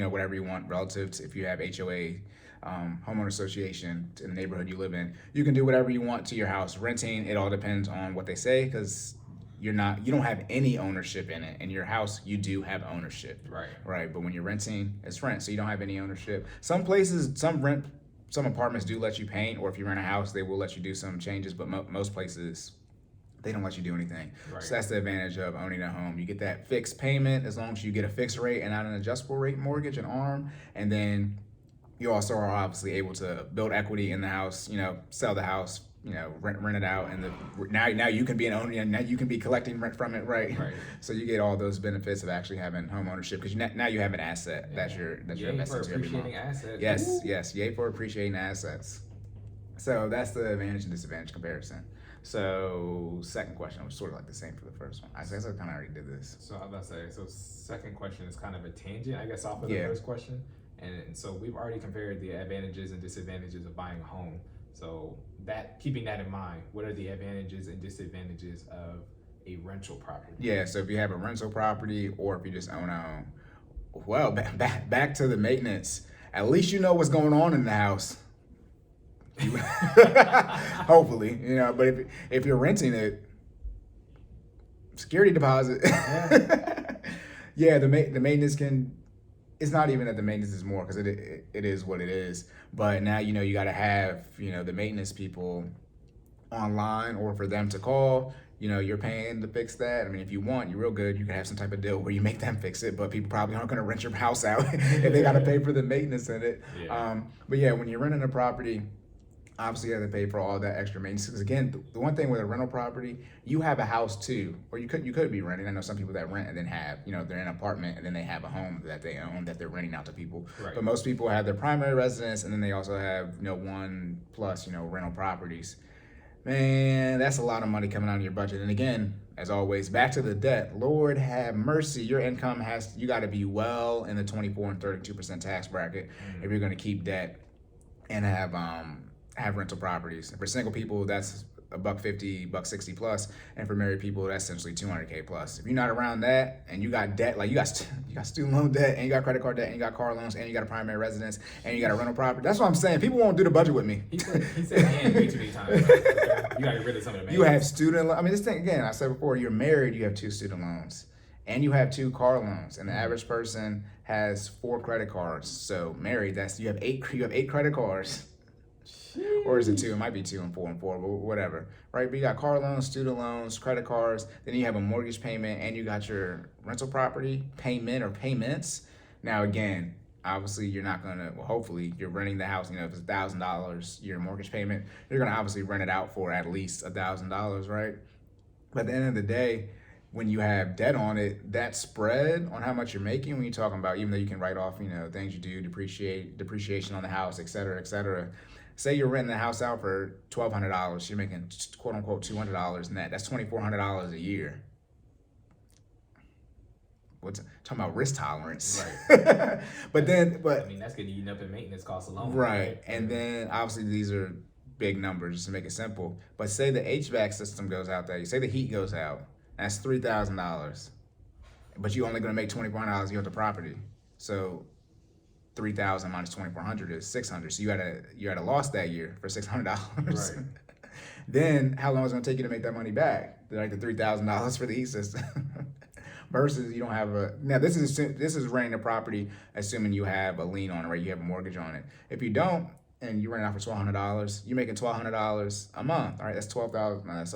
whatever you want relative to if you have HOA, homeowner association in the neighborhood you live in. You can do whatever you want to your house. Renting, it all depends on what they say, because you don't have any ownership in it. In your house, you do have ownership. Right. But when you're renting, it's rent, so you don't have any ownership. Some places, some apartments do let you paint, or if you rent a house, they will let you do some changes, but most places, they don't let you do anything. Right. So that's the advantage of owning a home. You get that fixed payment as long as you get a fixed rate and not an adjustable rate mortgage, an ARM. And then you also are obviously able to build equity in the house, sell the house, rent it out. And now you can be an owner, and now you can be collecting rent from it, right? So you get all those benefits of actually having home ownership, because now you have an asset. Yeah. That's your investment every month. Assets. Yes. Yay for appreciating assets. So that's the advantage and disadvantage comparison. So second question was sort of like the same for the first one. I guess I kind of already did this. So I was about to say, second question is kind of a tangent, I guess, off of the first question. And so we've already compared the advantages and disadvantages of buying a home. So keeping that in mind, what are the advantages and disadvantages of a rental property? Yeah, so if you have a rental property or if you just own a home, well, back to the maintenance. At least you know what's going on in the house. Hopefully, but if you're renting it, security deposit. Yeah, the maintenance it's not even that the maintenance is more, because it is what it is. But now you got to have the maintenance people online, or for them to call. You're paying to fix that. I mean, if you want, you're real good, you can have some type of deal where you make them fix it, but people probably aren't going to rent your house out if they got to pay for the maintenance in it. Yeah. But yeah, when you're renting a property, obviously you have to pay for all that extra maintenance. Because again, the one thing with a rental property, you have a house too, or you could be renting. I know some people that rent and then have, they're in an apartment and then they have a home that they own that they're renting out to people. Right. But most people have their primary residence, and then they also have, 1+ rental properties. Man, that's a lot of money coming out of your budget. And again, as always, back to the debt. Lord have mercy. Your income you got to be well in the 24 and 32% tax bracket if you're going to keep debt and have rental properties. For single people, that's $150, $160 plus, and for married people, that's essentially $200K plus. If you're not around that, and you got debt, like you got student loan debt, and you got credit card debt, and you got car loans, and you got a primary residence, and you got a rental property, that's what I'm saying. People won't do the budget with me. He said and way too many times. Okay? You got to get rid of some of the. You have student. I mean, this thing again. I said before, you're married, you have 2 student loans, and you have 2 car loans, and the average person has 4 credit cards. So married, you have 8 credit cards. Jeez. Or is it 2? It might be 2 and 4 and 4, but whatever, right? But you got car loans, student loans, credit cards. Then you have a mortgage payment, and you got your rental property payment or payments. Now, again, obviously, you're not gonna. Well, hopefully, you're renting the house. If it's $1,000 your mortgage payment, you're gonna obviously rent it out for at least $1,000, right? But at the end of the day, when you have debt on it, that spread on how much you're making, when you're talking about, even though you can write off, things you do, depreciation on the house, et cetera. Say you're renting the house out for $1,200, you're making quote unquote $200 net. That's $2,400 a year. talking about risk tolerance. Right. but I mean, that's getting eaten up in maintenance costs alone. Right. And then obviously these are big numbers just to make it simple. But say the HVAC system goes out there. You say the heat goes out. That's $3,000. But you're only going to make $2,400 you off the property. So 3,000 minus 2,400 is 600. So you had a loss that year for $600. Right. Then how long is it going to take you to make that money back? Like the $3,000 for the heat system. Versus you don't have now this is renting a property assuming you have a lien on it, right? You have a mortgage on it. If you don't and you're renting out for $1,200, you're making $1,200 a month. All right, that's $12,000. That's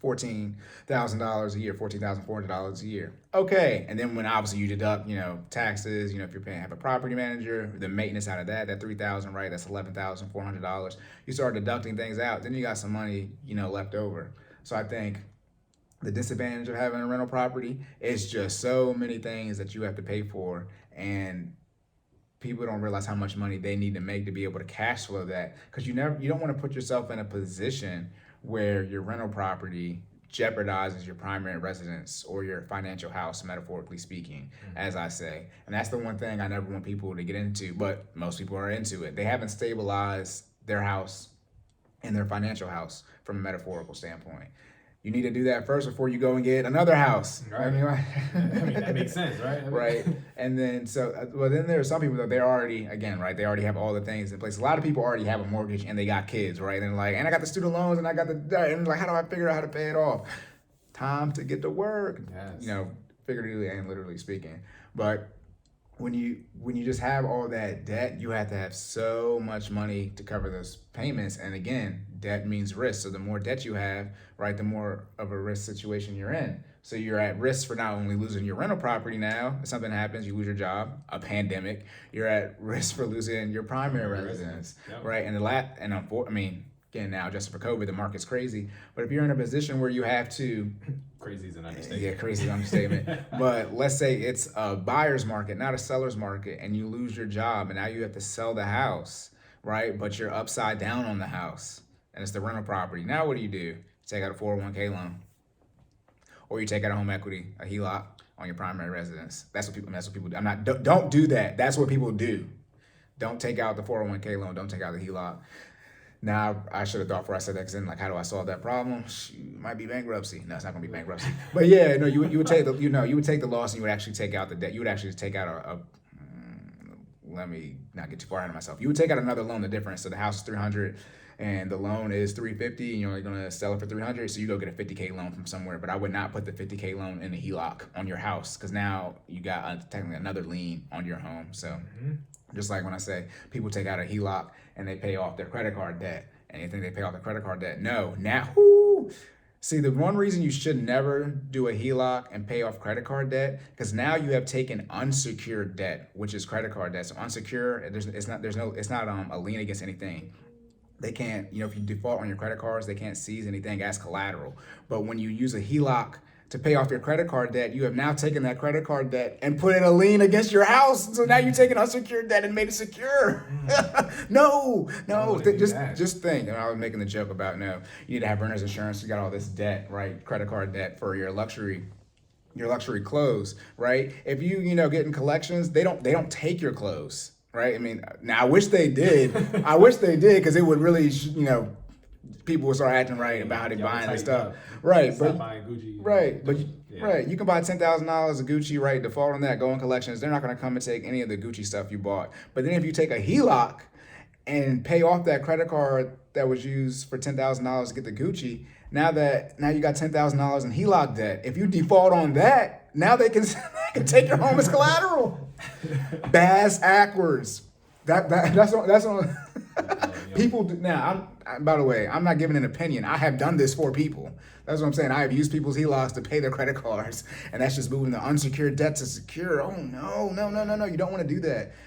$14,000 a year, $14,400 a year. Okay, and then when obviously you deduct, taxes, if you're have a property manager, the maintenance out of that $3,000, right? That's $11,400. You start deducting things out, then you got some money, left over. So I think the disadvantage of having a rental property is just so many things that you have to pay for, and people don't realize how much money they need to make to be able to cash flow that, because you don't want to put yourself in a position where your rental property jeopardizes your primary residence or your financial house, metaphorically speaking, as I say. And that's the one thing I never want people to get into, but most people are into it. They haven't stabilized their house and their financial house from a metaphorical standpoint. You need to do that first before you go and get another house. Right. I mean, that makes sense, right? Right. And then, then there are some people that they already have all the things in place. A lot of people already have a mortgage and they got kids, right? And like, and I got the student loans and I got and like, how do I figure out how to pay it off? Time to get to work, yes. Figuratively and literally speaking. But when you just have all that debt, you have to have so much money to cover those payments. And again, debt means risk. So the more debt you have, right, the more of a risk situation you're in. So you're at risk for not only losing your rental property now, if something happens, you lose your job, a pandemic, you're at risk for losing your primary residence, yep. right? And again, now just for COVID, the market's crazy. But if you're in a position where you have to, crazy is an understatement. Yeah, crazy is an understatement. But let's say it's a buyer's market, not a seller's market, and you lose your job, and now you have to sell the house, right? But you're upside down on the house, and it's the rental property. Now what do? You take out a 401k loan, or you take out a home equity, a HELOC on your primary residence. That's what people do. Don't do that. That's what people do. Don't take out the 401k loan. Don't take out the HELOC. Now, I should have thought before I said that, because then, like, how do I solve that problem? It might be bankruptcy. No, it's not going to be bankruptcy. But yeah, no, you would take the loss, and you would actually take out the debt. You would actually take out let me not get too far ahead of myself. You would take out another loan, the difference. So the house is $300 and the loan is $350, and you're only going to sell it for $300. So you go get a $50K loan from somewhere. But I would not put the $50K loan in the HELOC on your house, because now you got technically another lien on your home. So just like when I say people take out a HELOC and they pay off their credit card debt, and you think they pay off the credit card debt. No, now, see, the one reason you should never do a HELOC and pay off credit card debt, because now you have taken unsecured debt, which is credit card debt. So unsecured, it's not a lien against anything. They can't, if you default on your credit cards, they can't seize anything as collateral. But when you use a HELOC to pay off your credit card debt, you have now taken that credit card debt and put in a lien against your house. So now you're taking unsecured debt and made it secure. No, just think. And I was making the joke about, you need to have renter's insurance. You got all this debt, right? Credit card debt for your luxury clothes, right? If you getting collections, they don't take your clothes, right? I mean, now I wish they did. Because it would really, people would start acting right about how they buying this stuff. Right, but buying Gucci. Right, but right, you can buy $10,000 of Gucci, right? Default on that, go in collections. They're not going to come and take any of the Gucci stuff you bought. But then if you take a HELOC and pay off that credit card that was used for $10,000 to get the Gucci, now you got $10,000 in HELOC debt. If you default on that, now they can take your home as collateral. Bass backwards. That's on. People do, now. By the way, I'm not giving an opinion. I have done this for people. That's what I'm saying. I have used people's HELOCs to pay their credit cards, and that's just moving the unsecured debt to secure. Oh no! You don't want to do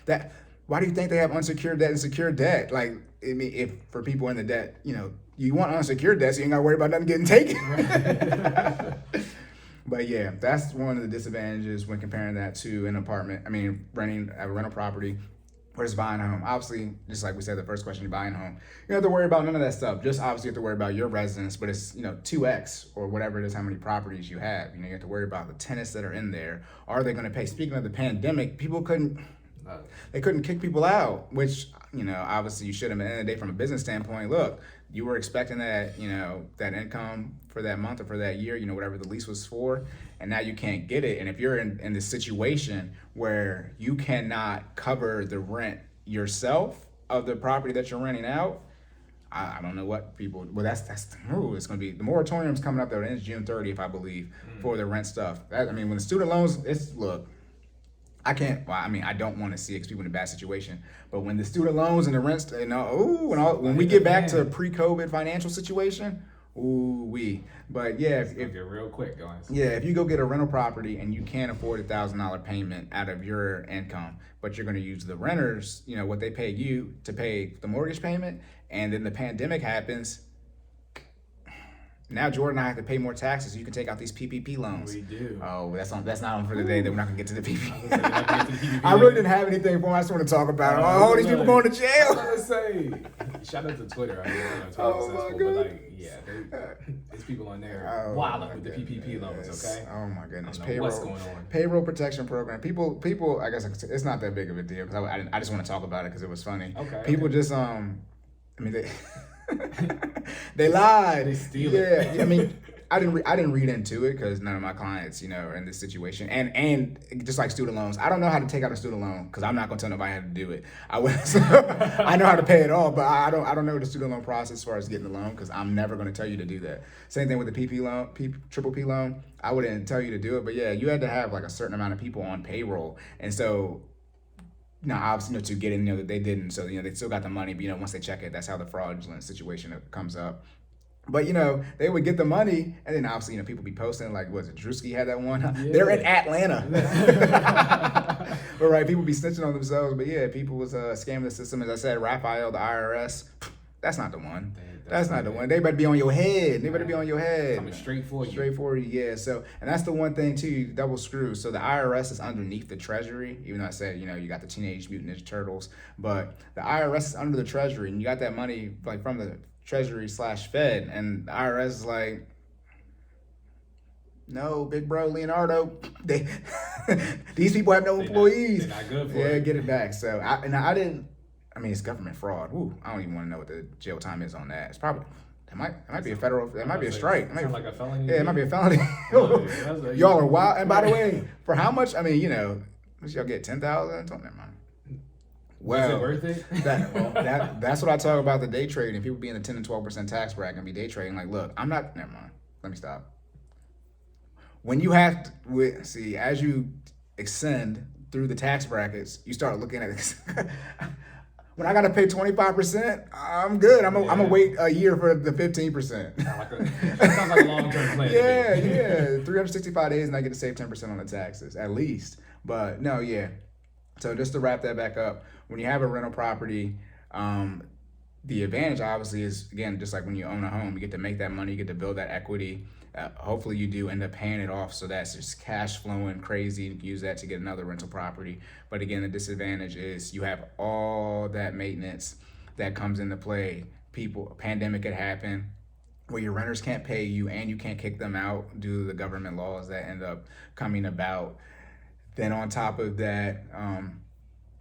that. Why do you think they have unsecured debt and secured debt? Like, I mean, if for people in the debt, you want unsecured debt, so you ain't got to worry about nothing getting taken. But yeah, that's one of the disadvantages when comparing that to an apartment. I mean, renting a rental property Versus buying a home. Obviously, just like we said, the first question, you're buying a home. You don't have to worry about none of that stuff. Just obviously you have to worry about your residence, but it's, 2x or whatever it is, how many properties you have. You have to worry about the tenants that are in there. Are they going to pay? Speaking of the pandemic, people couldn't kick people out, which, obviously you should have. At the end of the day, from a business standpoint, look, you were expecting that, that income for that month or for that year, whatever the lease was for, and now you can't get it. And if you're in this situation where you cannot cover the rent yourself of the property that you're renting out, I don't know what people, well, that's the rule. It's going to be, the moratorium's coming up, though. It ends June 30th, I believe, for the rent stuff. When the student loans, I don't want to see it because people in a bad situation. But when the student loans and the rents, when we get back to pre-COVID financial situation, But yeah, if you're real quick, guys. Yeah, if you go get a rental property and you can't afford $1,000 payment out of your income, but you're going to use the renters, what they pay you to pay the mortgage payment, and then the pandemic happens. Now Jordan and I have to pay more taxes so you can take out these PPP loans. We do. Oh, that's not on for the day. That we're not gonna get to the PPP. I really didn't have anything for them. I just want to talk about it. Oh, these people going to jail. I was gonna say, shout out to Twitter. Oh my God. There's people on there wilding with the PPP loans. Okay. Oh my goodness. Payroll. What's going on? Payroll protection program. People. I guess it's not that big of a deal because I just want to talk about it because it was funny. Okay. People just they lied. They steal it. Yeah, I didn't read into it because none of my clients, are in this situation. And just like student loans, I don't know how to take out a student loan because I'm not gonna tell nobody how to do it. I know how to pay it all, but I don't know the student loan process as far as getting the loan because I'm never gonna tell you to do that. Same thing with the PP loan, triple P loan. I wouldn't tell you to do it, but yeah, you had to have like a certain amount of people on payroll, and so. Now, obviously, to get in, that they didn't. So, they still got the money. But, once they check it, that's how the fraudulent situation comes up. But, they would get the money. And then, obviously, people be posting, like, was it Drewski had that one? Yeah. They're in Atlanta. But, right, people be snitching on themselves. But, yeah, people was scamming the system. As I said, Raphael, the IRS, that's not the one. That's not the one. They better be on your head. They better be on your head. Coming straight for you. Straight for you, yeah. So, and that's the one thing too, double screw. So the IRS is underneath the Treasury, even though I said, you got the Teenage Mutant Ninja Turtles, but the IRS is under the Treasury, and you got that money like from the Treasury/Fed, and the IRS is like, no, big bro, Leonardo, these people have no employees. They're not good for it. Yeah, get it back. So I didn't. It's government fraud. Ooh, I don't even want to know what the jail time is on that. It's probably it might be a federal. It might be a strike. It might like a felony. Yeah, it might be a felony. Y'all are wild. And by the way, for how much? Y'all get 10,000. Never mind. Well, is it worth it? That's what I talk about the day trading. People be in the 10 and 12% tax bracket and be day trading. Like, look, I'm not. Never mind. Let me stop. When you have to as you ascend through the tax brackets, you start looking at it. When I gotta pay 25%, I'm good. I'm gonna wait a year for the 15%. Sounds like a long-term plan. Yeah. 365 days and I get to save 10% on the taxes, at least. But no, yeah. So just to wrap that back up, when you have a rental property, the advantage obviously is, again, just like when you own a home, you get to make that money, you get to build that equity. Hopefully you do end up paying it off, so that's just cash flowing crazy. You can use that to get another rental property. But again, the disadvantage is you have all that maintenance that comes into play. A pandemic could happen where your renters can't pay you and you can't kick them out due to the government laws that end up coming about. Then on top of that,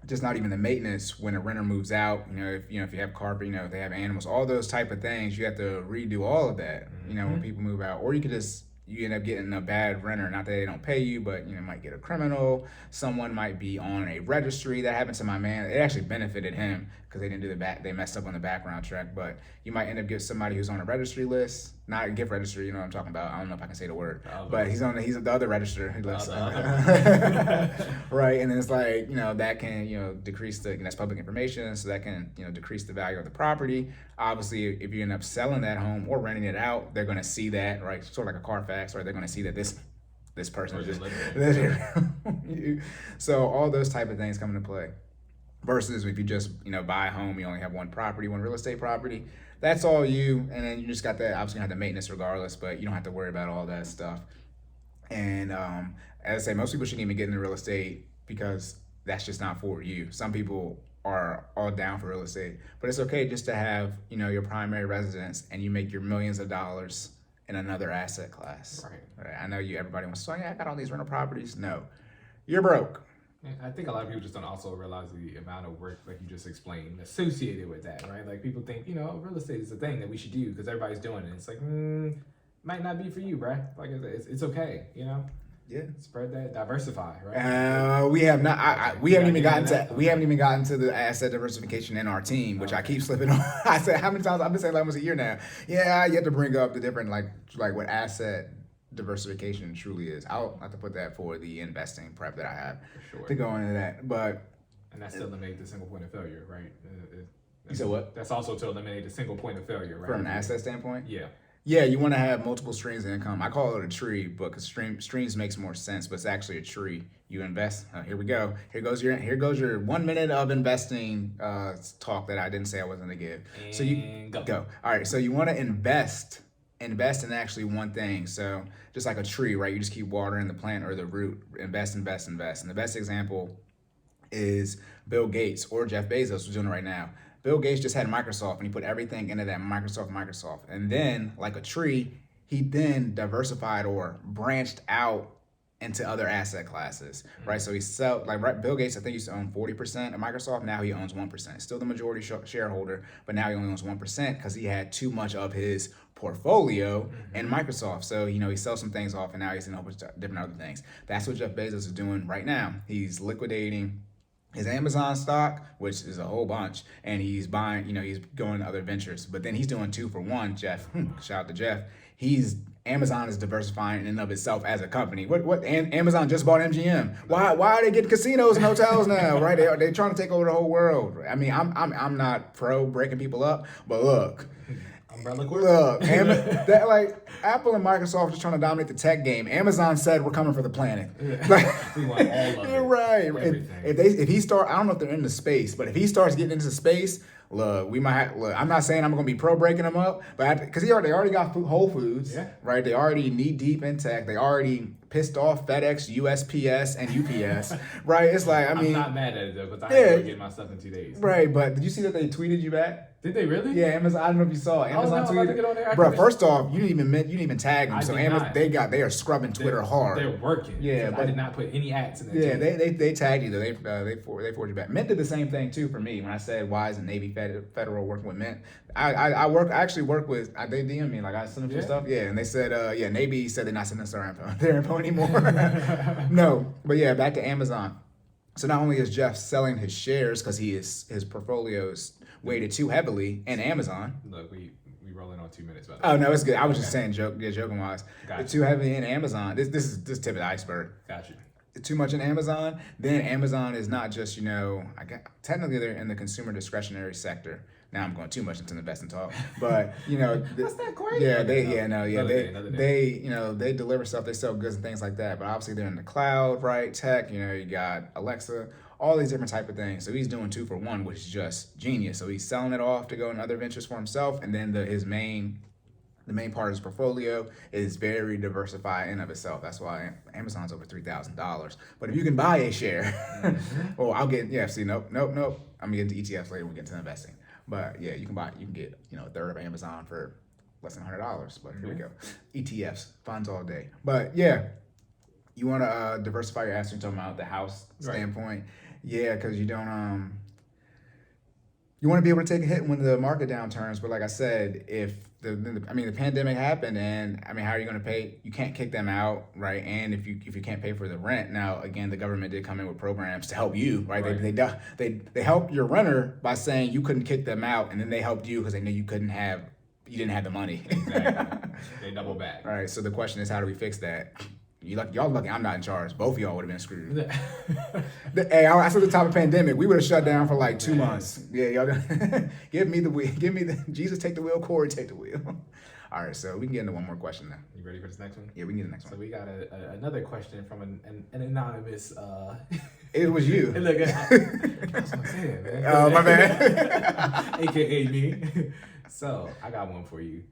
just not even the maintenance when a renter moves out, if you have carpet, if they have animals, all those type of things, you have to redo all of that, when people move out. Or you end up getting a bad renter, not that they don't pay you, but might get a criminal. Someone might be on a registry. That happened to my man. It actually benefited him because they didn't do they messed up on the background check. But you might end up getting somebody who's on a registry list, not a gift registry, you know what I'm talking about. I don't know if I can say the word, but he's the other register. Right, and then it's like, that can, decrease that's public information, so that can, decrease the value of the property. Obviously, if you end up selling that home or renting it out, they're going to see that, right? Sort of like a Carfax, right? They're going to see that this person just lives here. So all those type of things come into play. Versus if you just, buy a home, you only have one real estate property. That's all you, and then you just got that, obviously you have the maintenance regardless, but you don't have to worry about all that stuff. And as I say, most people shouldn't even get into real estate because that's just not for you. Some people are all down for real estate, but it's okay just to have, your primary residence and you make your millions of dollars in another asset class. Right. I know everybody wants to say, yeah, I got all these rental properties. No, you're broke. I think a lot of people just don't also realize the amount of work, like you just explained, associated with that, right? Like people think, real estate is a thing that we should do because everybody's doing it. It's like, might not be for you, bruh. Like it's okay, Yeah. Spread that, diversify, right? We have not. We haven't even gotten to the asset diversification in our team, which I keep slipping on. I said how many times I've been saying like almost a year now. Yeah, you have to bring up the different like what asset diversification truly is. I'll have to put that for the investing prep that I have to go into that. And that's to eliminate the single point of failure, right? You said what? That's also to eliminate the single point of failure, right? From an asset standpoint? Yeah. Yeah, you want to have multiple streams of income. I call it a tree, but because streams makes more sense, but it's actually a tree. You invest. Here we go. Here goes your 1 minute of investing talk that I didn't say I wasn't going to give. And so you go. All right. So you want to invest in actually one thing. So just like a tree, right? You just keep watering the plant or the root. Invest. And the best example is Bill Gates or Jeff Bezos, who's doing it right now. Bill Gates just had Microsoft and he put everything into that Microsoft. And then, like a tree, he then diversified or branched out into other asset classes, right? So Bill Gates, I think he used to own 40% of Microsoft. Now he owns 1%. Still the majority shareholder, but now he only owns 1% because he had too much of his portfolio in Microsoft. So, he sells some things off and now he's in a whole bunch of different other things. That's what Jeff Bezos is doing right now. He's liquidating his Amazon stock, which is a whole bunch, and he's buying, he's going to other ventures. But then he's doing 2 for 1, Jeff. Shout out to Jeff. Amazon is diversifying in and of itself as a company. And Amazon just bought MGM. Why are they getting casinos and hotels now, right? They're trying to take over the whole world. I mean, I'm not pro breaking people up, but look. Look, Apple and Microsoft are trying to dominate the tech game. Amazon said we're coming for the planet. Yeah. We want all of it. You're right. If he start, I don't know if they're into space, but if he starts getting into space, look, we might. I'm not saying I'm going to be pro breaking them up, but because they already got Whole Foods, right? They already knee deep in tech. They already pissed off FedEx, USPS, and UPS, right? It's like I'm not mad at it though, because I ain't getting my stuff in 2 days. Right, but did you see that they tweeted you back? Did they really? Yeah, Amazon. I don't know if you saw it. Amazon tweeted. Bro, first off, you didn't even tag them. So Amazon, they are scrubbing Twitter hard. They're working. Yeah, but I did not put any ads in there. Yeah, they tagged you though. They forwarded you back. Mint did the same thing too for me when I said why isn't Navy Federal working with Mint? I actually work with. They DM me like I sent them some stuff. Yeah, and they said Navy said they're not sending us their info anymore. No, but yeah, back to Amazon. So not only is Jeff selling his shares because his portfolio's weighted too heavily in Amazon. Look, we rolling on 2 minutes. Oh no, it's good. I was just saying, joking wise. It's too heavy in Amazon. This is tip of the iceberg. Got you. Too much in Amazon. Then Amazon is not just technically they're in the consumer discretionary sector. Now I'm going too much into investing talk, but that's not Cory. Yeah, they deliver stuff. They sell goods and things like that. But obviously they're in the cloud, right? Tech. You got Alexa. All these different type of things. So he's doing 2 for 1, which is just genius. So he's selling it off to go in other ventures for himself, and then the main part of his portfolio is very diversified in of itself. That's why Amazon's over $3,000. But if you can buy a share, I'll get nope. I'm gonna get into ETFs later when we get into investing. But yeah, you can get a third of Amazon for less than $100. But here we go, ETFs, funds all day. But yeah, you want to diversify your assets. Talking about the house standpoint. Yeah, because you don't you want to be able to take a hit when the market downturns. But like I said, if the pandemic happened, and how are you going to pay? You can't kick them out, right? And if you can't pay for the rent, now again, the government did come in with programs to help you, right? They helped your renter by saying you couldn't kick them out, and then they helped you because they knew you didn't have the money. Exactly. They double back. All right. So the question is, how do we fix that? Y'all lucky I'm not in charge. Both of y'all would have been screwed. Hey, I said the top of pandemic, we would have shut down for like 2 months. Yeah, y'all give me the wheel. Jesus take the wheel, Cory take the wheel. All right, so we can get into one more question now. You ready for this next one? Yeah, we can get the next one. So we got another question from an anonymous. It was you. Look, I was gonna say it, man. Oh, my bad. AKA me. So I got one for you.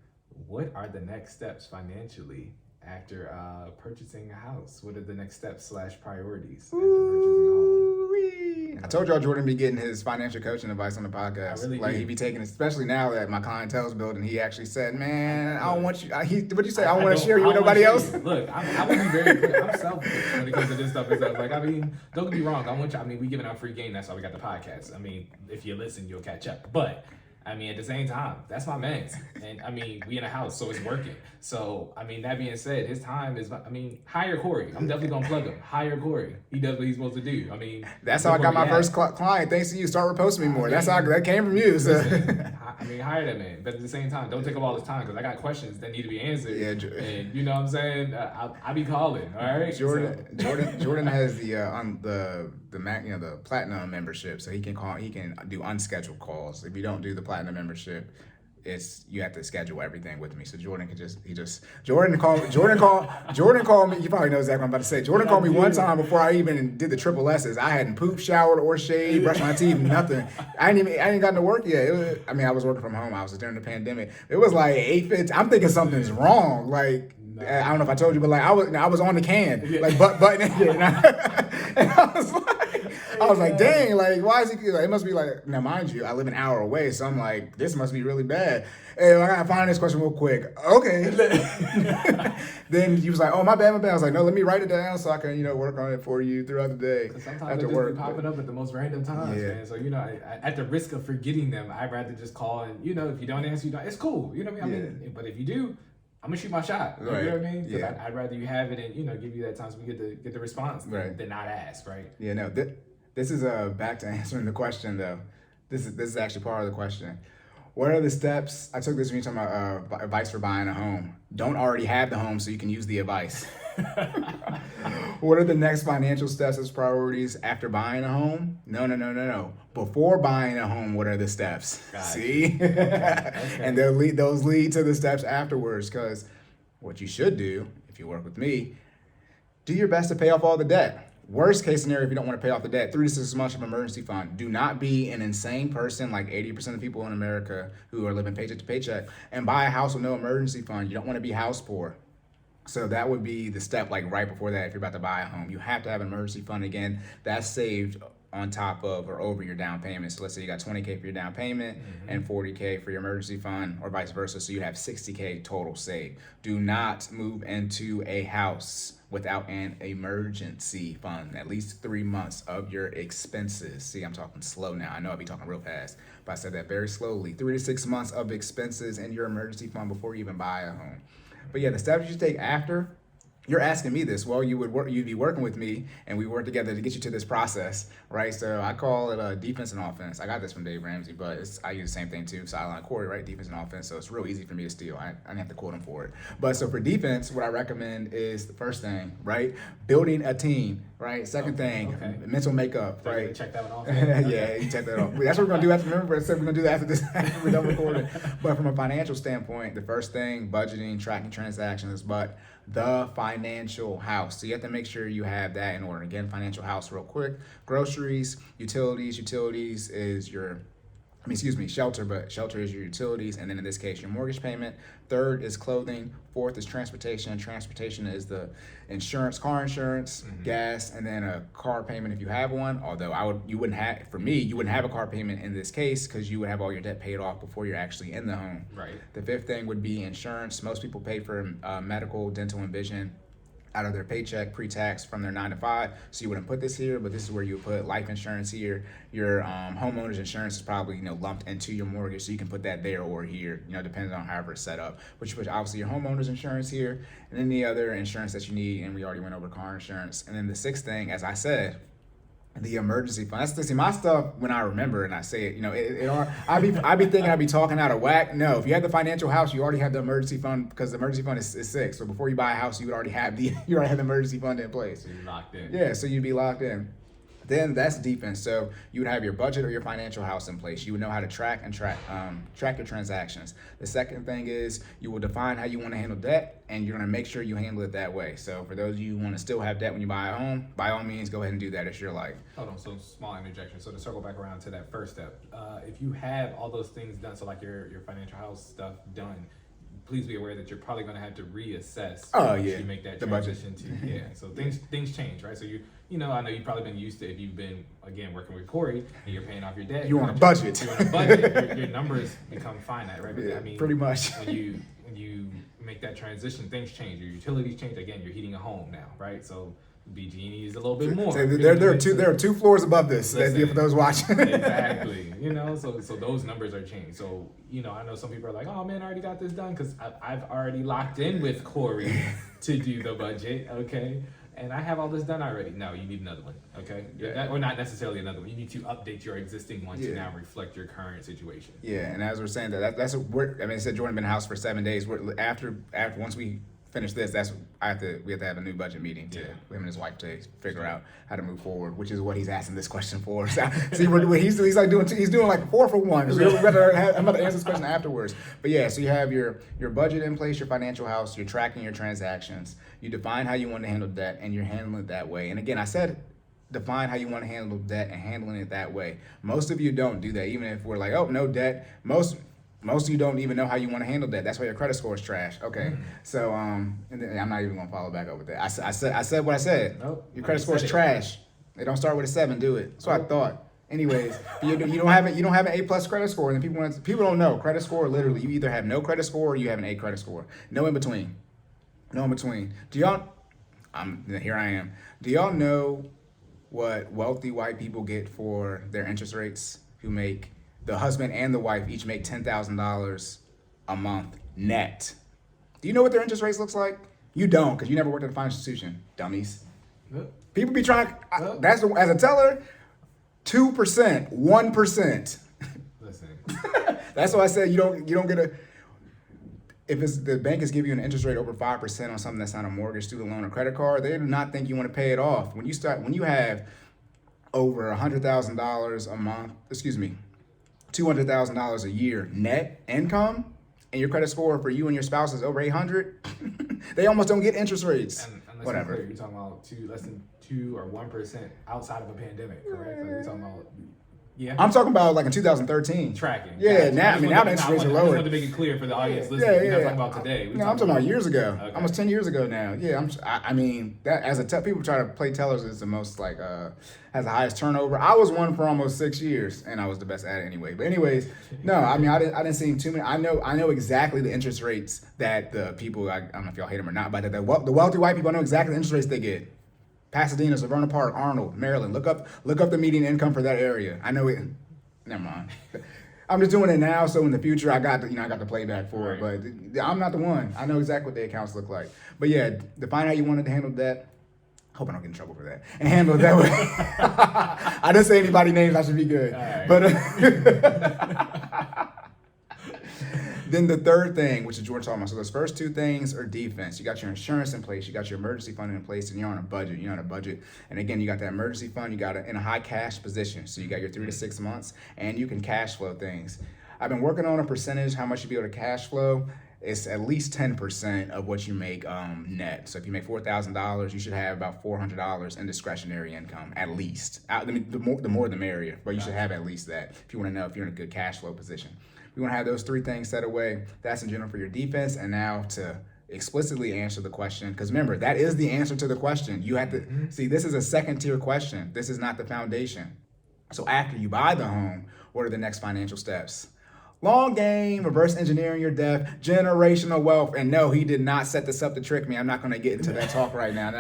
What are the next steps financially after purchasing a house? What are the next steps / priorities after purchasing a home? I told y'all Jordan be getting his financial coaching advice on the podcast. I really like do. he be taking, especially now that my clientele's building. He actually said, "Man, I don't want you." What'd you say? I don't want to share you with nobody else. Look, I would be very clear. I'm selfish when it comes to this stuff and stuff. Like, I mean, don't get me wrong. I want you. I mean, we giving out free game. That's why we got the podcast. I mean, if you listen, you'll catch up. But I mean, at the same time, that's my man. And I mean, we in a house, so it's working. So, I mean, that being said, his time is, I mean, hire Cory. I'm definitely going to plug him. Hire Cory. He does what he's supposed to do. I mean, that's how I got my first client. Thanks to you. Start reposting me more. That's how that came from you. So. Listen, I mean, hire that man. But at the same time, don't take up all his time because I got questions that need to be answered. Yeah, and you know what I'm saying? I be calling, all right? Jordan has the platinum membership, so he can do unscheduled calls. If you don't do the platinum membership, you have to schedule everything with me. So Jordan Jordan called me. You probably know exactly what I'm about to say. Jordan called me one time before I even did the triple S's. I hadn't pooped, showered, or shaved, brushed my teeth, nothing. I ain't gotten to work yet. I was working from home. I was during the pandemic. It was like 8:50. I'm thinking something's wrong. Like, I don't know if I told you, but like I was on the can, like buttoning it, and I was like, dang, like, why is he, like, it must be like, now mind you, I live an hour away, so I'm like, this must be really bad. Hey, I gotta find this question real quick. Okay. Then he was like, oh, my bad. I was like, no, let me write it down so I can, work on it for you throughout the day. Sometimes it just be popping up at the most random times, man. So, at the risk of forgetting them, I'd rather just call and, if you don't answer, it's cool. You know what I mean? But if you do, I'm gonna shoot my shot. You know what I mean? Because I'd rather you have it and, give you that time so we get the response than not ask, right? Yeah, no, this is back to answering the question though. This is actually part of the question. What are the steps? I took this when you're talking about advice for buying a home. Don't already have the home so you can use the advice. What are the next financial steps as priorities after buying a home? No. Before buying a home, what are the steps? See? Okay. And those lead to the steps afterwards, because what you should do, if you work with me, do your best to pay off all the debt. Worst case scenario, if you don't want to pay off the debt, 3 to 6 months of emergency fund. Do not be an insane person like 80% of people in America who are living paycheck to paycheck and buy a house with no emergency fund. You don't want to be house poor. So that would be the step, like right before that, if you're about to buy a home. You have to have an emergency fund. Again, that's saved on top of or over your down payment. So let's say you got $20K for your down payment and $40K for your emergency fund, or vice versa. So you have $60K total saved. Do not move into a house without an emergency fund, at least 3 months of your expenses. See, I'm talking slow now. I know I'll be talking real fast, but I said that very slowly. 3 to 6 months of expenses in your emergency fund before you even buy a home. But yeah, the steps you take after, you're asking me this. Well, you'd be working with me, and we work together to get you to this process, right? So I call it defense and offense. I got this from Dave Ramsey, but I use the same thing too. Sideline Cory, right? Defense and offense. So it's real easy for me to steal. I didn't have to quote him for it. But so for defense, what I recommend is the first thing, right? Building a team, right? Second thing, mental makeup, right? Check that one off. Yeah, you check that off. That's what we're gonna do after. Remember, I said we're gonna do that after this. After we're done recording. But from a financial standpoint, the first thing, budgeting, tracking transactions, but the financial house. So you have to make sure you have that in order. Again, financial house real quick. Groceries, utilities. Utilities is shelter, but shelter is your utilities. And then in this case, your mortgage payment. Third is clothing. Fourth is transportation. Transportation is the insurance, car insurance, gas, and then a car payment if you have one. Although you wouldn't have a car payment in this case because you would have all your debt paid off before you're actually in the home. Right. The fifth thing would be insurance. Most people pay for medical, dental, and vision out of their paycheck pre-tax from their 9 to 5. So you wouldn't put this here, but this is where you would put life insurance here. Your homeowner's insurance is probably lumped into your mortgage, so you can put that there or here, depending on however it's set up. But you put obviously your homeowner's insurance here, and then the other insurance that you need, and we already went over car insurance. And then the sixth thing, as I said, the emergency fund. That's my stuff when I remember and I say it. I be thinking I be talking out of whack. No, if you have the financial house, you already have the emergency fund because the emergency fund is 6. So before you buy a house, you would already have the emergency fund in place. So you're locked in. Yeah, so you'd be locked in. Then that's defense. So you would have your budget or your financial house in place. You would know how to track your transactions. The second thing is you will define how you want to handle debt, and you're going to make sure you handle it that way. So for those of you who want to still have debt when you buy a home, by all means, go ahead and do that. It's your life. Hold on, so small interjection. So to circle back around to that first step, if you have all those things done, so like your financial house stuff done, please be aware that you're probably going to have to reassess you make that the budget. transition to so things change, right? So I know you've probably been used to, if you've been again working with Corey and you're paying off your debt, you're on a budget. You're on a budget. your numbers become finite, right? Yeah, I mean, pretty much. when you make that transition, things change. Your utilities change. Again, you're heating a home now, right? So BG&E is a little bit more. So there are two floors above this. For those watching. Exactly. So those numbers are changed. So I know some people are like, oh man, I already got this done because I've already locked in with Cory to do the budget. Okay. And I have all this done already. No, you need another one, okay? Or not necessarily another one. You need to update your existing one to now reflect your current situation. Yeah, and as we're saying that's it said Jordan been in the house for 7 days. After once we finish this, we have to have a new budget meeting to him and his wife to figure out how to move forward, which is what he's asking this question for. So, see, he's like doing like 4 for 1. So I'm about to answer this question afterwards. But yeah, so you have your budget in place, your financial house, you're tracking your transactions, you define how you want to handle debt, and you're handling it that way. And again, I said define how you want to handle debt and handling it that way. Most of you don't do that, even if we're like, oh, no debt. Most of you don't even know how you want to handle that. That's why your credit score is trash. Okay, so and then I'm not even gonna follow back up with that. I said what I said. Nope. Your credit score is trash. They don't start with a 7. Do it. That's what I thought. Anyways, you don't have an A+ credit score, and people don't know credit score. Literally, you either have no credit score or you have an A credit score. No in between. No in between. Here I am. Do y'all know what wealthy white people get for their interest rates? The husband and the wife each make $10,000 a month net. Do you know what their interest rates looks like? You don't, because you never worked at a financial institution, dummies. Nope. People be trying. As a teller, 2%, 1%. Listen. That's why I said you don't get if the bank is giving you an interest rate over 5% on something that's not a mortgage, student loan, or credit card, they do not think you want to pay it off. When you have over $100,000 a month, $200,000 a year net income, and your credit score for you and your spouse is over 800, they almost don't get interest rates. And whatever. Clear, you're talking about less than 2 or 1% outside of a pandemic, correct? Like you're talking about. Yeah, I'm talking about like in 2013. Tracking. Yeah, now the interest rates are lower. I just wanted to make it clear for the audience listening. We're not talking about today. No, I'm talking about years ago. Okay. Almost 10 years ago now. Yeah, I mean that as people try to play tellers is the most like has the highest turnover. I was one for almost 6 years, and I was the best at it anyway. But anyways, no, I mean I didn't see too many. I know exactly the interest rates that the people. I don't know if y'all hate them or not, but the wealthy white people, I know exactly the interest rates they get. Pasadena, Severna Park, Arnold, Maryland. Look up the median income for that area. I know it. Never mind. I'm just doing it now, so in the future I got the playback for it. But I'm not the one. I know exactly what the accounts look like. But yeah, define how you wanted to handle that. Hope I don't get in trouble for that. And handle it that way. I didn't say anybody's names. I should be good. Right. But then the third thing, which is Jordan talking about. So those first 2 things are defense. You got your insurance in place. You got your emergency fund in place, and you're on a budget. And again, you got that emergency fund. You got it in a high cash position. So you got your 3 to 6 months, and you can cash flow things. I've been working on a percentage, how much you be able to cash flow. It's at least 10% of what you make net. So if you make $4,000, you should have about $400 in discretionary income, at least. The more the merrier, but you should have at least that if you want to know if you're in a good cash flow position. You want to have those 3 things set away. That's in general for your defense. And now to explicitly answer the question, because remember, that is the answer to the question. You have to see, this is a 2nd-tier question. This is not the foundation. So after you buy the home, what are the next financial steps? Long game, reverse engineering your debt, generational wealth. And no, he did not set this up to trick me. I'm not going to get into that talk right now.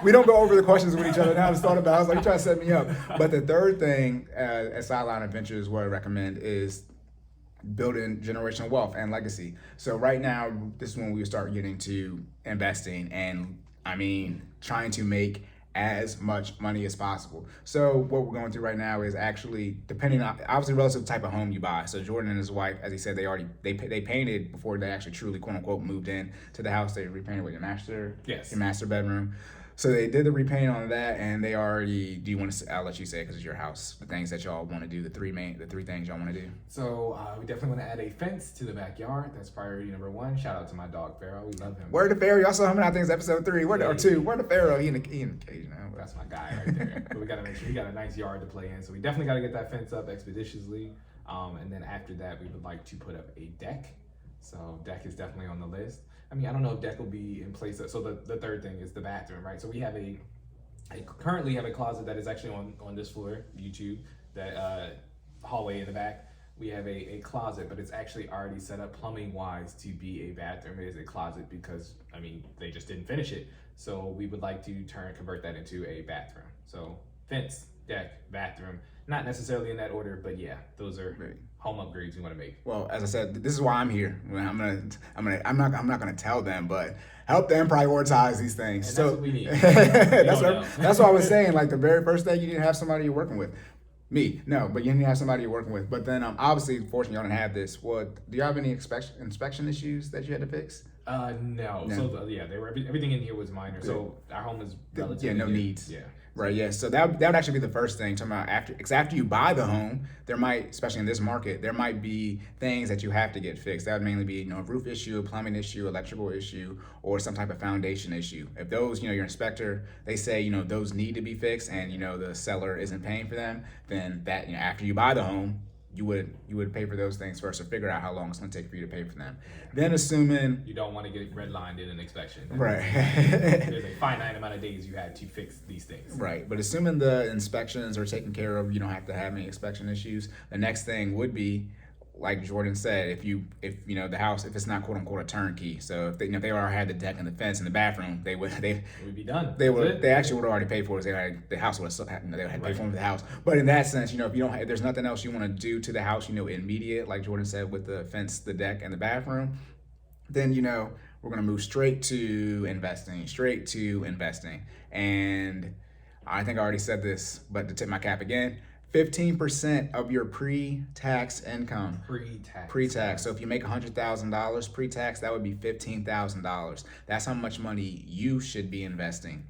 We don't go over the questions with each other. Now I just thought about it. I was like, you trying to set me up. But the third thing, at Sideline Adventures, what I recommend is building generational wealth and legacy. So right now, this is when we start getting to investing and, trying to make as much money as possible. So what we're going through right now is actually depending on obviously relative to the type of home you buy. So Jordan and his wife, as he said, they painted before they actually truly quote unquote moved in to the house. They repainted with your master bedroom. So they did the repaint on that, and they already. Do you want to? I'll let you say it because it's your house. The things that y'all want to do, the three things y'all want to do. So we definitely want to add a fence to the backyard. That's priority number 1. Shout out to my dog Pharaoh. We love him. Where the Pharaoh? Y'all saw him in I think it's episode 3. Or 2. Where the Pharaoh? He in the cage now. That's my guy right there. But we got to make sure he got a nice yard to play in. So we definitely got to get that fence up expeditiously. And then after that, we would like to put up a deck. So deck is definitely on the list. I mean, I don't know if deck will be in place. So the third thing is the bathroom, right? So we have I currently have a closet that is actually on this floor, YouTube, that hallway in the back. We have a closet, but it's actually already set up plumbing wise to be a bathroom. It is a closet because, I mean, they just didn't finish it. So we would like to convert that into a bathroom. So fence, deck, bathroom, not necessarily in that order, but yeah, those are home upgrades we want to make. Well, as I said, this is why I'm here. I'm not gonna tell them, but help them prioritize these things. And so that's what we need. that's what I was saying. Like the very first day, you didn't have somebody you're working with. Me, no, but you didn't have somebody you're working with. But then, obviously, fortunately, y'all didn't have this. What do you have any inspection issues that you had to fix? No. So they were everything in here was minor. Good. So our home is relatively no new. needs. Yeah. Right, yeah. So that would actually be the first thing. Talking about after you buy the home, there might, especially in this market, there might be things that you have to get fixed. That would mainly be, a roof issue, a plumbing issue, electrical issue, or some type of foundation issue. If those, your inspector, they say, those need to be fixed, and the seller isn't paying for them, then that, after you buy the home, you would pay for those things first, or figure out how long it's going to take for you to pay for them. Then assuming you don't want to get redlined in an inspection. Right. There's a finite amount of days you had to fix these things. Right, but assuming the inspections are taken care of, you don't have to have any inspection issues. The next thing would be, like Jordan said, if the house, if it's not quote unquote a turnkey, so if they already had the deck and the fence and the bathroom, it would be done. They actually would already pay for it. The house would have they would have to pay for the house. But in that sense, if there's nothing else you want to do to the house, immediate, like Jordan said, with the fence, the deck, and the bathroom, then we're gonna move straight to investing. And I think I already said this, but to tip my cap again. 15% of your pre-tax income. Pre-tax. So if you make $100,000 pre-tax, that would be $15,000. That's how much money you should be investing.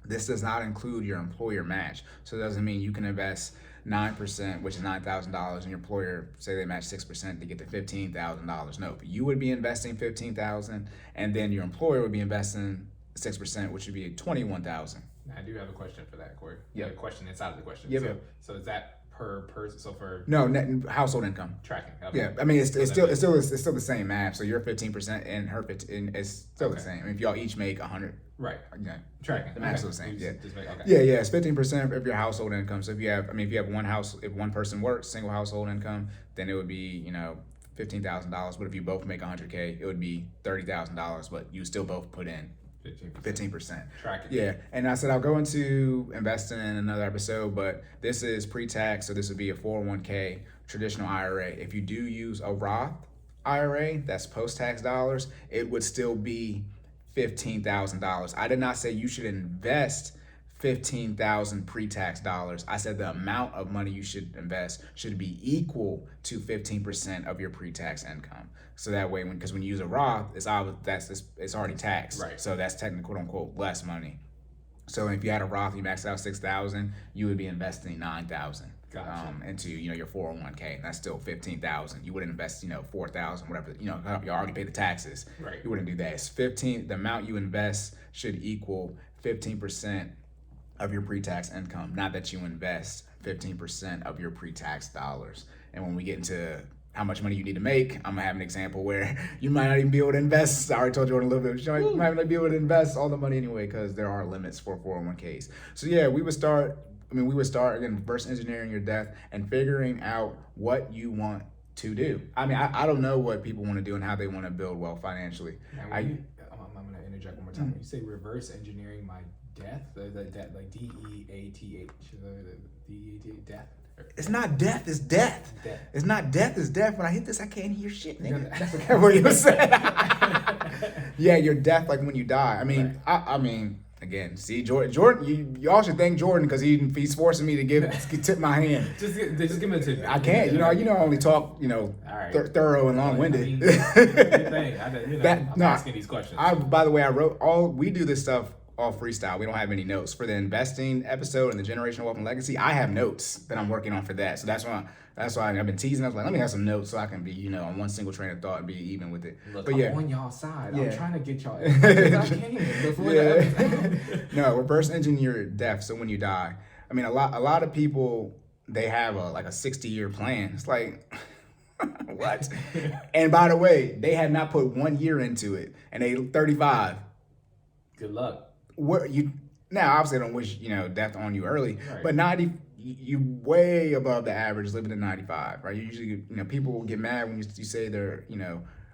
This does not include your employer match. So it doesn't mean you can invest 9%, which is $9,000, and your employer say they match 6% to get to $15,000. No, you would be investing $15,000, and then your employer would be investing 6%, which would be $21,000. I do have a question for that, Cory. Yeah. A question inside of the question. Yeah. So is that per person? So for net household income tracking. Okay. Yeah, I mean it's still the same math. So your 15% and her 15 is still the same. I mean, if y'all each make 100, right? Yeah, tracking. the math's still the same. Yeah. Yeah. It's 15% of your household income. So if you have if one person works, single household income, then it would be $15,000. But if you both make $100K, it would be $30,000. But you still both put in 15%. Tracking. Yeah, and I said I'll go into investing in another episode, but this is pre-tax, so this would be a 401k traditional IRA. If you do use a Roth IRA, that's post-tax dollars, it would still be $15,000. I did not say you should invest $15,000 pre-tax dollars. I said the amount of money you should invest should be equal to 15% of your pre-tax income. So that way, because when you use a Roth, it's already taxed. Right. So that's technically quote unquote less money. So if you had a Roth, you maxed out $6,000, you would be investing $9,000 into your 401k. And that's still $15,000. You wouldn't invest $4,000, whatever. You already paid the taxes. Right. You wouldn't do that. It's 15. The amount you invest should equal 15% of your pre-tax income. Not that you invest 15% of your pre-tax dollars. And when we get into how much money you need to make, I'm gonna have an example where you might not even be able to invest. I already told Jordan a little bit. You might not be able to invest all the money anyway because there are limits for 401ks. So yeah, we would start again, reverse engineering your death and figuring out what you want to do. I mean, I don't know what people want to do and how they want to build wealth financially. Now, I'm gonna interject one more time. When you say reverse engineering my death, the death, like DEATH, death. It's not death, it's death. It's not death, it's death. When I hit this, I can't hear shit, nigga. That's what you said. Yeah, your death, like when you die. I mean, right. I mean, again, see, Jordan, y'all should thank Jordan because he's forcing me to tip my hand. just give me a tip. I can't. I only talk, right. Thorough and long-winded. I'm asking these questions. By the way, we do this stuff all freestyle. We don't have any notes for the investing episode and the generational wealth and legacy. I have notes that I'm working on for that. So that's why I've been teasing. I was like, let me have some notes so I can be, on one single train of thought and be even with it. Look, but I'm on y'all side. Yeah. I'm trying to get y'all as I can before the episode. No, reverse engineer death. So when you die, I mean, a lot of people they have a 60-year plan. It's like, what? And by the way, they have not put 1 year into it, and they 35. Good luck. What you now? Obviously, I don't wish death on you early, Right. but 90, you way above the average living to 95, right? Usually, people will get mad when you say they're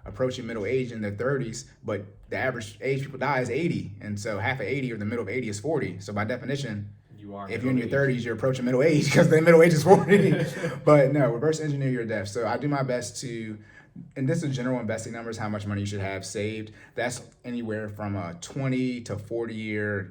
approaching middle age in their 30s, but the average age people die is 80, and so half of 80 or the middle of 80 is 40. So by definition, if you're in your 30s, you're approaching middle age because the middle age is 40. But no, reverse engineer your death. So I do my best to, and this is general investing numbers, how much money you should have saved. That's anywhere from a 20 to 40 year,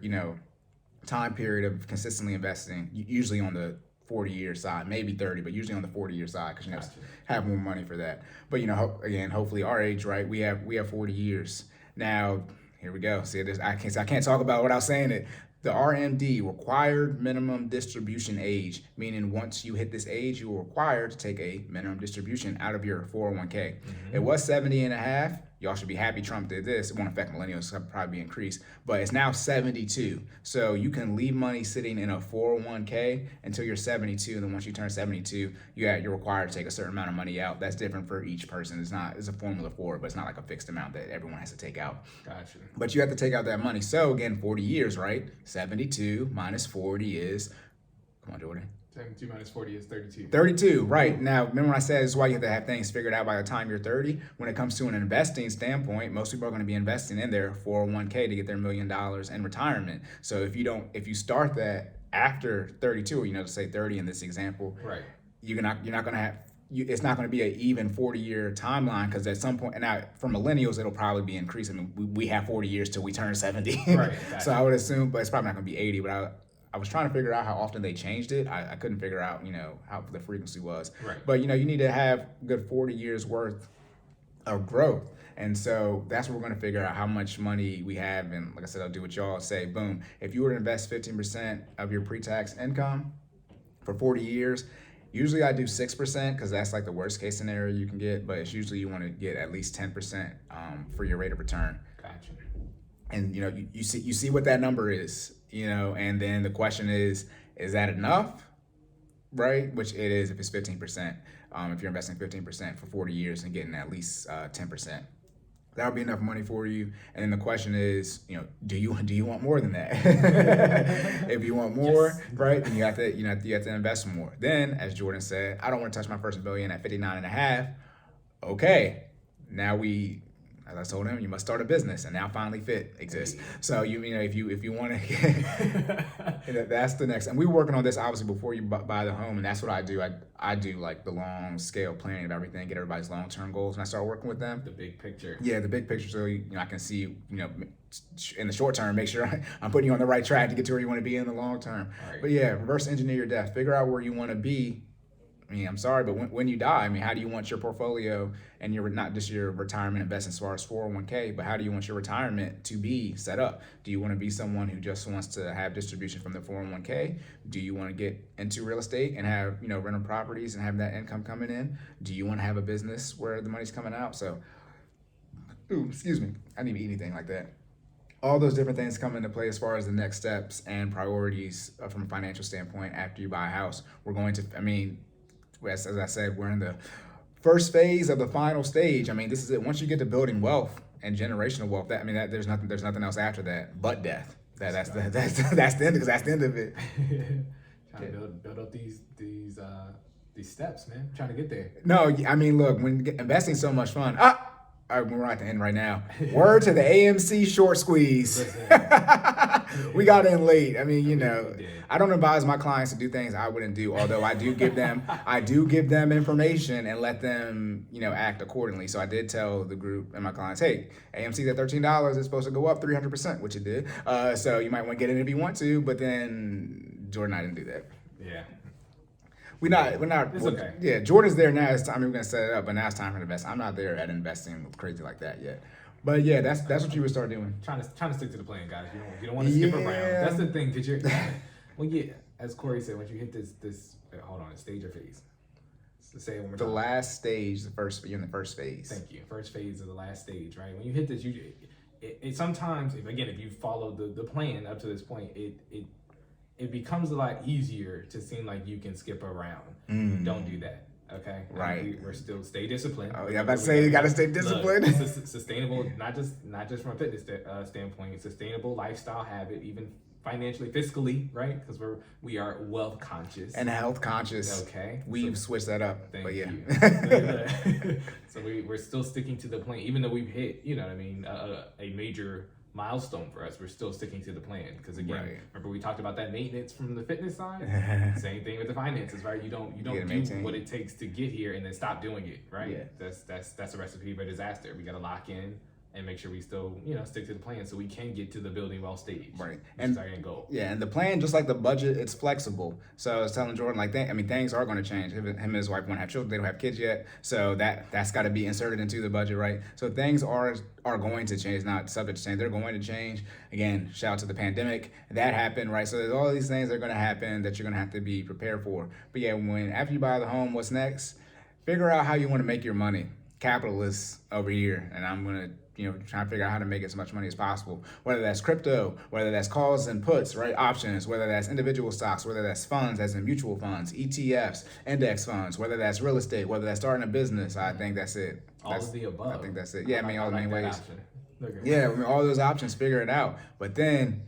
time period of consistently investing, usually on the 40-year side, maybe 30, but usually on the 40-year side because Gotcha. have more money for that. But again, hopefully our age, right? We have 40 years. Now, here we go. See, I can't talk about without saying it. The RMD, required minimum distribution age, meaning once you hit this age, you are required to take a minimum distribution out of your 401k. It was 70 and a half. Y'all should be happy Trump did this. It won't affect millennials, so it'll probably be increased. But it's now 72. So you can leave money sitting in a 401k until you're 72. And then once you turn 72, you're required to take a certain amount of money out. That's different for each person. It's a formula for it, but it's not like a fixed amount that everyone has to take out. Gotcha. But you have to take out that money. So again, 40 years, right? 72 minus 40 is, come on, Jordan. 72 minus 40 is 32. 32, right. Now, remember when I said this is why you have to have things figured out by the time you're 30? When it comes to an investing standpoint, most people are going to be investing in their 401k to get their $1 million in retirement. So if you start that after 32, or say 30 in this example, right, you're not going to have, it's not going to be an even 40-year timeline because at some point, and now for millennials, it'll probably be increasing. I mean, we have 40 years till we turn 70. Right. Exactly. So I would assume, but it's probably not going to be 80, but I was trying to figure out how often they changed it. I couldn't figure out, how the frequency was. Right. But, you need to have good 40 years worth of growth. And so that's what we're going to figure out how much money we have. And like I said, I'll do what y'all say. Boom. If you were to invest 15% of your pre-tax income for 40 years, usually I do 6% because that's like the worst case scenario you can get. But it's usually you want to get at least 10% for your rate of return. Gotcha. And, you see what that number is. And then the question is that enough, right? Which it is if it's 15%. If you're investing 15% for 40 years and getting at least 10%, that would be enough money for you. And then the question is, do you want more than that? If you want more, yes, right, then you have to invest more. Then, as Jordan said, I don't want to touch my first $1 million at 59 and a half. Okay, now as I told him, you must start a business, and now FinallyFit exists. So if you want to, that's the next. And we're working on this obviously before you buy the home, and that's what I do. I do like the long scale planning of everything, get everybody's long term goals, and I start working with them. The big picture. Yeah, the big picture. So I can see in the short term, make sure I'm putting you on the right track to get to where you want to be in the long term. Right. But yeah, reverse engineer your death. Figure out where you want to be. I'm sorry, but when you die, how do you want your portfolio and not just your retirement investment as far as 401k, but how do you want your retirement to be set up? Do you want to be someone who just wants to have distribution from the 401k? Do you want to get into real estate and have, rental properties and have that income coming in? Do you want to have a business where the money's coming out? So, excuse me, I didn't even eat anything like that. All those different things come into play as far as the next steps and priorities from a financial standpoint after you buy a house. We're going to, as I said, we're in the first phase of the final stage. This is it. Once you get to building wealth and generational wealth, there's nothing else after that but death. That's the end, because that's the end of it. Trying to build up these steps, man. Trying to get there. No, look, when investing so much fun. We're at the end right now. Word to the AMC short squeeze. We got in late. I don't advise my clients to do things I wouldn't do, although I do give them information and let them, act accordingly. So I did tell the group and my clients, hey, AMC's at $13, it's supposed to go up 300%, which it did. So you might want to get in if you want to, but then Jordan and I didn't do that. Yeah. We're not. It's okay. Yeah, Jordan's there now. It's time we're gonna set it up, but now it's time for the invest. I'm not there at investing crazy like that yet. But yeah, that's what you would start doing. Trying to stick to the plan, guys. You don't want to skip around. That's the thing. Cause as Cory said, once you hit this hold on, stage or phase. So say it one more time. The last stage, you're in the first phase. Thank you. First phase of the last stage, right? When you hit this, it sometimes if you follow the plan up to this point, it becomes a lot easier to seem like you can skip around. Don't do that. Okay. Right. We're still stay disciplined. Oh yeah, I'm about to say you gotta stay disciplined. Look, sustainable, not just from a fitness standpoint, sustainable lifestyle habit, even financially, fiscally, right? Because we are wealth conscious and health conscious. Okay. We've switched that up. Thank but yeah. you. So we're still sticking to the plan, even though we've hit, you know what I mean, a major milestone for us. We're still sticking to the plan because again, remember we talked about that maintenance from the fitness side. Same thing with the finances, right? You don't do what it takes to get here and then stop doing it, right? Yeah. That's a recipe for disaster. We got to lock in and make sure we still, stick to the plan so we can get to the building well stage. Right. And our end goal. Yeah, and the plan, just like the budget, it's flexible. So I was telling Jordan, like, things are going to change. Him and his wife won't have children. They don't have kids yet. So that's got to be inserted into the budget, right? So things are going to change, not subject to change. They're going to change. Again, shout out to the pandemic. That happened, right? So there's all these things that are going to happen that you're going to have to be prepared for. But yeah, after you buy the home, what's next? Figure out how you want to make your money. Capitalists over here, and I'm going to trying to figure out how to make as much money as possible, whether that's crypto, whether that's calls and puts, right? Options, whether that's individual stocks, whether that's funds, as in mutual funds, ETFs, index funds, whether that's real estate, whether that's starting a business. I think that's it. All of the above. I think that's it. Yeah, all the main ways. Okay. Yeah, all those options, figure it out. But then,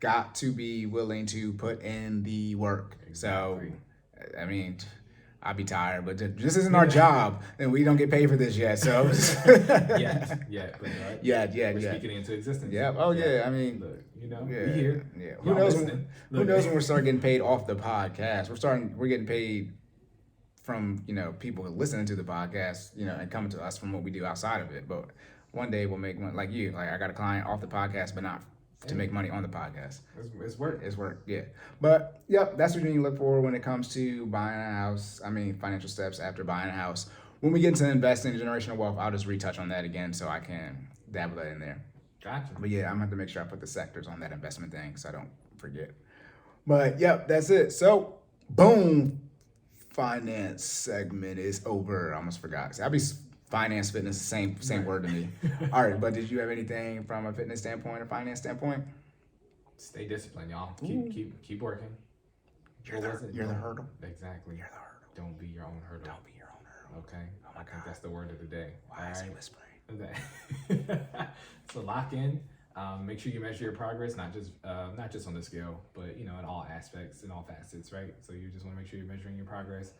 got to be willing to put in the work. Exactly. So, I'll be tired, but this isn't our job, and we don't get paid for this yet. So yeah. We're speaking into existence. Yeah. Oh yeah. Look, we here. Yeah. Who knows when we start getting paid off the podcast? We're getting paid from people listening to the podcast, and coming to us from what we do outside of it. But one day we'll make money, like you. Like I got a client off the podcast, but not to make money on the podcast. It's work. It's work, yeah. But, yep, that's what you need to look for when it comes to buying a house. Financial steps after buying a house. When we get into investing in generational wealth, I'll just retouch on that again so I can dabble that in there. Gotcha. But, yeah, I'm going to have to make sure I put the sectors on that investment thing so I don't forget. But, yep, that's it. So, boom. Finance segment is over. I almost forgot. Finance, fitness, same word to me. All right, but did you have anything from a fitness standpoint or finance standpoint? Stay disciplined, y'all. Keep working. You're the hurdle. Exactly. You're the hurdle. Don't be your own hurdle. Don't be your own hurdle. Okay. Oh my God. I think that's the word of the day. Why is he whispering? So lock in. Make sure you measure your progress, not just on the scale, but in all aspects, in all facets, right? So you just want to make sure you're measuring your progress.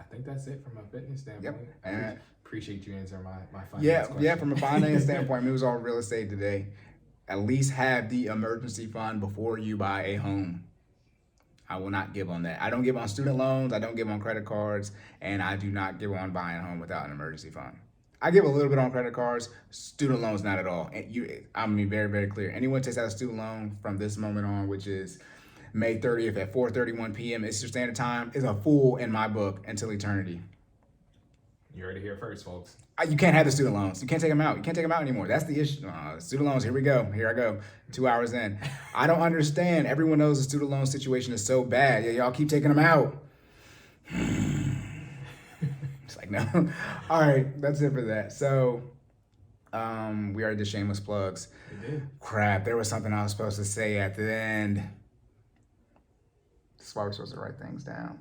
I think that's it from a fitness standpoint. Yep. Appreciate you answering my finance question. Yeah, from a finance standpoint, it was all real estate today. At least have the emergency fund before you buy a home. I will not give on that. I don't give on student loans, I don't give on credit cards, and I do not give on buying a home without an emergency fund. I give a little bit on credit cards, student loans not at all. And I'm being very, very clear. Anyone takes out a student loan from this moment on, which is May 30th at 4:31 p.m. Eastern Standard Time, is a fool in my book until eternity. You heard it here first, folks. You can't have the student loans. You can't take them out. You can't take them out anymore. That's the issue. Student loans, here we go. Here I go. 2 hours in. I don't understand. Everyone knows the student loan situation is so bad. Yeah, y'all keep taking them out. It's like, no. All right, that's it for that. So, we already did shameless plugs. We did. Crap, there was something I was supposed to say at the end. That's why we're supposed to write things down.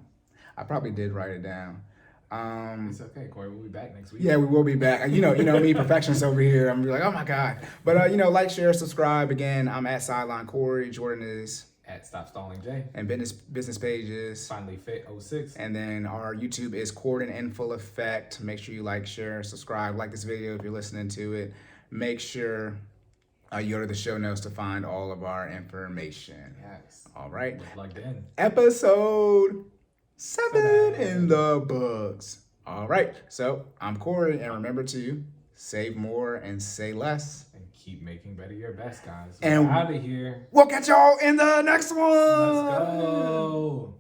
I probably did write it down. It's okay, Cory. We'll be back next week. Yeah, we will be back. You know me, perfectionist over here. I'm like, oh my God. But like, share, subscribe. Again, I'm at Sideline Cory. Jordan is at Stop Stalling J. And business pages. FinallyFit 06. And then our YouTube is Cordan in full effect. Make sure you like, share, subscribe, like this video if you're listening to it. Make sure you go to the show notes to find all of our information. Yes. All right. Plugged in. Episode 7 in the books. All right. So I'm Cory, and remember to save more and say less. And keep making better your best, guys. And we're out of here. We'll catch y'all in the next one. Let's go.